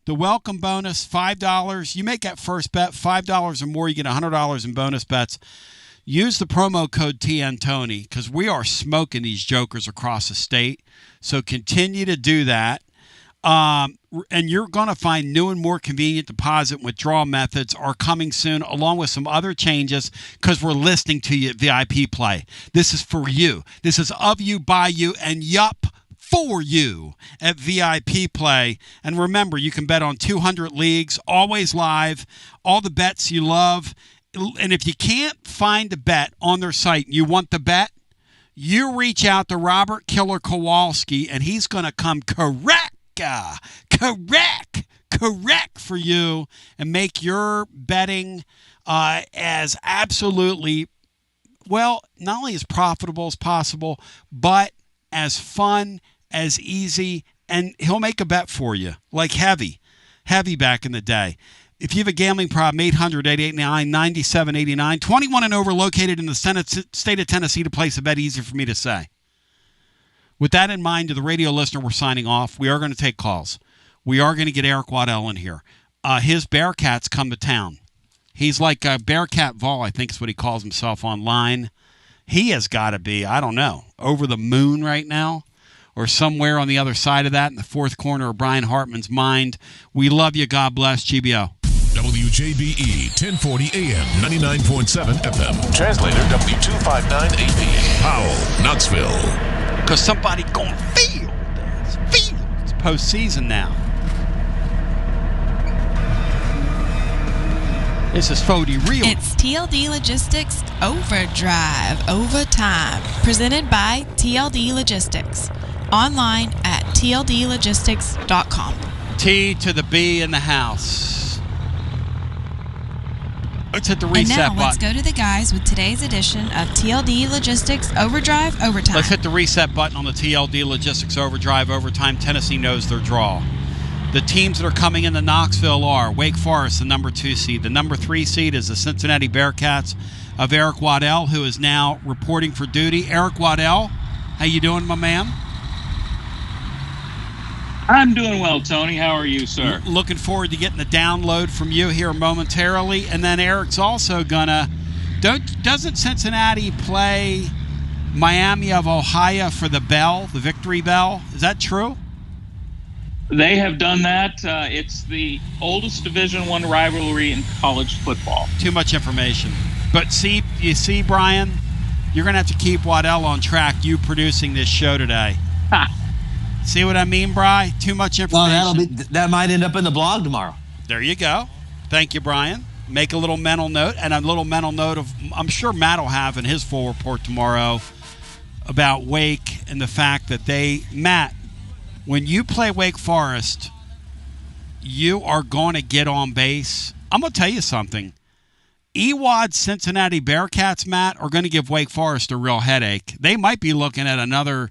S1: The welcome bonus, $5. You make that first bet, $5 or more, you get $100 in bonus bets. Use the promo code TNTony because we are smoking these jokers across the state. So continue to do that. And you're going to find new and more convenient deposit and withdrawal methods are coming soon, along with some other changes because we're listening to you at VIP Play. This is for you. This is of you, by you, and yup, for you at VIP Play. And remember, you can bet on 200 leagues, always live, all the bets you love. And if you can't find a bet on their site and you want the bet, you reach out to Robert Killer Kowalski, and he's going to come correct for you and make your betting as absolutely, well, not only as profitable as possible, but as fun, as easy, and he'll make a bet for you, like heavy back in the day. If you have a gambling problem, 800-889-9789. 21 and over, located in the state of Tennessee to place a bet, easy for me to say. With that in mind, to the radio listener, we're signing off. We are going to take calls. We are going to get Eric Waddell in here. His Bearcats come to town. He's like a Bearcat Vol, I think is what he calls himself online. He has got to be, I don't know, over the moon right now or somewhere on the other side of that in the fourth corner of Brian Hartman's mind. We love you. God bless. GBO.
S14: WJBE 1040 AM, 99.7 FM. Translator W259AP. Powell, Knoxville.
S1: Because somebody going to feel this. It's postseason now. This is Fody Real.
S19: It's TLD Logistics Overdrive Overtime, presented by TLD Logistics. Online at tldlogistics.com.
S1: T to the B in the house. Let's hit the reset button.
S19: And now let's go to the guys with today's edition of TLD Logistics Overdrive Overtime.
S1: Let's hit the reset button on the TLD Logistics Overdrive Overtime. Tennessee knows their draw. The teams that are coming into Knoxville are Wake Forest, the number 2 seed. The number 3 seed is the Cincinnati Bearcats of Eric Waddell, who is now reporting for duty. Eric Waddell, how you doing, my man?
S11: I'm doing well, Tony. How are you, sir?
S1: Looking forward to getting the download from you here momentarily. And then Eric's also gonna doesn't Cincinnati play Miami of Ohio for the bell, the victory bell? Is that true?
S11: They have done that. It's the oldest Division I rivalry in college football.
S1: Too much information. But you see, Brian, you're gonna have to keep Waddell on track. You producing this show today. See what I mean, Bri? Too much information.
S4: That might end up in the blog tomorrow.
S1: There you go. Thank you, Brian. Make a little mental note, and a little mental note of, I'm sure Matt will have in his full report tomorrow about Wake and the fact that Matt, when you play Wake Forest, you are going to get on base. I'm going to tell you something. Ewad's Cincinnati Bearcats, Matt, are going to give Wake Forest a real headache. They might be looking at another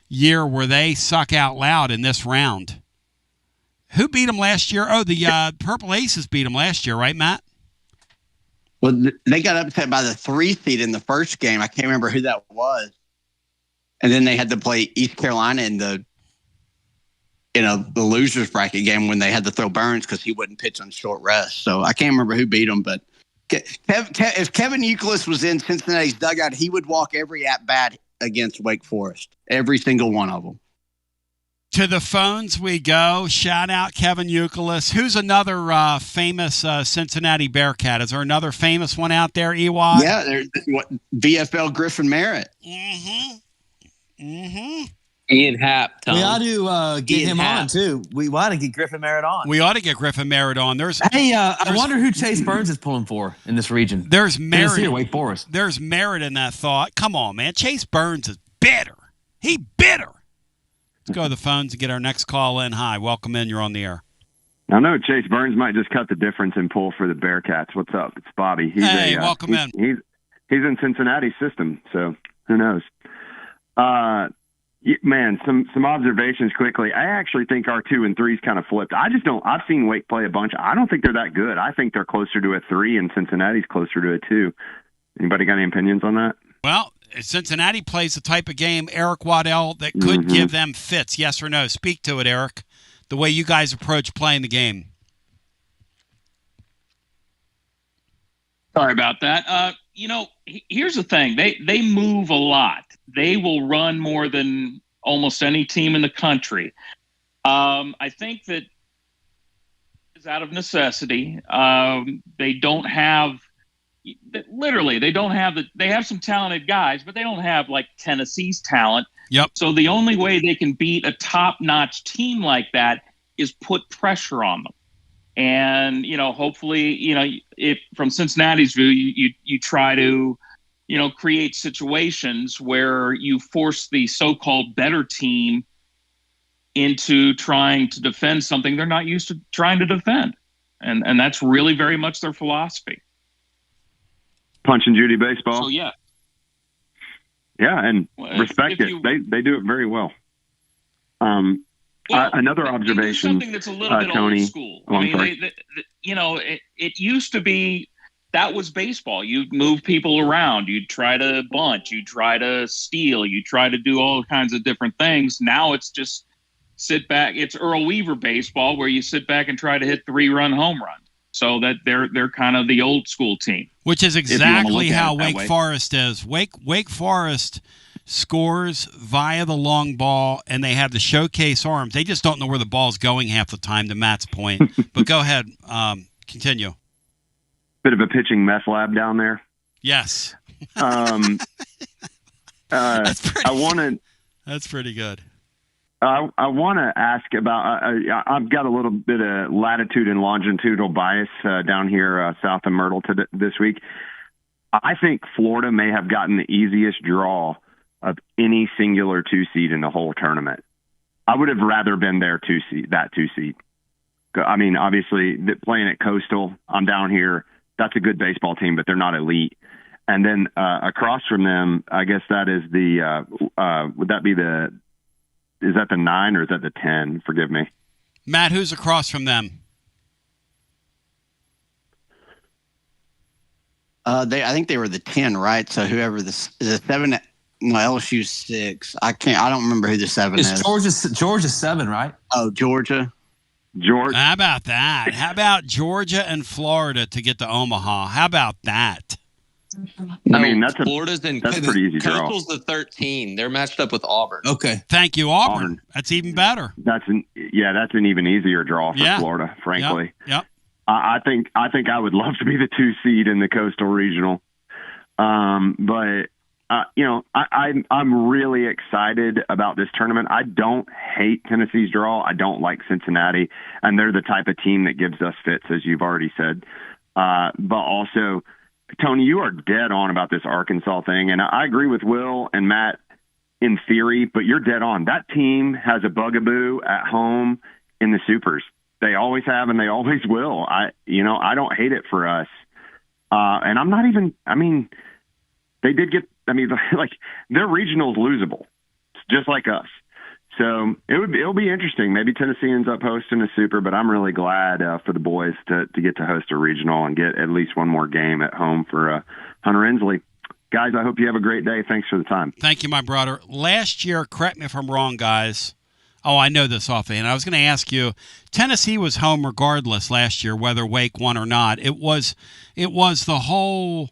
S1: year where they suck out loud in this round. Who beat them last year? Oh, the Purple Aces beat them last year, right, Matt?
S23: Well, they got upset by the 3 seed in the first game. I can't remember who that was. And then they had to play East Carolina in the losers bracket game when they had to throw Burns because he wouldn't pitch on short rest. So I can't remember who beat them, but if Kevin Youkilis was in Cincinnati's dugout, he would walk every at-bat against Wake Forest, every single one of them.
S1: To the phones we go. Shout out Kevin Youkilis. Who's another famous Cincinnati Bearcat? Is there another famous one out there, Ewad?
S23: Yeah, there's VFL Griffin Merritt.
S9: Ian Happ. Tom.
S12: We ought to get him on, too. We ought to get Griffin Merritt on.
S1: We ought to get Griffin Merritt on.
S12: I wonder who Chase Burns is pulling for in this region.
S1: There's merit.
S12: Tennessee or Wake Forest.
S1: There's merit in that thought. Come on, man. Chase Burns is bitter. He bitter. Let's go to the phones and get our next call in. Hi, welcome in. You're on the air.
S13: I know Chase Burns might just cut the difference and pull for the Bearcats. What's up? It's Bobby.
S1: Welcome in.
S13: He's in Cincinnati's system, so who knows? Man, some observations quickly. I actually think our 2 and 3's kind of flipped. I've seen Wake play a bunch. I don't think they're that good. I think they're closer to a 3 and Cincinnati's closer to a 2. Anybody got any opinions on that?
S1: Well, Cincinnati plays the type of game, Eric Waddell, that could give them fits. Yes or no? Speak to it, Eric, the way you guys approach playing the game.
S11: Sorry about that. Here's the thing. They move a lot. They will run more than almost any team in the country. I think that is out of necessity. They don't have they have some talented guys, but they don't have like Tennessee's talent.
S1: Yep.
S11: So the only way they can beat a top-notch team like that is put pressure on them. And, hopefully, if from Cincinnati's view, you try to, create situations where you force the so-called better team into trying to defend something they're not used to trying to defend. And that's really very much their philosophy.
S13: Punch and Judy baseball.
S11: So, yeah.
S13: Yeah, and respect it. They do it very well. Another observation,
S11: something that's a little bit
S13: Tony,
S11: old school. It used to be that was baseball. You'd move people around. You'd try to bunt. You'd try to steal. You try to do all kinds of different things. Now it's just sit back. It's Earl Weaver baseball where you sit back and try to hit 3-run home runs. So that they're kind of the old school team.
S1: Which is exactly how Wake Forest is. Wake Forest scores via the long ball, and they have the showcase arms. They just don't know where the ball's going half the time, to Matt's point. But go ahead. Continue.
S13: Bit of a pitching meth lab down there.
S1: Yes.
S13: That's
S1: pretty good.
S13: I want to ask about I've got a little bit of latitude and longitudinal bias down here south of Myrtle this week. I think Florida may have gotten the easiest draw of any singular 2 seed in the whole tournament. I would have rather been their 2 seed. I mean, obviously, playing at Coastal, I'm down here. That's a good baseball team, but they're not elite. And then across from them, I guess that is is that the 9 or is that the 10? Forgive me.
S1: Matt, who's across from them?
S23: I think they were the 10, right? So whoever is a 7. No, LSU's 6. I don't remember who the 7 is.
S12: Georgia's 7, right?
S23: Oh, Georgia.
S1: How about that? How about Georgia and Florida to get to Omaha? How about that?
S13: I mean, that's
S9: Florida's in
S13: that's pretty easy draw.
S9: Coastal's the 13. They're matched up with Auburn.
S12: Okay.
S1: Thank you, Auburn. That's even better.
S13: That's an even easier draw for Florida, frankly.
S1: Yep.
S13: I think I would love to be the 2 seed in the Coastal Regional. But I'm really excited about this tournament. I don't hate Tennessee's draw. I don't like Cincinnati, and they're the type of team that gives us fits, as you've already said. But also, Tony, you are dead on about this Arkansas thing, and I agree with Will and Matt in theory, but you're dead on. That team has a bugaboo at home in the Supers. They always have, and they always will. I don't hate it for us. And I'm not even. I mean, they did get. I mean, like their regional's losable, just like us. So it'll be interesting. Maybe Tennessee ends up hosting a super, but I'm really glad for the boys to get to host a regional and get at least one more game at home for Hunter Inslee. Guys, I hope you have a great day. Thanks for the time.
S1: Thank you, my brother. Last year, correct me if I'm wrong, guys. Oh, I know this offhand. I was going to ask you, Tennessee was home regardless last year, whether Wake won or not. It was the whole.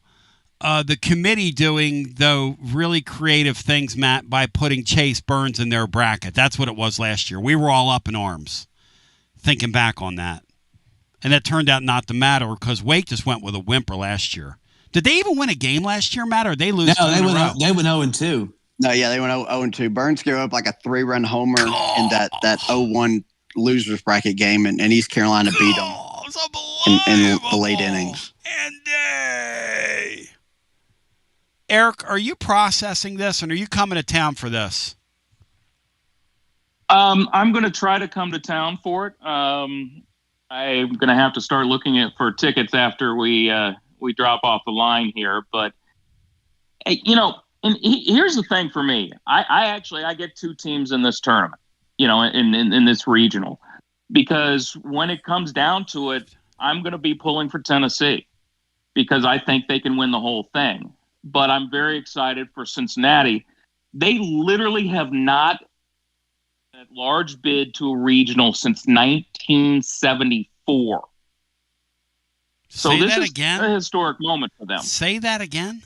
S1: The committee doing, though, really creative things, Matt, by putting Chase Burns in their bracket. That's what it was last year. We were all up in arms thinking back on that. And that turned out not to matter because Wake just went with a whimper last year. Did they even win a game last year, Matt, or did they lose
S4: No,
S1: two in a row?
S4: They went 0-2.
S23: No, yeah, they went 0-2. Burns gave up like a 3-run homer in that 0-1 losers bracket game, and East Carolina beat them in the late innings.
S1: Eric, are you processing this, and are you coming to town for this?
S11: I'm going to try to come to town for it. I'm going to have to start looking for tickets after we drop off the line here. But, and here's the thing for me. I get two teams in this tournament, in this regional. Because when it comes down to it, I'm going to be pulling for Tennessee because I think they can win the whole thing. But I'm very excited for Cincinnati. They literally have not a large bid to a regional since 1974. So this is a historic moment for them.
S1: Say that again.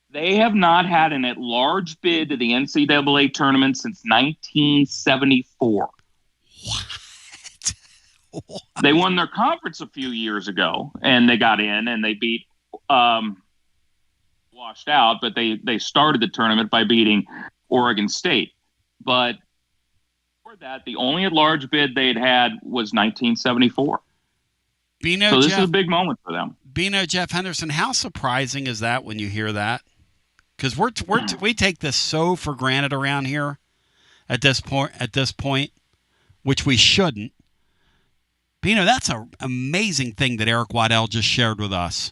S11: They have not had an at-large bid to the NCAA tournament since 1974. What? They won their conference a few years ago, and they got in, and they beat washed out, but they started the tournament by beating Oregon State. But before that, the only at-large bid they'd had was 1974. So this is a big moment for them.
S1: Bino, Jeff Henderson, how surprising is that when you hear that? Because we take this so for granted around here at this point, which we shouldn't. Bino, that's an amazing thing that Eric Waddell just shared with us.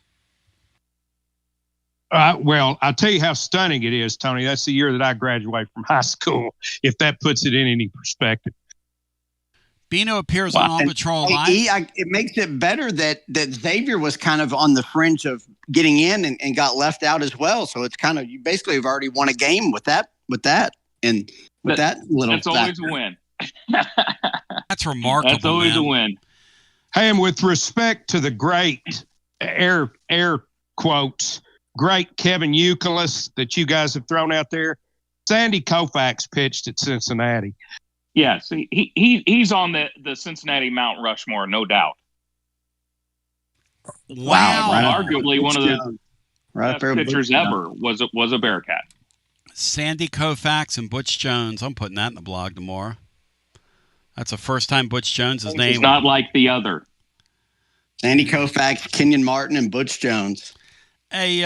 S3: Well, I'll tell you how stunning it is, Tony. That's the year that I graduated from high school, if that puts it in any perspective.
S1: Bino appears on All Patrol Live.
S23: It makes it better that Xavier was kind of on the fringe of getting in and got left out as well. So it's kind of, you basically have already won a game with that and with that little
S11: That's
S23: factor.
S11: always a win.
S1: That's remarkable.
S11: That's always a win.
S3: Hey, and with respect to the great air quotes, great Kevin Youkilis that you guys have thrown out there, Sandy Koufax pitched at Cincinnati.
S11: Yes, he's on the Cincinnati Mount Rushmore, no doubt.
S1: Wow.
S11: Arguably one of the best pitchers ever was a Bearcat.
S1: Sandy Koufax and Butch Jones. I'm putting that in the blog tomorrow. That's the first time Butch Jones' name.
S11: It's not like the other.
S23: Sandy Koufax, Kenyon Martin, and Butch Jones.
S1: Hey,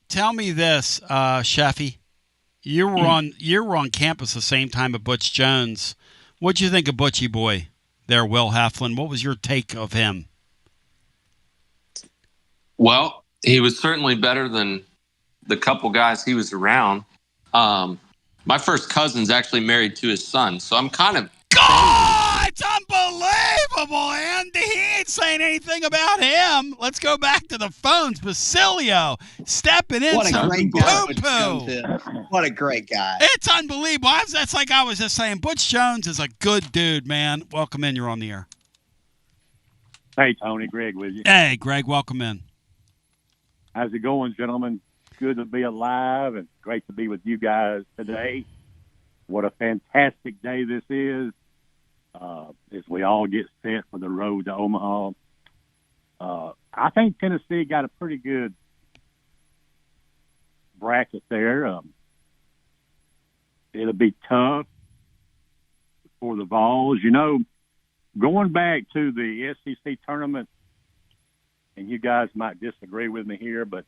S1: tell me this, Sheffy. You were on campus the same time as Butch Jones. What'd you think of Butchie Boy there, Will Heflin? What was your take of him?
S9: Well, he was certainly better than the couple guys he was around. My first cousin's actually married to his son, so I'm kind of...
S1: God, it's unbelievable, Andy. He ain't saying anything about him. Let's go back to the phones. Basilio stepping in.
S23: What a great guy.
S1: Poo-poo.
S23: What a great guy.
S1: It's unbelievable. That's like I was just saying. Butch Jones is a good dude, man. Welcome in. You're on the air.
S15: Hey, Tony. Greg with you.
S1: Hey, Greg. Welcome in.
S15: How's it going, gentlemen? Good to be alive and great to be with you guys today. What a fantastic day this is. As we all get set for the road to Omaha. I think Tennessee got a pretty good bracket there. It'll be tough for the Vols. You know, going back to the SEC tournament, and you guys might disagree with me here, but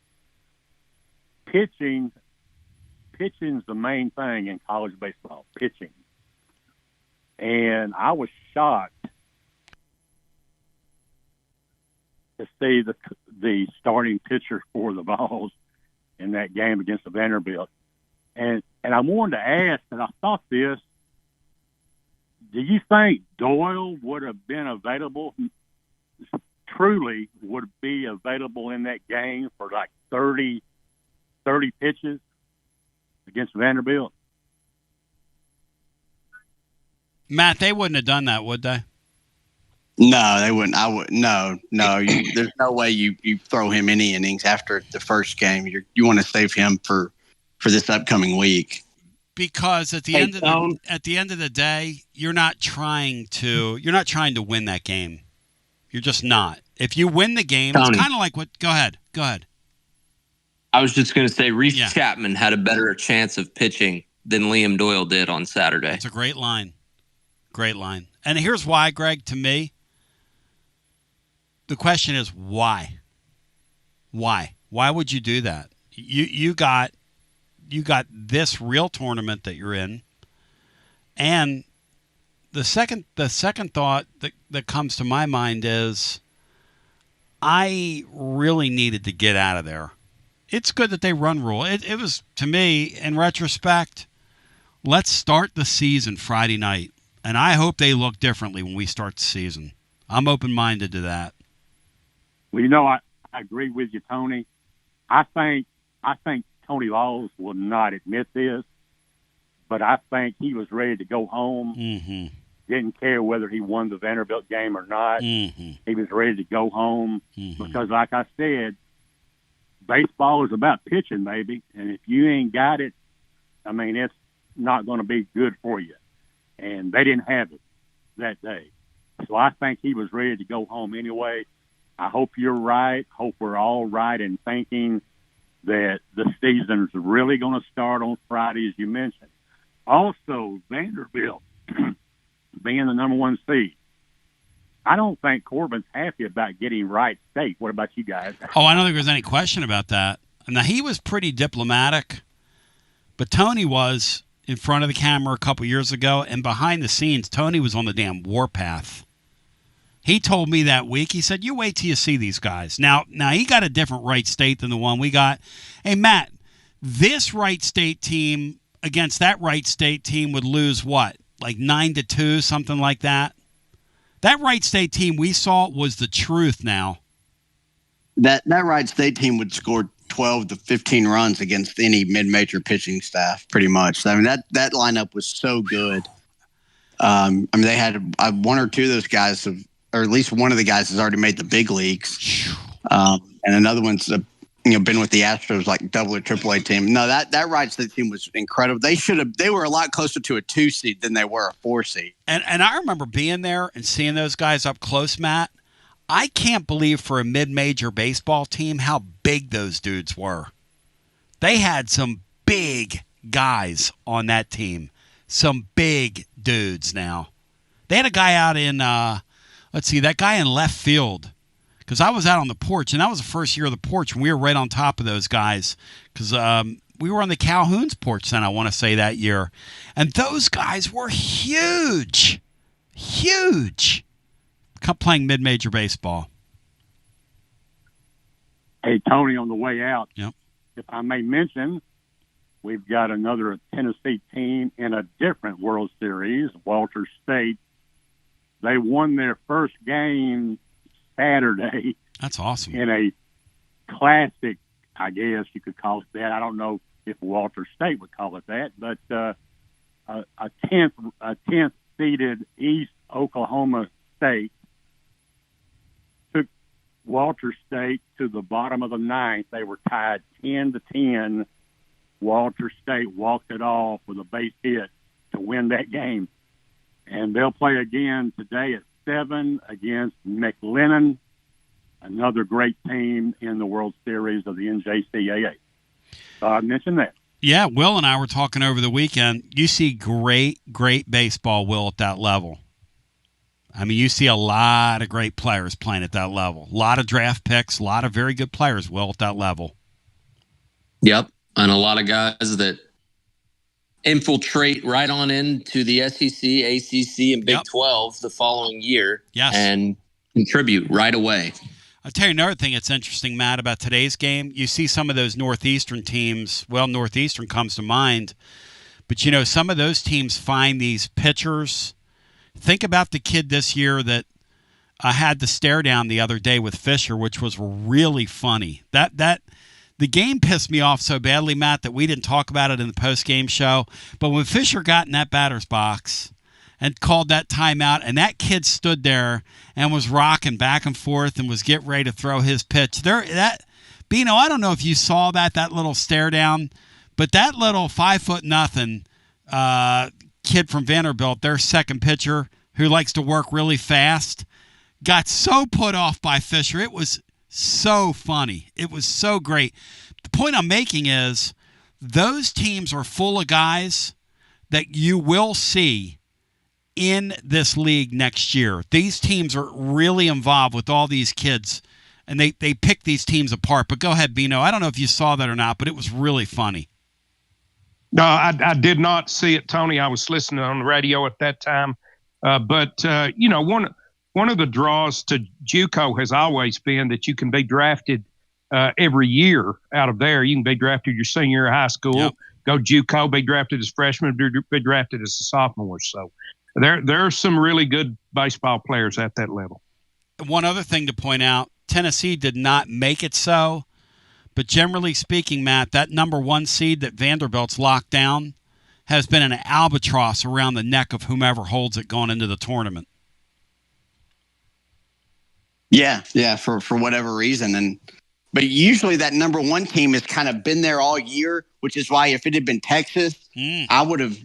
S15: pitching's the main thing in college baseball, pitching. And I was shocked to see the starting pitcher for the Vols in that game against the Vanderbilt. And I wanted to ask, and I thought this, do you think Doyle would have been available, truly would be available in that game for like 30 pitches against Vanderbilt?
S1: Matt, they wouldn't have done that, would they?
S23: No, they wouldn't. I would. No. There's no way you throw him any innings after the first game. You want to save him for this upcoming week.
S1: Because at the end of the day, you're not trying to win that game. You're just not. If you win the game,
S9: Tony.
S1: It's kind of like what. Go ahead.
S9: I was just going to say Reese Chapman had a better chance of pitching than Liam Doyle did on Saturday.
S1: It's a great line. Great line. And here's why, Greg, to me, the question is why? Why? Why would you do that? You got this real tournament that you're in. And the second thought that comes to my mind is I really needed to get out of there. It's good that they run rule. It was, to me, in retrospect, let's start the season Friday night. And I hope they look differently when we start the season. I'm open-minded to that.
S15: Well, I agree with you, Tony. I think Tony Laws will not admit this, but I think he was ready to go home.
S1: Mm-hmm.
S15: Didn't care whether he won the Vanderbilt game or not.
S1: Mm-hmm.
S15: He was ready to go home
S1: Mm-hmm.
S15: because, like I said, baseball is about pitching, baby. And if you ain't got it, I mean, it's not going to be good for you. And they didn't have it that day. So I think he was ready to go home anyway. I hope you're right. Hope we're all right in thinking that the season's really going to start on Friday, as you mentioned. Also, Vanderbilt being the number one seed. I don't think Corbin's happy about getting Wright State. What about you guys?
S1: Oh, I don't think there's any question about that. Now, he was pretty diplomatic, but Tony was in front of the camera a couple years ago, and behind the scenes, Tony was on the damn warpath. He told me that week, he said, you wait till you see these guys. Now he got a different Wright State than the one we got. Hey, Matt, this Wright State team against that Wright State team would lose what? Like 9-2, something like that? That Wright State team we saw was the truth now.
S23: That Wright State team would score 12 to 15 runs against any mid-major pitching staff, pretty much. I mean, that lineup was so good. I mean, they had one or two of those guys or at least one of the guys has already made the big leagues. And another one's been with the Astros, like double or triple A team. No, that Wright State team was incredible. They were a lot closer to a 2 seed than they were a 4 seed.
S1: And I remember being there and seeing those guys up close, Matt. I can't believe for a mid-major baseball team how big those dudes were. They had some big guys on that team. Some big dudes now. They had a guy out in, that guy in left field. Because I was out on the porch, and that was the first year of the porch, and we were right on top of those guys. Because we were on the Calhoun's porch then, I want to say, that year. And those guys were huge. Huge. Playing mid-major baseball.
S15: Hey, Tony, on the way out,
S1: yep.
S15: If I may mention, we've got another Tennessee team in a different World Series, Walter State. They won their first game Saturday.
S1: That's awesome.
S15: In a classic, I guess you could call it that. I don't know if Walter State would call it that, but a 10th seeded East Oklahoma State took Walter State to the bottom of the ninth. They were tied 10-10. Walter State walked it off with a base hit to win that game. And they'll play again today at 7 against McLennan, another great team in the World Series of the NJCAA. So I mentioned that.
S1: Yeah, Will and I were talking over the weekend. You see great baseball, Will, at that level. I mean, you see a lot of great players playing at that level. A lot of draft picks, a lot of very good players, Will, at that level.
S9: Yep, and a lot of guys that infiltrate right on into the SEC, ACC, and Big 12 the following year and contribute right away.
S1: I'll tell you another thing that's interesting, Matt, about today's game. You see some of those Northeastern teams. Well, Northeastern comes to mind. But, some of those teams find these pitchers. Think about the kid this year that had the stare down the other day with Fisher, which was really funny. The game pissed me off so badly, Matt, that we didn't talk about it in the post-game show. But when Fisher got in that batter's box and called that timeout, and that kid stood there and was rocking back and forth and was getting ready to throw his pitch. Bino, I don't know if you saw that little stare down, but that little 5'0" kid from Vanderbilt, their second pitcher, who likes to work really fast, got so put off by Fisher. It was so funny. It was so great. The point I'm making is those teams are full of guys that you will see in this league next year. These teams are really involved with all these kids, and they pick these teams apart. But go ahead, Bino. I don't know if you saw that or not, but it was really funny.
S3: No, I did not see it, Tony. I was listening on the radio at that time. But one of the draws to JUCO has always been that you can be drafted every year out of there. You can be drafted your senior year of high school, go JUCO, be drafted as freshman, be drafted as a sophomore. So there are some really good baseball players at that level.
S1: One other thing to point out, Tennessee did not make it so, but generally speaking, Matt, that number 1 seed that Vanderbilt's locked down has been an albatross around the neck of whomever holds it going into the tournament.
S23: Yeah, for whatever reason. But usually that number 1 team has kind of been there all year, which is why if it had been Texas, I would have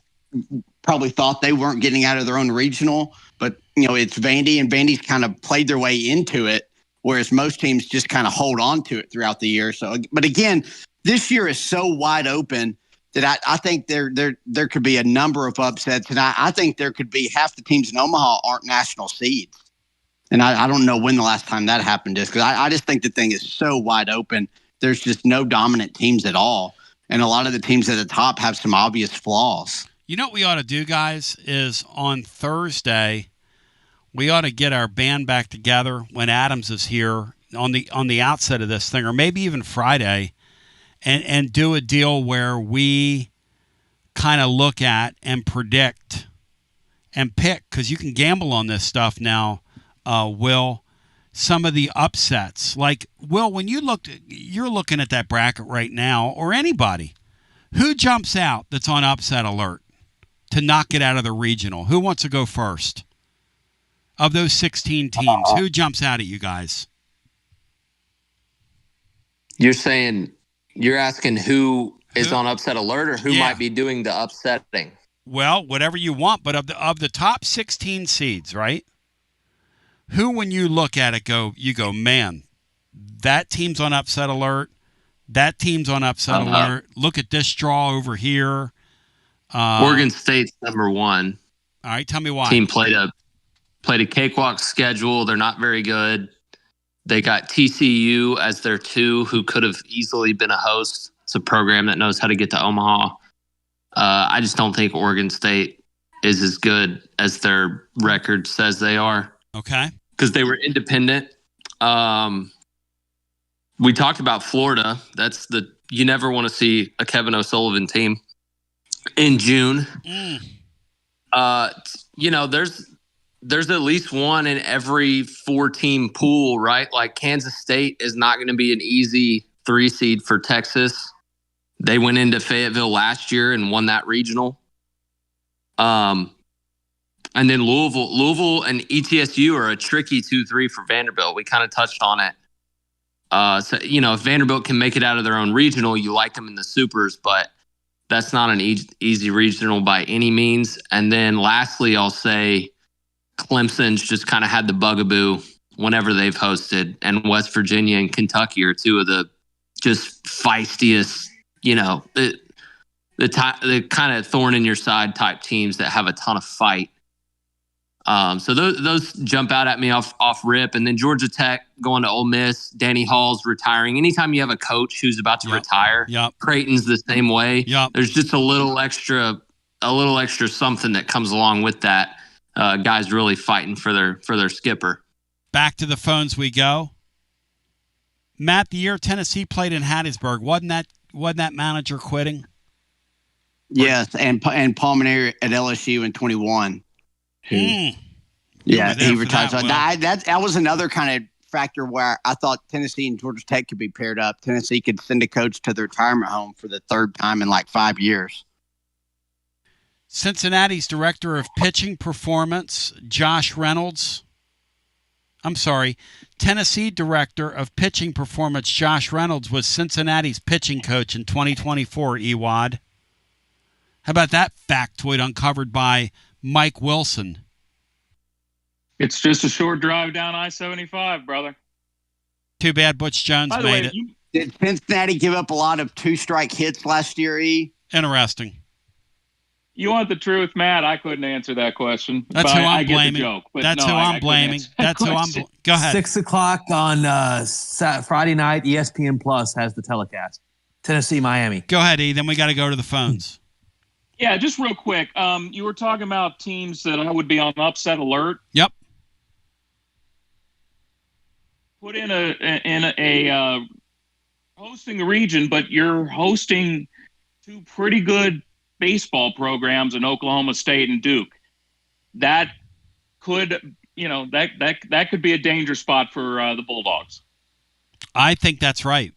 S23: probably thought they weren't getting out of their own regional. But, it's Vandy, and Vandy's kind of played their way into it, whereas most teams just kind of hold on to it throughout the year. So, but again, this year is so wide open that I think there could be a number of upsets, and I think there could be half the teams in Omaha aren't national seeds. And I don't know when the last time that happened is, because I just think the thing is so wide open. There's just no dominant teams at all. And a lot of the teams at the top have some obvious flaws.
S1: You know what we ought to do, guys, is on Thursday, we ought to get our band back together when Adams is here on the outset of this thing, or maybe even Friday, and do a deal where we kind of look at and predict and pick, because you can gamble on this stuff now, Will, some of the upsets. Like, Will, when you're looking at that bracket right now, or anybody, who jumps out that's on upset alert to knock it out of the regional? Who wants to go first? Of those 16 teams, who jumps out at you guys?
S9: You're asking who is on upset alert, or who might be doing the upsetting?
S1: Well, whatever you want, but of the top 16 seeds, right? Who, when you look at it, you go, man, that team's on upset alert. That team's on upset alert. Look at this draw over here.
S9: Oregon State's number 1.
S1: All right, tell me why.
S9: Team played a cakewalk schedule. They're not very good. They got TCU as their 2, who could have easily been a host. It's a program that knows how to get to Omaha. I just don't think Oregon State is as good as their record says they are.
S1: Okay.
S9: Because they were independent. We talked about Florida. You never want to see a Kevin O'Sullivan team in June. There's at least one in every 4-team pool, right? Like Kansas State is not going to be an easy 3 seed for Texas. They went into Fayetteville last year and won that regional. And then Louisville and ETSU are a tricky 2-3 for Vanderbilt. We kind of touched on it. So if Vanderbilt can make it out of their own regional, you like them in the supers, but that's not an easy regional by any means. And then lastly, I'll say Clemson's just kind of had the bugaboo whenever they've hosted, and West Virginia and Kentucky are 2 of the just feistiest, the kind of thorn in your side type teams that have a ton of fight. So those jump out at me off rip. And then Georgia Tech going to Ole Miss, Danny Hall's retiring. Anytime you have a coach who's about to retire, Creighton's the same way. There's just a little extra something that comes along with that. Guys really fighting for their skipper.
S1: Back to the phones we go. Matt, the year Tennessee played in Hattiesburg, wasn't that manager quitting?
S23: Yes, and Palmieri at LSU in 21. Yeah, he retired. That was another kind of factor where I thought Tennessee and Georgia Tech could be paired up. Tennessee could send a coach to the retirement home for the third time in like 5 years.
S1: Cincinnati's director of pitching performance, Josh Reynolds. I'm sorry, Tennessee director of pitching performance, Josh Reynolds, was Cincinnati's pitching coach in 2024, Ewad. How about that factoid uncovered by Mike Wilson?
S11: It's just a short drive down I-75, brother.
S1: Too bad Butch Jones made it.
S23: Did Cincinnati give up a lot of two-strike hits last year, E?
S1: Interesting.
S11: You want the truth, Matt? I couldn't answer that question.
S1: That's who I'm blaming.
S11: Joke,
S1: That's who I'm blaming. That's who I'm. Go ahead.
S12: 6 o'clock on Friday night. ESPN Plus has the telecast. Tennessee, Miami.
S1: Go ahead, E. Then we got to go to the phones.
S11: Yeah, just real quick. You were talking about teams that would be on upset alert.
S1: Yep.
S11: Put in a hosting the region, but you're hosting two pretty good baseball programs in Oklahoma State and Duke. That could, that could be a danger spot for the Bulldogs.
S1: I think that's right.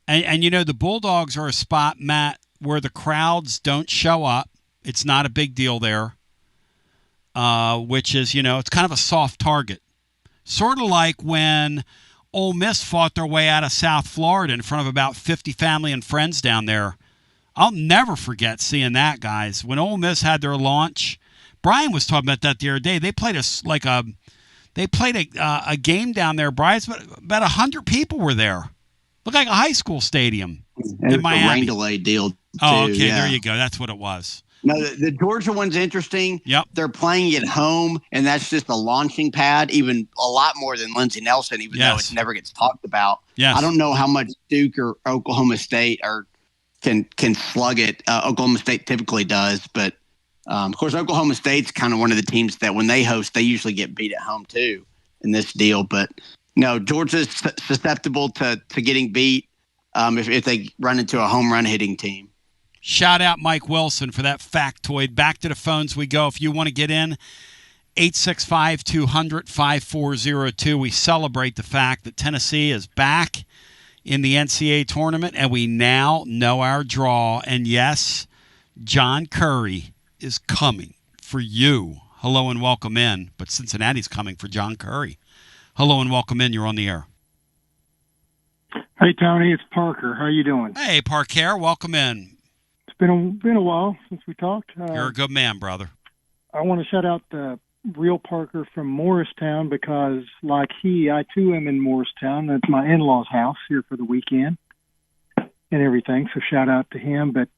S1: And the Bulldogs are a spot, Matt, where the crowds don't show up. It's not a big deal there, which is, it's kind of a soft target. Sort of like when Ole Miss fought their way out of South Florida in front of about 50 family and friends down there. I'll never forget seeing that, guys. When Ole Miss had their launch, Brian was talking about that the other day. They played a game down there, Brian. About 100 people were there. Looked like a high school stadium in Miami.
S23: A rain delay deal. Too,
S1: okay,
S23: yeah.
S1: There you go. That's what it was.
S23: No, the Georgia one's interesting.
S1: Yep.
S23: They're playing at home, and that's just a launching pad, even a lot more than Lindsey Nelson, even though it never gets talked about.
S1: Yes.
S23: I don't know how much Duke or Oklahoma State can slug it. Oklahoma State typically does, but of course, Oklahoma State's kind of one of the teams that when they host, they usually get beat at home too in this deal. But no, Georgia's susceptible to getting beat if they run into a home run hitting team.
S1: Shout out Mike Wilson for that factoid. Back to the phones we go. If you want to get in, 865-200-5402. We celebrate the fact that Tennessee is back in the NCAA tournament, and we now know our draw. And yes, John Curry is coming for you. Hello and welcome in. But Cincinnati's coming for John Curry. Hello and welcome in. You're on the air.
S16: Hey, Tony. It's Parker. How you doing?
S1: Hey, Parker. Welcome in.
S16: It's been a while since we talked.
S1: You're a good man, brother.
S16: I want to shout out the real Parker from Morristown because, like I too am in Morristown. That's my in-laws' house here for the weekend and everything. So shout out to him. But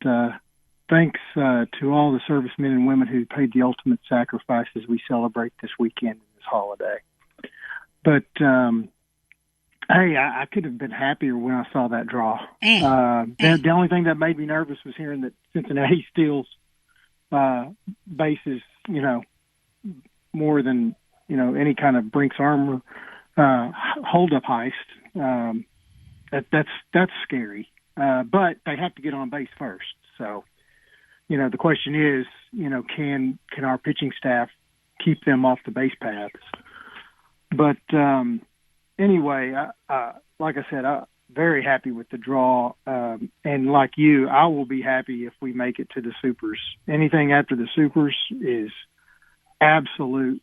S16: thanks to all the servicemen and women who paid the ultimate sacrifice as we celebrate this weekend and this holiday. But hey, I could have been happier when I saw that draw. The only thing that made me nervous was hearing that Cincinnati steals bases, more than, any kind of Brinks Armor hold-up heist. That's scary. But they have to get on base first. So, the question is, can our pitching staff keep them off the base paths? But anyway, like I said, I'm very happy with the draw. And like you, I will be happy if we make it to the Supers. Anything after the Supers is absolute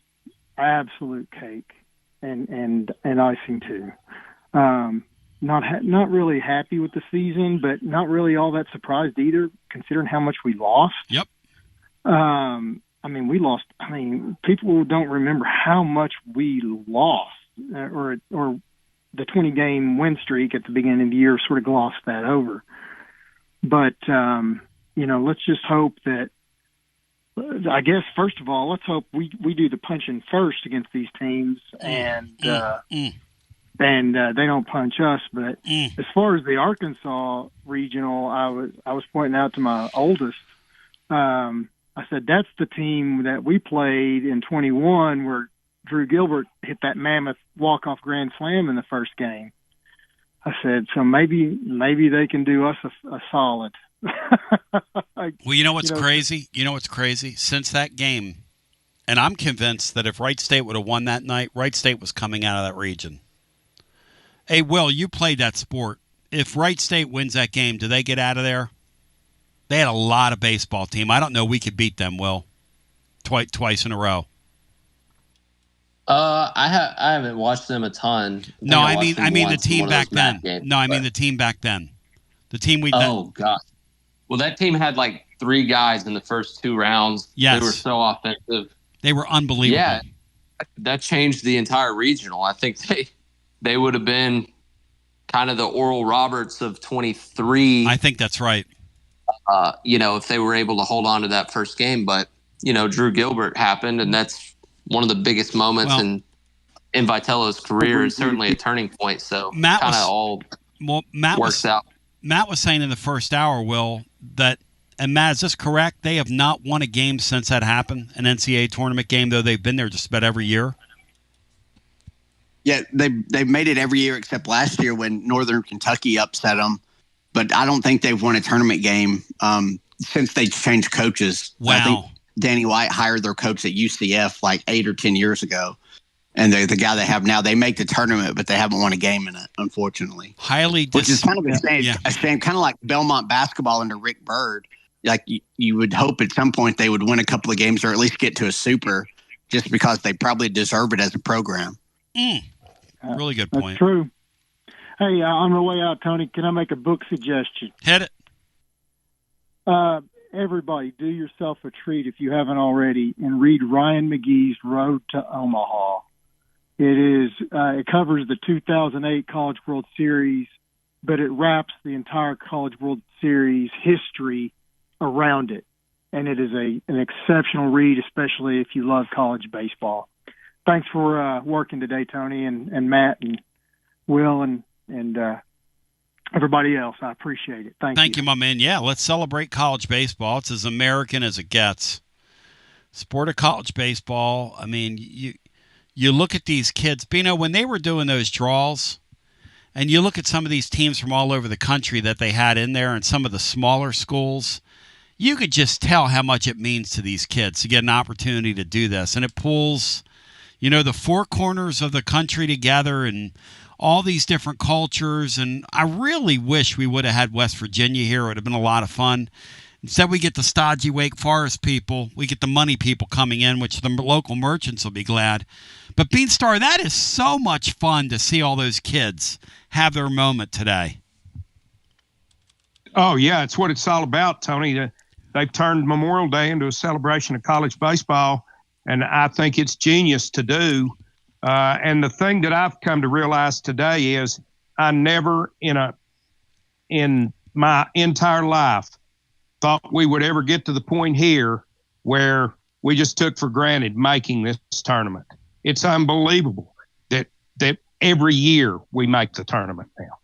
S16: cake and icing too. Not really happy with the season, but not really all that surprised either, considering how much we lost.
S1: Yep.
S16: We lost. People don't remember how much we lost, or the 20-game win streak at the beginning of the year sort of glossed that over. But let's just hope that. I guess first of all, let's hope we do the punching first against these teams, and they don't punch us. But as far as the Arkansas regional, I was pointing out to my oldest. I said that's the team that we played in 21, where Drew Gilbert hit that mammoth walk-off grand slam in the first game. I said, so maybe they can do us a solid.
S1: Well, you know what's crazy? You know what's crazy? Since that game, and I'm convinced that if Wright State would have won that night, Wright State was coming out of that region. Hey, Will, you played that sport. If Wright State wins that game, do they get out of there? They had a lot of baseball team. I don't know we could beat them, Will, twice in a row.
S9: I haven't watched them a ton.
S1: No, I mean the team back then. The team back then. The team we.
S9: Oh gosh. Well, that team had like 3 guys in the first 2 rounds.
S1: Yes.
S9: They were so offensive.
S1: They were unbelievable.
S9: Yeah, that changed the entire regional. I think they would have been kind of the Oral Roberts of 23.
S1: I think that's right.
S9: If they were able to hold on to that first game, but Drew Gilbert happened, and that's one of the biggest moments in Vitello's career. It's certainly a turning point. So Matt works out.
S1: Matt was saying in the first hour, Will, that, and Matt, is this correct? They have not won a game since that happened, an NCAA tournament game, though they've been there just about every year.
S23: Yeah, they've made it every year except last year when Northern Kentucky upset them. But I don't think they've won a tournament game since they changed coaches.
S1: Wow.
S23: I think Danny White hired their coach at UCF like 8 or 10 years ago. And the guy they have now, they make the tournament, but they haven't won a game in it, unfortunately.
S1: Which
S23: is kind of a shame, kind of like Belmont basketball under Rick Byrd. Like you would hope at some point they would win a couple of games or at least get to a super, just because they probably deserve it as a program.
S1: Really good point.
S16: That's true. Hey, on the way out, Tony, can I make a book suggestion?
S1: Hit it.
S16: Everybody, do yourself a treat if you haven't already, and read Ryan McGee's Road to Omaha. It covers the 2008 College World Series, but it wraps the entire College World Series history around it. And it is an exceptional read, especially if you love college baseball. Thanks for working today, Tony, and Matt and Will and everybody else. I appreciate it. Thank
S1: you, my man. Yeah, let's celebrate college baseball. It's as American as it gets. Sport of college baseball. I mean, you look at these kids, Bino, when they were doing those draws, and you look at some of these teams from all over the country that they had in there and some of the smaller schools, you could just tell how much it means to these kids to get an opportunity to do this. And it pulls, the 4 corners of the country together and all these different cultures. And I really wish we would have had West Virginia here. It would have been a lot of fun. Instead, we get the stodgy Wake Forest people. We get the money people coming in, which the local merchants will be glad. But Beanstar, that is so much fun to see all those kids have their moment today.
S3: Oh, yeah, it's what it's all about, Tony. They've turned Memorial Day into a celebration of college baseball, and I think it's genius to do. And the thing that I've come to realize today is I never in my entire life thought we would ever get to the point here where we just took for granted making this tournament. It's unbelievable that every year we make the tournament now.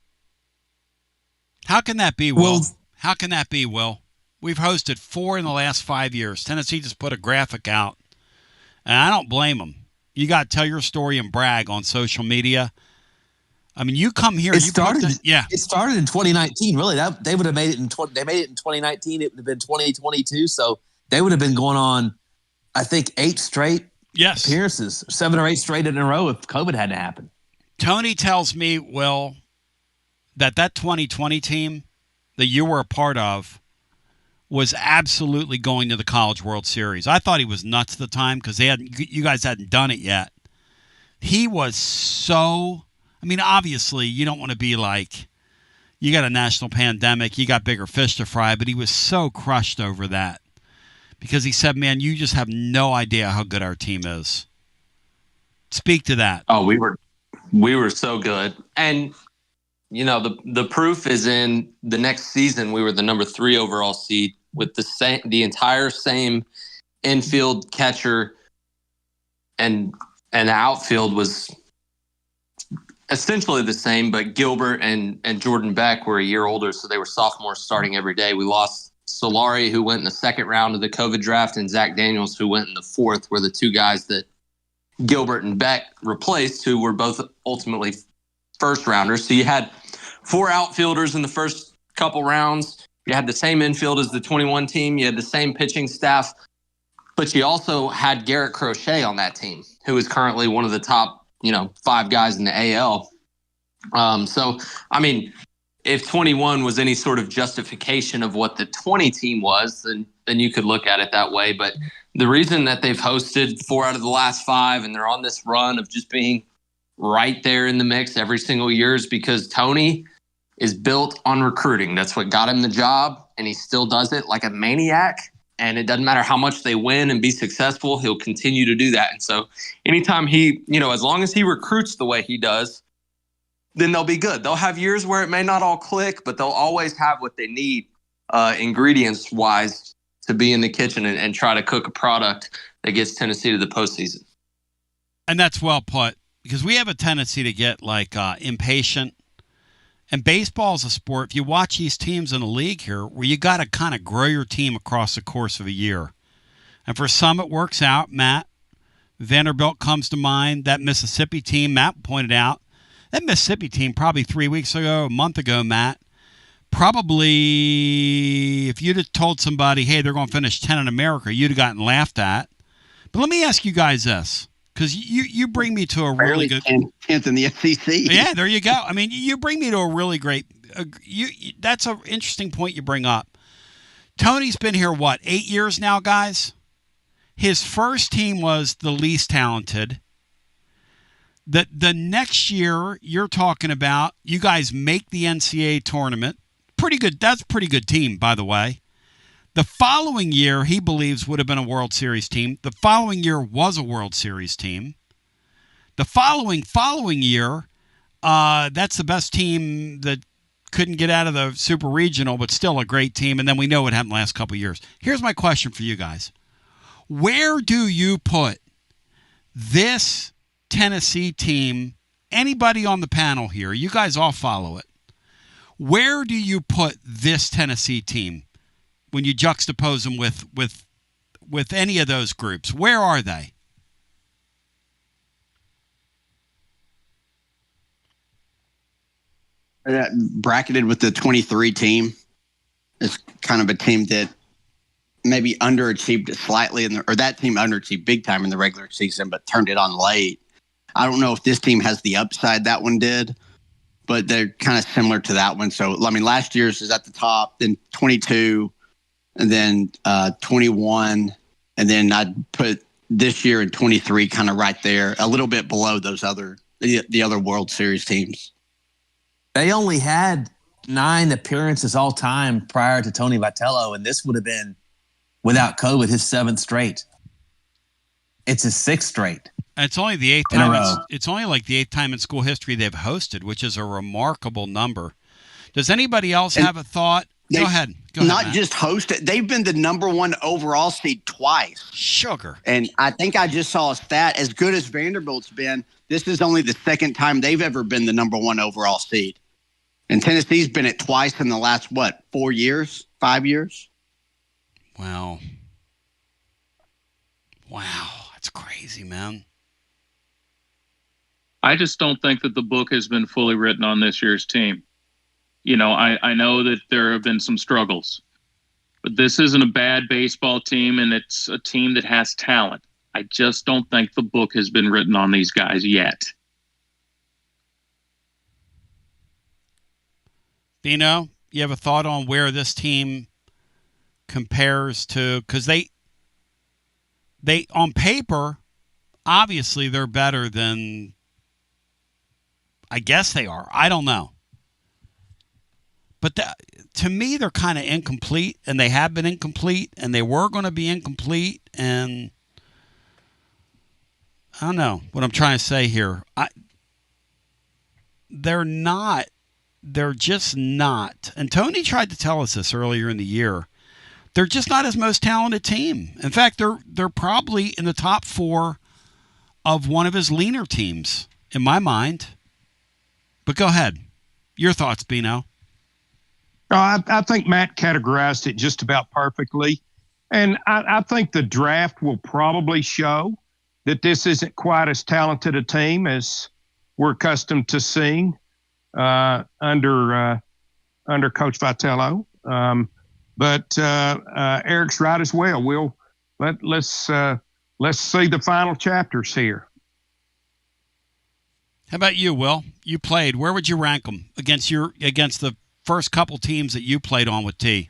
S1: How can that be, Will? How can that be, Will? We've hosted 4 in the last 5 years. Tennessee just put a graphic out, and I don't blame them. You got to tell your story and brag on social media. I mean, you come here.
S12: It started in 2019. Really, they would have made it they made it in 2019. It would have been 2022. So they would have been going on, I think, 8 straight appearances, 7 or 8 straight in a row if COVID hadn't happened.
S1: Tony tells me, Will, that 2020 team that you were a part of was absolutely going to the College World Series. I thought he was nuts at the time because you guys hadn't done it yet. He was so. I mean, obviously, you don't want to be like, you got a national pandemic, you got bigger fish to fry, but he was so crushed over that because he said, man, you just have no idea how good our team is. Speak to that.
S9: Oh, we were so good. And, the proof is in the next season, we were the number 3 overall seed with the entire same infield, catcher, and the outfield was essentially the same, but Gilbert and Jordan Beck were a year older, so they were sophomores starting every day. We lost Solari, who went in the 2nd round of the COVID draft, and Zach Daniels, who went in the 4th, were the 2 guys that Gilbert and Beck replaced, who were both ultimately first rounders. So you had 4 outfielders in the first couple rounds. You had the same infield as the 21 team. You had the same pitching staff. But you also had Garrett Crochet on that team, who is currently one of the top, 5 guys in the AL. So, I mean, if 21 was any sort of justification of what the 20 team was, then you could look at it that way. But the reason that they've hosted 4 out of the last 5 and they're on this run of just being right there in the mix every single year is because Tony is built on recruiting. That's what got him the job, and he still does it like a maniac. And it doesn't matter how much they win and be successful, he'll continue to do that. And so anytime he, as long as he recruits the way he does, then they'll be good. They'll have years where it may not all click, but they'll always have what they need ingredients-wise to be in the kitchen and try to cook a product that gets Tennessee to the postseason.
S1: And that's well put, because we have a tendency to get impatient. And baseball is a sport, if you watch these teams in the league here, where you got to kind of grow your team across the course of a year. And for some, it works out. Matt, Vanderbilt comes to mind. That Mississippi team, Matt pointed out, that Mississippi team probably 3 weeks ago, a month ago, Matt, probably if you'd have told somebody, hey, they're going to finish 10 in America, you'd have gotten laughed at. But let me ask you guys this. Because you bring me to a really good
S23: 10th in the SEC.
S1: Yeah, there you go. I mean, you bring me to a really great. That's an interesting point you bring up. Tony's been here 8 years now, guys. His first team was the least talented. The next year you're talking about, you guys make the NCAA tournament. Pretty good. That's a pretty good team, by the way. The following year, he believes, would have been a World Series team. The following year was a World Series team. The following year, that's the best team that couldn't get out of the Super Regional, but still a great team. And then we know what happened the last couple of years. Here's my question for you guys. Where do you put this Tennessee team? Anybody on the panel here, you guys all follow it. Where do you put this Tennessee team when you juxtapose them with any of those groups? Where are they?
S23: Bracketed with the 23 team. It's kind of a team that maybe underachieved slightly, or that team underachieved big time in the regular season, but turned it on late. I don't know if this team has the upside that one did, but they're kind of similar to that one. So, I mean, last year's is at the top, then 22, and then 21, and then I'd put this year and 23 kind of right there, a little bit below those the other World Series teams.
S12: They only had 9 appearances all time prior to Tony Vitello, and this would have been, without COVID, his 7th straight. It's his 6th straight.
S1: And it's only the 8th time. It's only like the 8th time in school history they've hosted, which is a remarkable number. Does anybody else have a thought? Go ahead.
S23: Not
S1: Matt.
S23: just hosted. They've been the number 1 overall seed twice.
S1: Sugar.
S23: And I think I just saw a stat. As good as Vanderbilt's been, this is only the 2nd time they've ever been the number 1 overall seed. And Tennessee's been it twice in the last, 4 years, 5 years?
S1: Wow. That's crazy, man.
S11: I just don't think that the book has been fully written on this year's team. I know that there have been some struggles, but this isn't a bad baseball team, and it's a team that has talent. I just don't think the book has been written on these guys yet.
S1: Dino, you have a thought on where this team compares to, because they on paper, obviously they're better than, I guess they are. I don't know. But to me, they're kind of incomplete, and they have been incomplete, and they were going to be incomplete, and I don't know what I'm trying to say here. They're not. They're just not. And Tony tried to tell us this earlier in the year. They're just not his most talented team. In fact, they're probably in the top 4 of one of his leaner teams, in my mind. But go ahead. Your thoughts, Bino.
S3: I think Matt categorized it just about perfectly. And I think the draft will probably show that this isn't quite as talented a team as we're accustomed to seeing. under Coach Vitello. But Eric's right as well. Let's see the final chapters here.
S1: How about you, Will? You played. Where would you rank them against the first couple teams that you played on with T?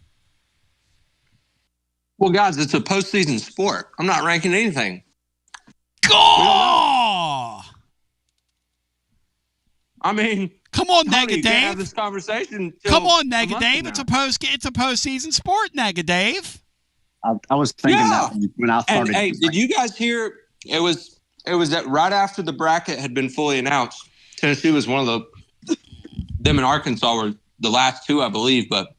S9: Well, guys, it's a postseason sport. I'm not ranking anything.
S1: Go!
S9: I mean,
S1: come on,
S9: Tony,
S1: Nega
S9: can't have
S1: Dave.
S9: this conversation.
S1: Come on, Nega Dave. It's a postseason sport, Nega Dave.
S23: I was thinking that when I started.
S9: And, hey, did you guys hear? It was that right after the bracket had been fully announced. Tennessee was one of them and Arkansas were the last two, I believe, but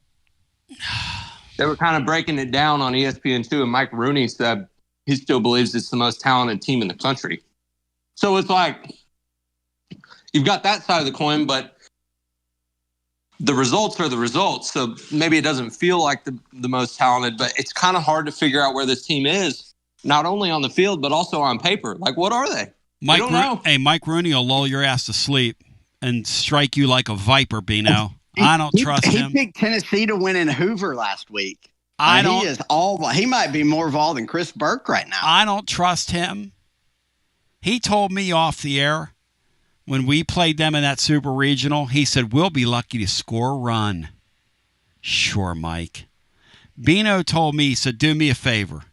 S9: they were kind of breaking it down on ESPN2, and Mike Rooney said he still believes it's the most talented team in the country. So it's like you've got that side of the coin, but the results are the results. So maybe it doesn't feel like the most talented, but it's kind of hard to figure out where this team is, not only on the field, but also on paper. Like, what are they? I don't know.
S1: Hey, Mike Rooney will lull your ass to sleep and strike you like a viper, Bino. I don't trust him.
S23: He picked Tennessee to win in Hoover last week. He might be more involved than Chris Burke right now.
S1: I don't trust him. He told me off the air when we played them in that Super Regional, he said, we'll be lucky to score a run. Sure, Mike. Bino told me, he said, do me a favor.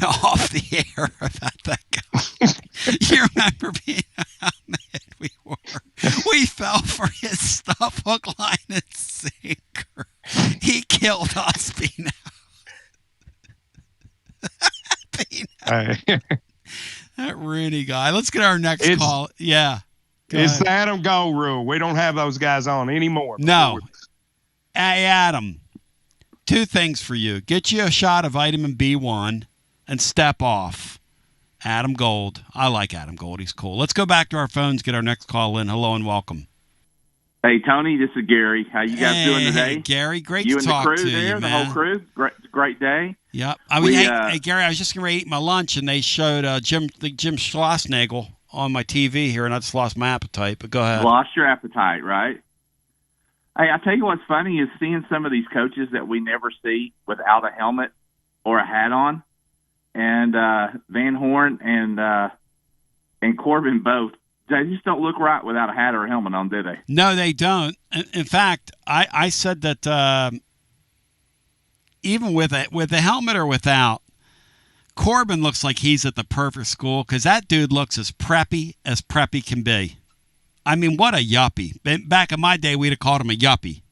S1: Off the air about that guy. You remember being how mad we were? We fell for his stuff, hook, line, and sinker. He killed us, Bino. That Rooney guy. Let's get our next call. Yeah.
S3: It's the Adam Gold rule. We don't have those guys on anymore.
S1: No. Hey, Adam, two things for you. Get you a shot of vitamin B1 and step off. Adam Gold. I like Adam Gold. He's cool. Let's go back to our phones, get our next call in. Hello and welcome.
S2: Hey, Tony, this is Gary. How you guys doing today?
S1: Hey, Gary. Great
S2: you
S1: to talk to you,
S2: man. You and the crew there, the whole crew? Great day.
S1: Yep. Hey, Gary, I was just going to eat my lunch, and they showed Jim Schlossnagle on my TV here, and I just lost my appetite, but go ahead.
S2: Lost your appetite, right? Hey, I tell you what's funny is seeing some of these coaches that we never see without a helmet or a hat on, and Van Horn and Corbin both. They just don't look right without a hat or a helmet on, do they?
S1: No, they don't. In fact, I said that even with a helmet or without, Corbin looks like he's at the perfect school because that dude looks as preppy can be. I mean, what a yuppie. Back in my day, we'd have called him a yuppie.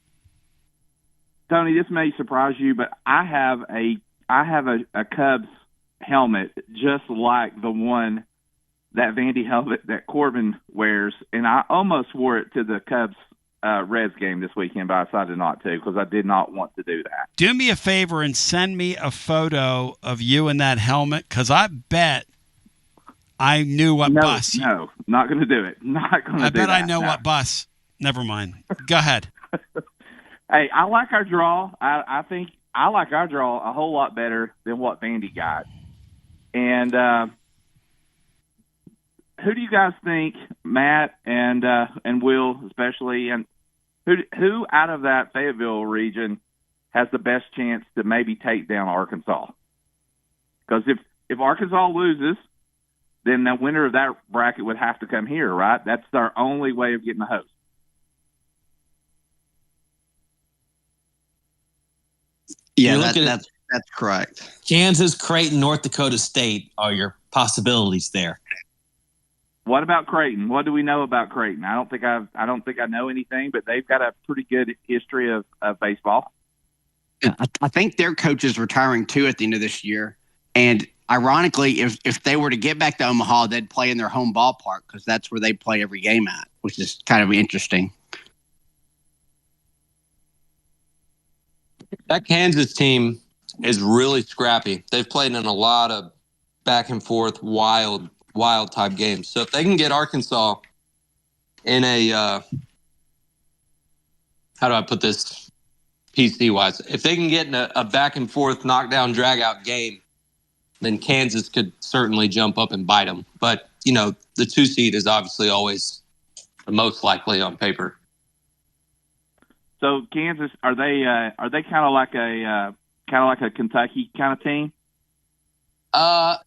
S2: Tony, this may surprise you, but I have a Cubs helmet just like the one, that Vandy helmet that Corbin wears, and I almost wore it to the Cubs Reds game this weekend, but I decided not to because I did not want to do that.
S1: Do me a favor and send me a photo of you in that helmet, because I bet I knew what bus.
S2: No, not going to do it. Not going to do
S1: I bet
S2: that.
S1: I know what bus. Never mind. Go ahead.
S2: Hey, I like our draw. I think I like our draw a whole lot better than what Vandy got. And who do you guys think, Matt and Will especially, and who out of that Fayetteville region has the best chance to maybe take down Arkansas? Because if Arkansas loses, then the winner of that bracket would have to come here, right? That's our only way of getting the host.
S23: Yeah, that's correct.
S12: Kansas, Creighton, North Dakota State are your possibilities there.
S2: What about Creighton? What do we know about Creighton? I don't think I know anything, but they've got a pretty good history of baseball.
S23: Yeah, I think their coach is retiring too at the end of this year. And ironically, if they were to get back to Omaha, they'd play in their home ballpark because that's where they play every game at, which is kind of interesting.
S9: That Kansas team is really scrappy. They've played in a lot of back and forth, wild type games. So if they can get Arkansas in a, how do I put this PC wise? If they can get in a back and forth, knockdown, drag out game, then Kansas could certainly jump up and bite them. But, the 2 seed is obviously always most likely on paper.
S18: So Kansas, are they kind of like a Kentucky kind of team?
S9: I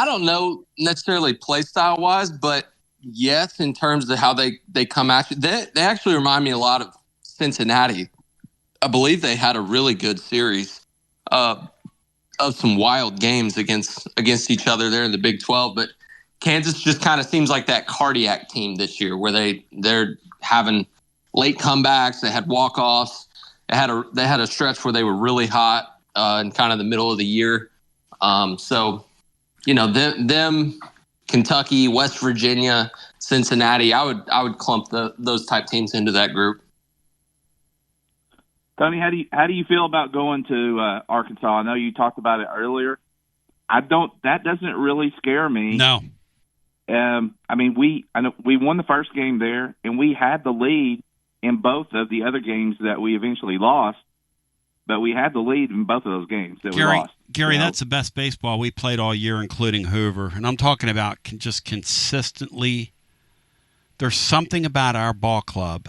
S9: don't know necessarily play style wise, but yes, in terms of how they come at you, they actually remind me a lot of Cincinnati. I believe they had a really good series of some wild games against each other there in the Big 12, but Kansas just kind of seems like that cardiac team this year, where they're having late comebacks. They had walk-offs. They had a stretch where they were really hot in kind of the middle of the year. So, them, Kentucky, West Virginia, Cincinnati, I would clump those type teams into that group.
S18: Tony, how do you feel about going to Arkansas? I know you talked about it earlier. That doesn't really scare me.
S1: No.
S18: I know we won the first game there, and we had the lead in both of the other games that we eventually lost. But we had the lead in both of those games that we lost.
S1: Gary, that's the best baseball we played all year, including Hoover. And I'm talking about just consistently. There's something about our ball club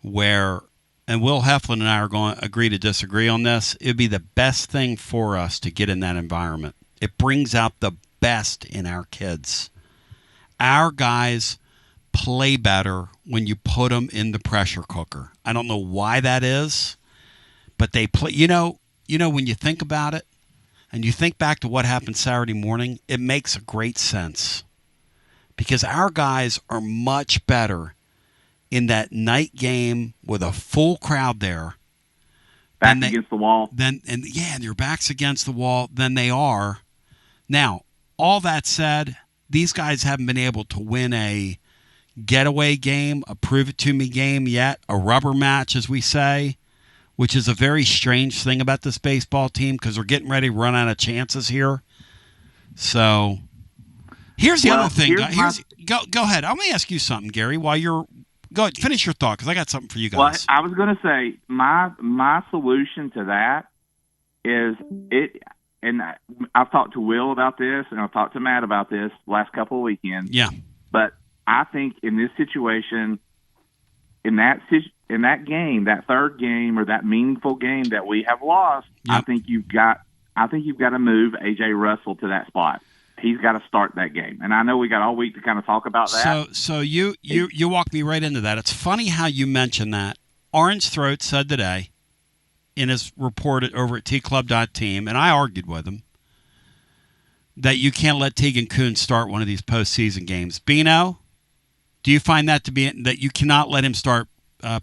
S1: where, and Will Heflin and I are going to agree to disagree on this, it would be the best thing for us to get in that environment. It brings out the best in our kids. Our guys play better when you put them in the pressure cooker. I don't know why that is, but they play. When you think about it, and you think back to what happened Saturday morning, it makes a great sense. Because our guys are much better in that night game with a full crowd there.
S18: Back against the wall.
S1: And your back's against the wall than they are. Now, all that said, these guys haven't been able to win a getaway game, a prove-it-to-me game yet, a rubber match, as we say, which is a very strange thing about this baseball team because we're getting ready to run out of chances here. So here's the other thing. Go ahead. I'm going to ask you something, Gary, while you're – go ahead, finish your thought because I got something for you guys.
S18: Well, I was going to say my solution to that is it – and I've talked to Will about this and I've talked to Matt about this last couple of weekends.
S1: Yeah.
S18: But I think in this situation, in that game, that third game or that meaningful game that we have lost, yep. I think you've got to move A.J. Russell to that spot. He's got to start that game. And I know we got all week to kind of talk about that.
S1: So you walked me right into that. It's funny how you mentioned that. Orange Throat said today in his report over at tclub.team, and I argued with him, that you can't let Tegan Kuhn start one of these postseason games. Bino, do you find that to be that you cannot let him start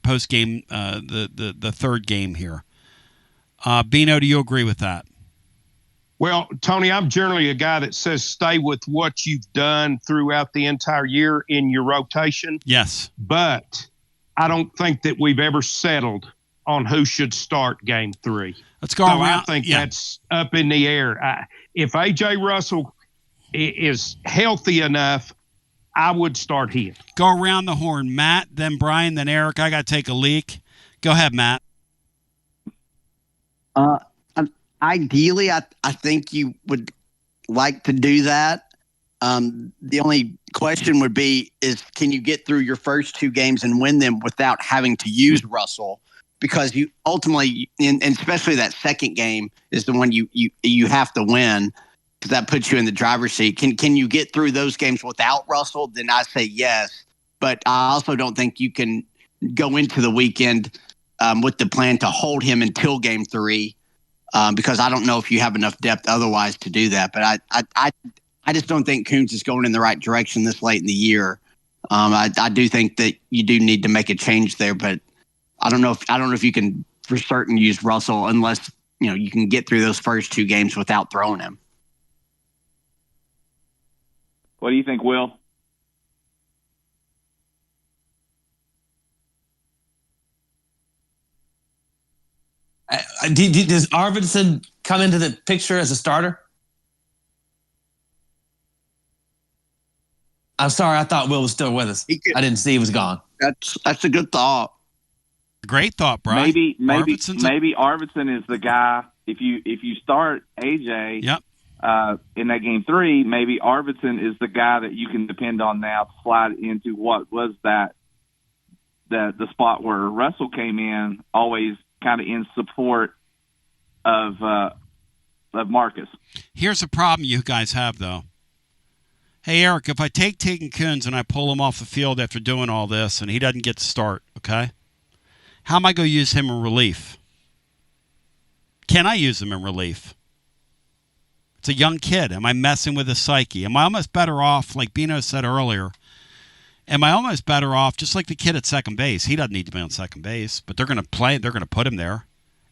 S1: post-game, the third game here? Bino, do you agree with that?
S3: Well, Tony, I'm generally a guy that says stay with what you've done throughout the entire year in your rotation.
S1: Yes.
S3: But I don't think that we've ever settled on who should start game 3.
S1: Let's go around.
S3: I think that's up in the air. If A.J. Russell is healthy enough, I would start him.
S1: Go around the horn. Matt, then Brian, then Eric. I got to take a leak. Go ahead, Matt.
S23: Ideally, I think you would like to do that. The only question would be is can you get through your first 2 games and win them without having to use Russell? Because you ultimately, and especially that second game is the one you have to win because that puts you in the driver's seat. Can you get through those games without Russell? Then I say yes. But I also don't think you can go into the weekend with the plan to hold him until game 3 because I don't know if you have enough depth otherwise to do that. But I just don't think Coons is going in the right direction this late in the year. I do think that you do need to make a change there, but I don't know if you can for certain use Russell unless you can get through those first 2 games without throwing him.
S18: What do you think, Will?
S12: Does Arvidsson come into the picture as a starter? I'm sorry, I thought Will was still with us. I didn't see he was gone.
S23: That's a good thought.
S1: Great thought, Brian.
S18: Maybe Arvidsson is the guy. If you start AJ,
S1: yep,
S18: in that game 3, maybe Arvidsson is the guy that you can depend on now to slide into what was the spot where Russell came in, always kind of in support of Marcus.
S1: Here's a problem you guys have, though. Hey, Eric, if I take Tegan Kuhns and I pull him off the field after doing all this and he doesn't get to start, okay, how am I going to use him in relief? Can I use him in relief? It's a young kid. Am I messing with his psyche? Am I almost better off, like Bino said earlier, am I almost better off just like the kid at second base? He doesn't need to be on second base, but they're going to play. They're going to put him there.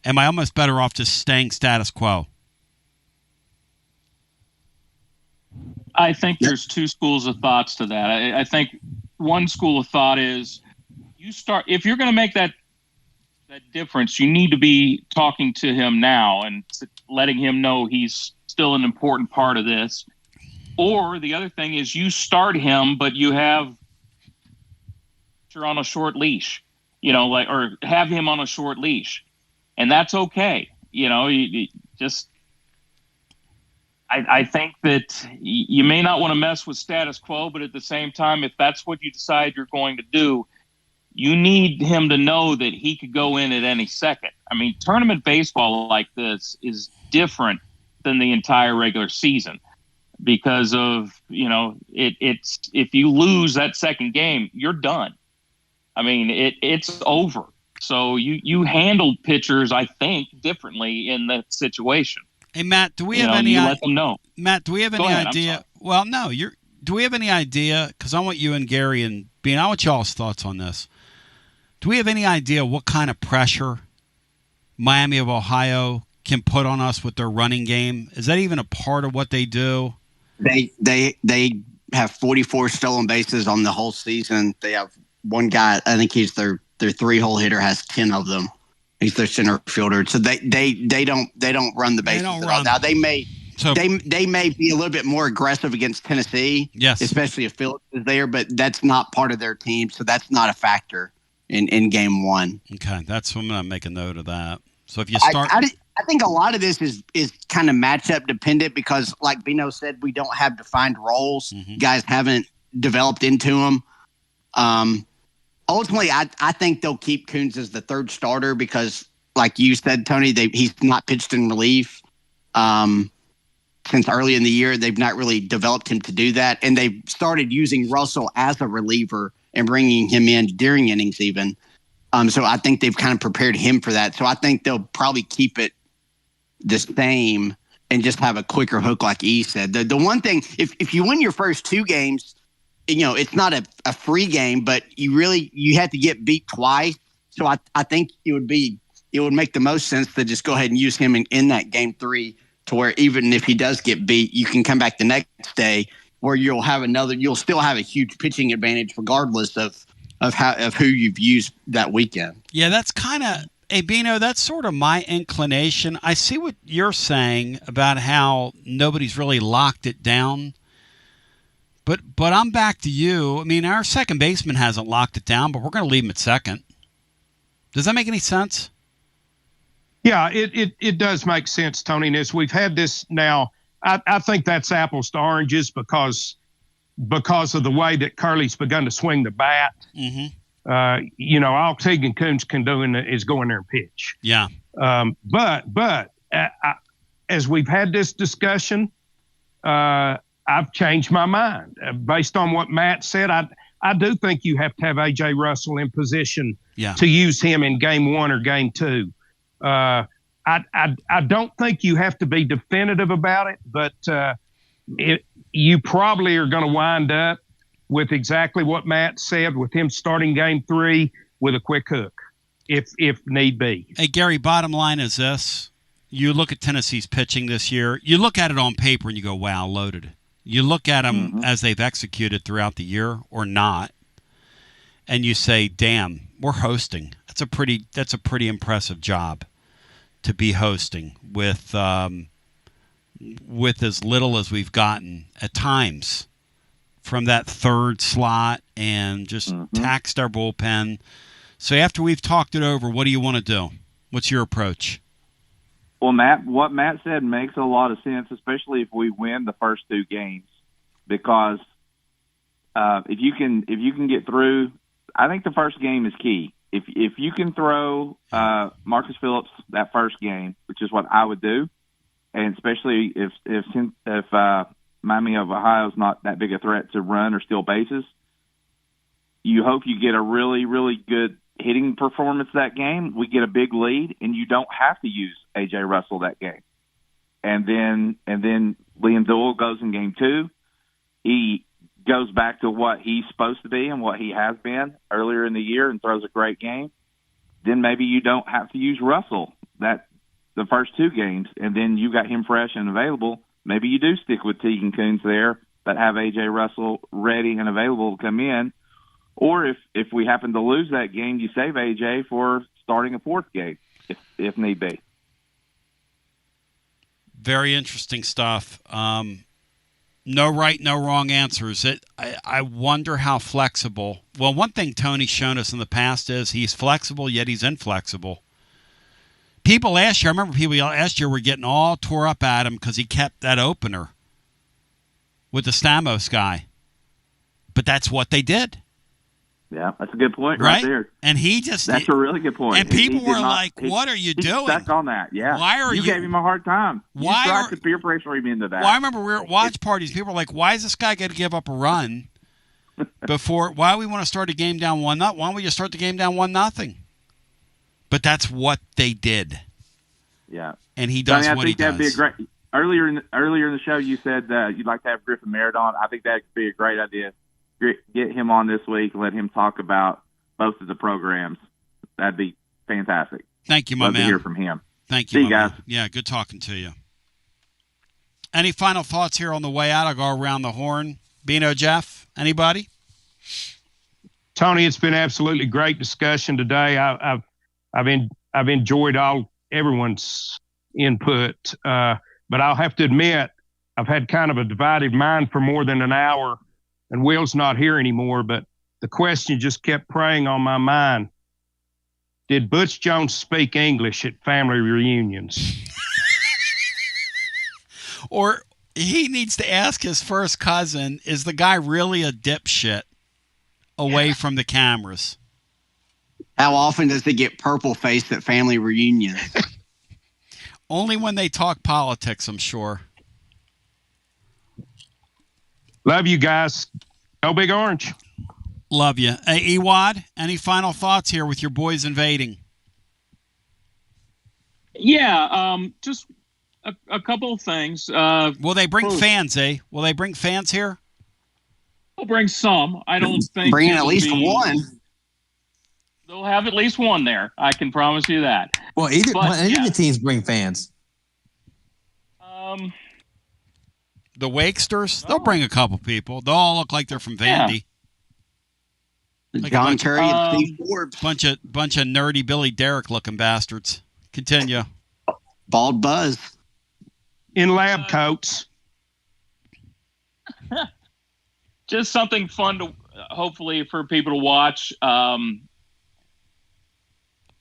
S1: Am I almost better off just staying status quo?
S11: I think there's two schools of thoughts to that. I think one school of thought is if you're going to make that difference, you need to be talking to him now and letting him know he's still an important part of this. Or the other thing is you start him, but you're on a short leash, or have him on a short leash, and that's okay. I think that you may not want to mess with status quo, but at the same time, if that's what you decide you're going to do, you need him to know that he could go in at any second. I mean, tournament baseball like this is different than the entire regular season because of, it's if you lose that second game, you're done. I mean, it's over. So you handled pitchers, I think, differently in that situation.
S1: Hey, Matt, do we have any?
S11: You let them know.
S1: Matt, do we have any idea? Well, no. Do we have any idea? Because I want you and Gary and Bean. I want y'all's thoughts on this. Do we have any idea what kind of pressure Miami of Ohio can put on us with their running game? Is that even a part of what they do?
S23: They have 44 stolen bases on the whole season. They have one guy. I think he's their 3-hole hitter. Has 10 of them. He's their center fielder. So they don't run the bases at all. Now they may be a little bit more aggressive against Tennessee.
S1: Yes,
S23: especially if Phillips is there, but that's not part of their team, so that's not a factor in game 1.
S1: Okay, I'm gonna make a note of that. So if you start,
S23: I think a lot of this is kind of matchup dependent because, like Bino said, we don't have defined roles. Mm-hmm. Guys haven't developed into them. Ultimately, I think they'll keep Kuhns as the third starter because, like you said, Tony, he's not pitched in relief since early in the year. They've not really developed him to do that, and they've started using Russell as a reliever and bringing him in during innings even. So I think they've kind of prepared him for that. So I think they'll probably keep it the same and just have a quicker hook, like E said. The one thing, if you win your first 2 games, it's not a free game, but you have to get beat twice. So I think it would make the most sense to just go ahead and use him in that game 3 to where even if he does get beat, you can come back the next day where you'll still have a huge pitching advantage regardless of who you've used that weekend.
S1: Yeah, that's kind of, hey, Bino, that's sort of my inclination. I see what you're saying about how nobody's really locked it down. But I'm back to you. I mean, our second baseman hasn't locked it down, but we're going to leave him at second. Does that make any sense?
S3: Yeah, it does make sense, Tony. And as we've had this now, I think that's apples to oranges because of the way that Curley's begun to swing the bat. Mm-hmm. All Tegan Kuhns can do is go in there and pitch.
S1: Yeah.
S3: But as we've had this discussion, I've changed my mind. Based on what Matt said, I do think you have to have A.J. Russell in position to use him in game 1 or game 2. I don't think you have to be definitive about it, but you probably are going to wind up with exactly what Matt said, with him starting game 3 with a quick hook, if need be.
S1: Hey, Gary, bottom line is this. You look at Tennessee's pitching this year, you look at it on paper and you go, wow, loaded. You look at them as they've executed throughout the year or not, and you say, damn, we're hosting. That's a pretty impressive job to be hosting with as little as we've gotten at times from that third slot and just taxed our bullpen. So after we've talked it over, what do you want to do? What's your approach?
S18: Well, Matt, what Matt said makes a lot of sense, especially if we win the first 2 games, because if you can get through, I think the first game is key. If you can throw Marcus Phillips that first game, which is what I would do, and especially if Miami of Ohio is not that big a threat to run or steal bases, you hope you get a really, really good hitting performance that game. We get a big lead, and you don't have to use A.J. Russell that game. And then Liam Doyle goes in game 2. He goes back to what he's supposed to be and what he has been earlier in the year and throws a great game. Then maybe you don't have to use Russell the first 2 games, and then you got him fresh and available. Maybe you do stick with Teagan Coons there, but have A.J. Russell ready and available to come in. Or if we happen to lose that game, you save A.J. for starting a 4th game, if need be.
S1: Very interesting stuff. No right, no wrong answers. I wonder how flexible. Well, one thing Tony's shown us in the past is he's flexible, yet he's inflexible. People last year, I remember people last year were getting all tore up at him because he kept that opener with the Stamos guy. But that's what they did.
S18: Yeah, that's a good point right there.
S1: And
S18: that's a really good point.
S1: And people were like, what are you doing?
S18: Stuck on that, yeah.
S1: Why are you
S18: gave him a hard time.
S1: Why
S18: you tried to peer pressure him into that.
S1: Well, I remember we were at watch parties. People were like, why is this guy going to give up a run before? Why do we want to start a game down 1-0? Why don't we just start the game down 1-0? But that's what they did.
S18: Yeah.
S1: And he does what he does.
S18: I think that'd be a great. Earlier in the show, you said you'd like to have Griffin Merritt on. I think that could be a great idea. Get him on this week and let him talk about both of the programs. That'd be fantastic.
S1: Thank you, my
S18: man.
S1: man.
S18: To hear from him.
S1: Thank you,
S18: See you guys.
S1: Man. Yeah, good talking to you. Any final thoughts here on the way out? I'll go around the horn. Bino, Jeff, anybody?
S3: Tony, it's been absolutely great discussion today. I've enjoyed everyone's input, but I'll have to admit I've had kind of a divided mind for more than an hour. And Will's not here anymore, but the question just kept preying on my mind. Did Butch Jones speak English at family reunions?
S1: Or he needs to ask his first cousin, is the guy really a dipshit away from the cameras?
S23: How often does he get purple-faced at family reunions?
S1: Only when they talk politics, I'm sure.
S3: Love you guys. Go Big Orange.
S1: Love you. Hey, Ewad, any final thoughts here with your boys invading?
S11: Yeah, just a couple of things.
S1: Will they bring fans, eh? Will they bring fans here?
S11: They'll bring some. I don't think
S23: bringing at least one.
S11: They'll have at least one there. I can promise you that.
S12: Well, any of the teams bring fans.
S1: The Wakesters, they'll bring a couple people. They'll all look like they're from Vandy.
S23: Yeah. Like John Curry and Steve Forbes.
S1: Bunch of nerdy Billy Derrick looking bastards. Continue.
S23: Bald Buzz.
S3: In lab coats.
S11: Just something fun to hopefully for people to watch.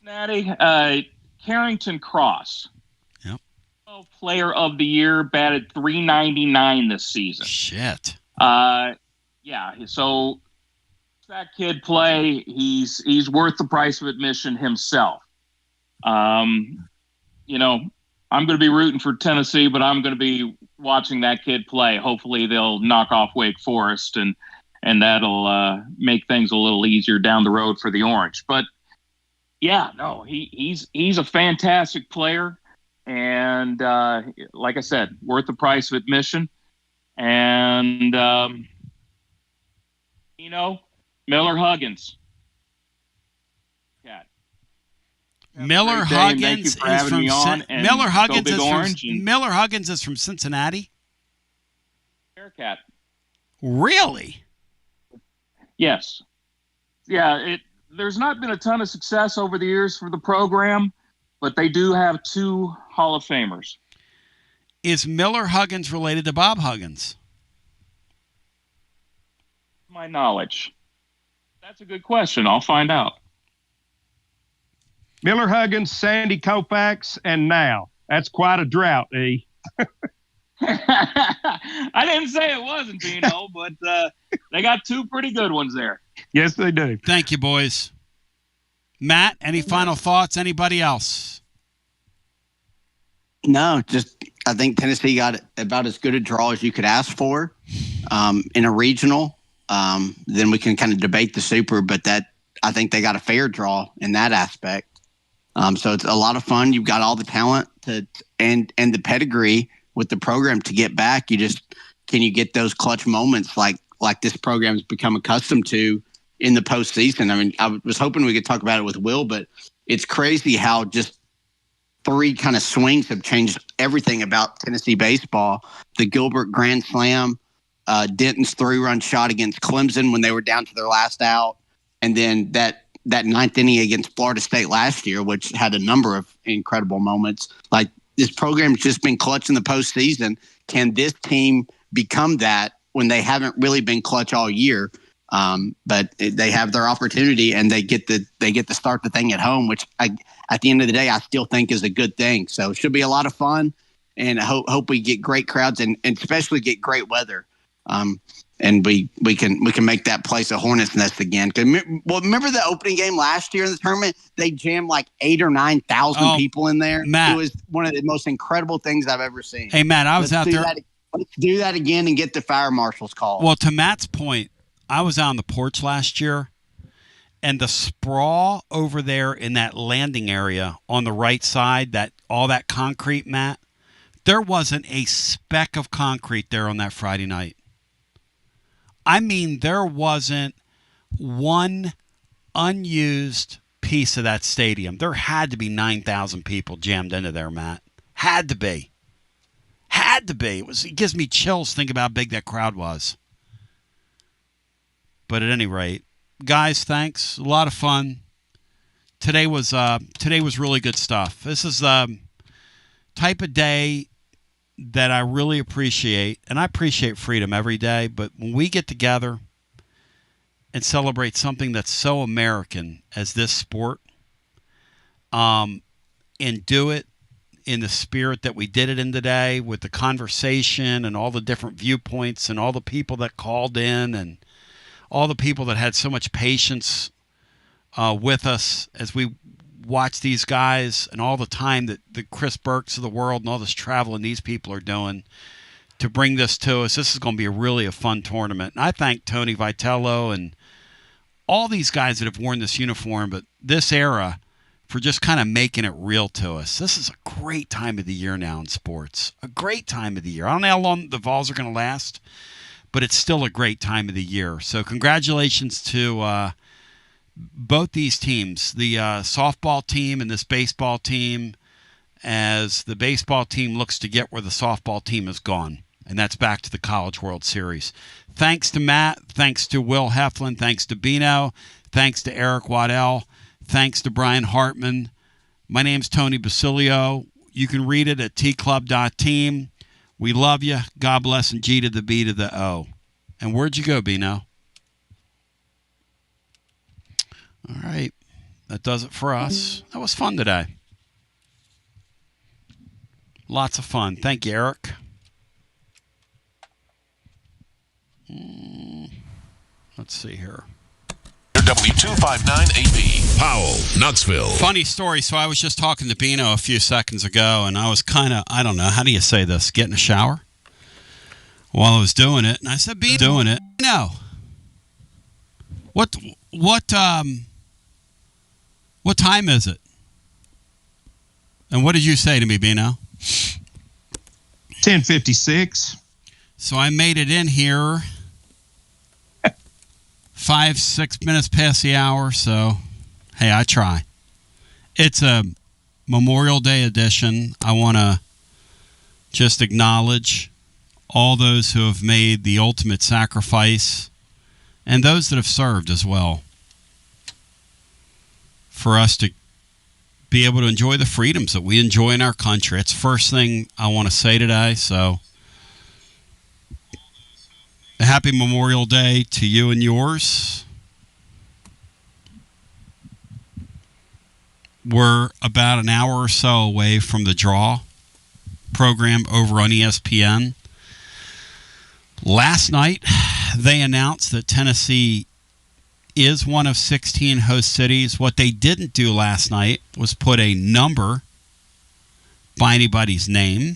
S11: Natty, Carrington Cross. Player of the year, batted .399 this season.
S1: Shit.
S11: Yeah. So that kid play. He's worth the price of admission himself. I'm going to be rooting for Tennessee, but I'm going to be watching that kid play. Hopefully they'll knock off Wake Forest and that'll make things a little easier down the road for the Orange. But yeah, no, he's a fantastic player. And like I said, worth the price of admission. And, Miller Huggins.
S1: Miller Huggins is from Miller Huggins is from Cincinnati.
S11: Bearcat.
S1: Really?
S11: Yes. Yeah, there's not been a ton of success over the years for the program, but they do have 2 Hall of Famers.
S1: Is Miller Huggins related to Bob Huggins?
S11: My knowledge. That's a good question. I'll find out.
S3: Miller Huggins, Sandy Koufax, and now That's quite a drought, E.
S11: I didn't say it wasn't, Dino, but they got two pretty good ones there.
S3: Yes, they do.
S1: Thank you, boys. Matt, any final thoughts? Anybody else?
S23: No, just I think Tennessee got about as good a draw as you could ask for in a regional. Then we can kind of debate the super, but I think they got a fair draw in that aspect. So it's a lot of fun. You've got all the talent and the pedigree with the program to get back. Can you get those clutch moments like this program's become accustomed to in the postseason? I mean, I was hoping we could talk about it with Will, but it's crazy how just 3 kind of swings have changed everything about Tennessee baseball. The Gilbert grand slam, Denton's 3-run shot against Clemson when they were down to their last out, and then that 9th inning against Florida State last year, which had a number of incredible moments. Like, this program's just been clutch in the postseason. Can this team become that when they haven't really been clutch all year? But they have their opportunity, and they get to start the thing at home, which at the end of the day, I still think is a good thing. So it should be a lot of fun, and I hope we get great crowds and especially get great weather. And we can make that place a hornet's nest again. Remember the opening game last year in the tournament? They jammed like 8,000 or 9,000 people in there.
S1: Matt,
S23: it was one of the most incredible things I've ever seen.
S1: Hey, Matt, I was out there.
S23: Let's do that again and get the fire marshals called.
S1: Well, to Matt's point, I was out on the porch last year, and the sprawl over there in that landing area on the right side, all that concrete, Matt, there wasn't a speck of concrete there on that Friday night. I mean, there wasn't one unused piece of that stadium. There had to be 9,000 people jammed into there, Matt. Had to be. It gives me chills thinking about how big that crowd was. But at any rate, guys, thanks. A lot of fun. Today was really good stuff. This is the type of day that I really appreciate, and I appreciate freedom every day, but when we get together and celebrate something that's so American as this sport, and do it in the spirit that we did it in today, with the conversation and all the different viewpoints and all the people that called in and all the people that had so much patience with us as we watch these guys, and all the time that the Chris Burks of the world and all this traveling these people are doing to bring this to us. This is going to be really a fun tournament. And I thank Tony Vitello and all these guys that have worn this uniform, but this era, for just kind of making it real to us. This is a great time of the year now in sports. A great time of the year. I don't know how long the Vols are going to last, but it's still a great time of the year. So congratulations to both these teams, the softball team and this baseball team, as the baseball team looks to get where the softball team has gone, and that's back to the College World Series. Thanks to Matt, thanks to Will Heflin, thanks to Bino, thanks to Eric Waddell, thanks to Brian Hartman. My name's Tony Basilio. You can read it at tclub.team. We love you. God bless, and G to the B to the O. And where'd you go, Bino? All right. That does it for us. That was fun today. Lots of fun. Thank you, Eric. Let's see here.
S14: W259AP, Powell, Knoxville.
S1: Funny story. So I was just talking to Bino a few seconds ago, and I was kind of, I don't know, how do you say this? Getting a shower while I was doing it. And I said, Bino, doing it. No. What time is it? And what did you say to me, Bino?
S3: 10:56.
S1: So I made it in here 5-6 minutes past the hour. So, hey, I try. It's a Memorial Day edition. I want to just acknowledge all those who have made the ultimate sacrifice, and those that have served as well, for us to be able to enjoy the freedoms that we enjoy in our country. It's the first thing I want to say today. So, a happy Memorial Day to you and yours. We're about an hour or so away from the draw program over on ESPN. Last night, they announced that Tennessee is one of 16 host cities. What they didn't do last night was put a number by anybody's name.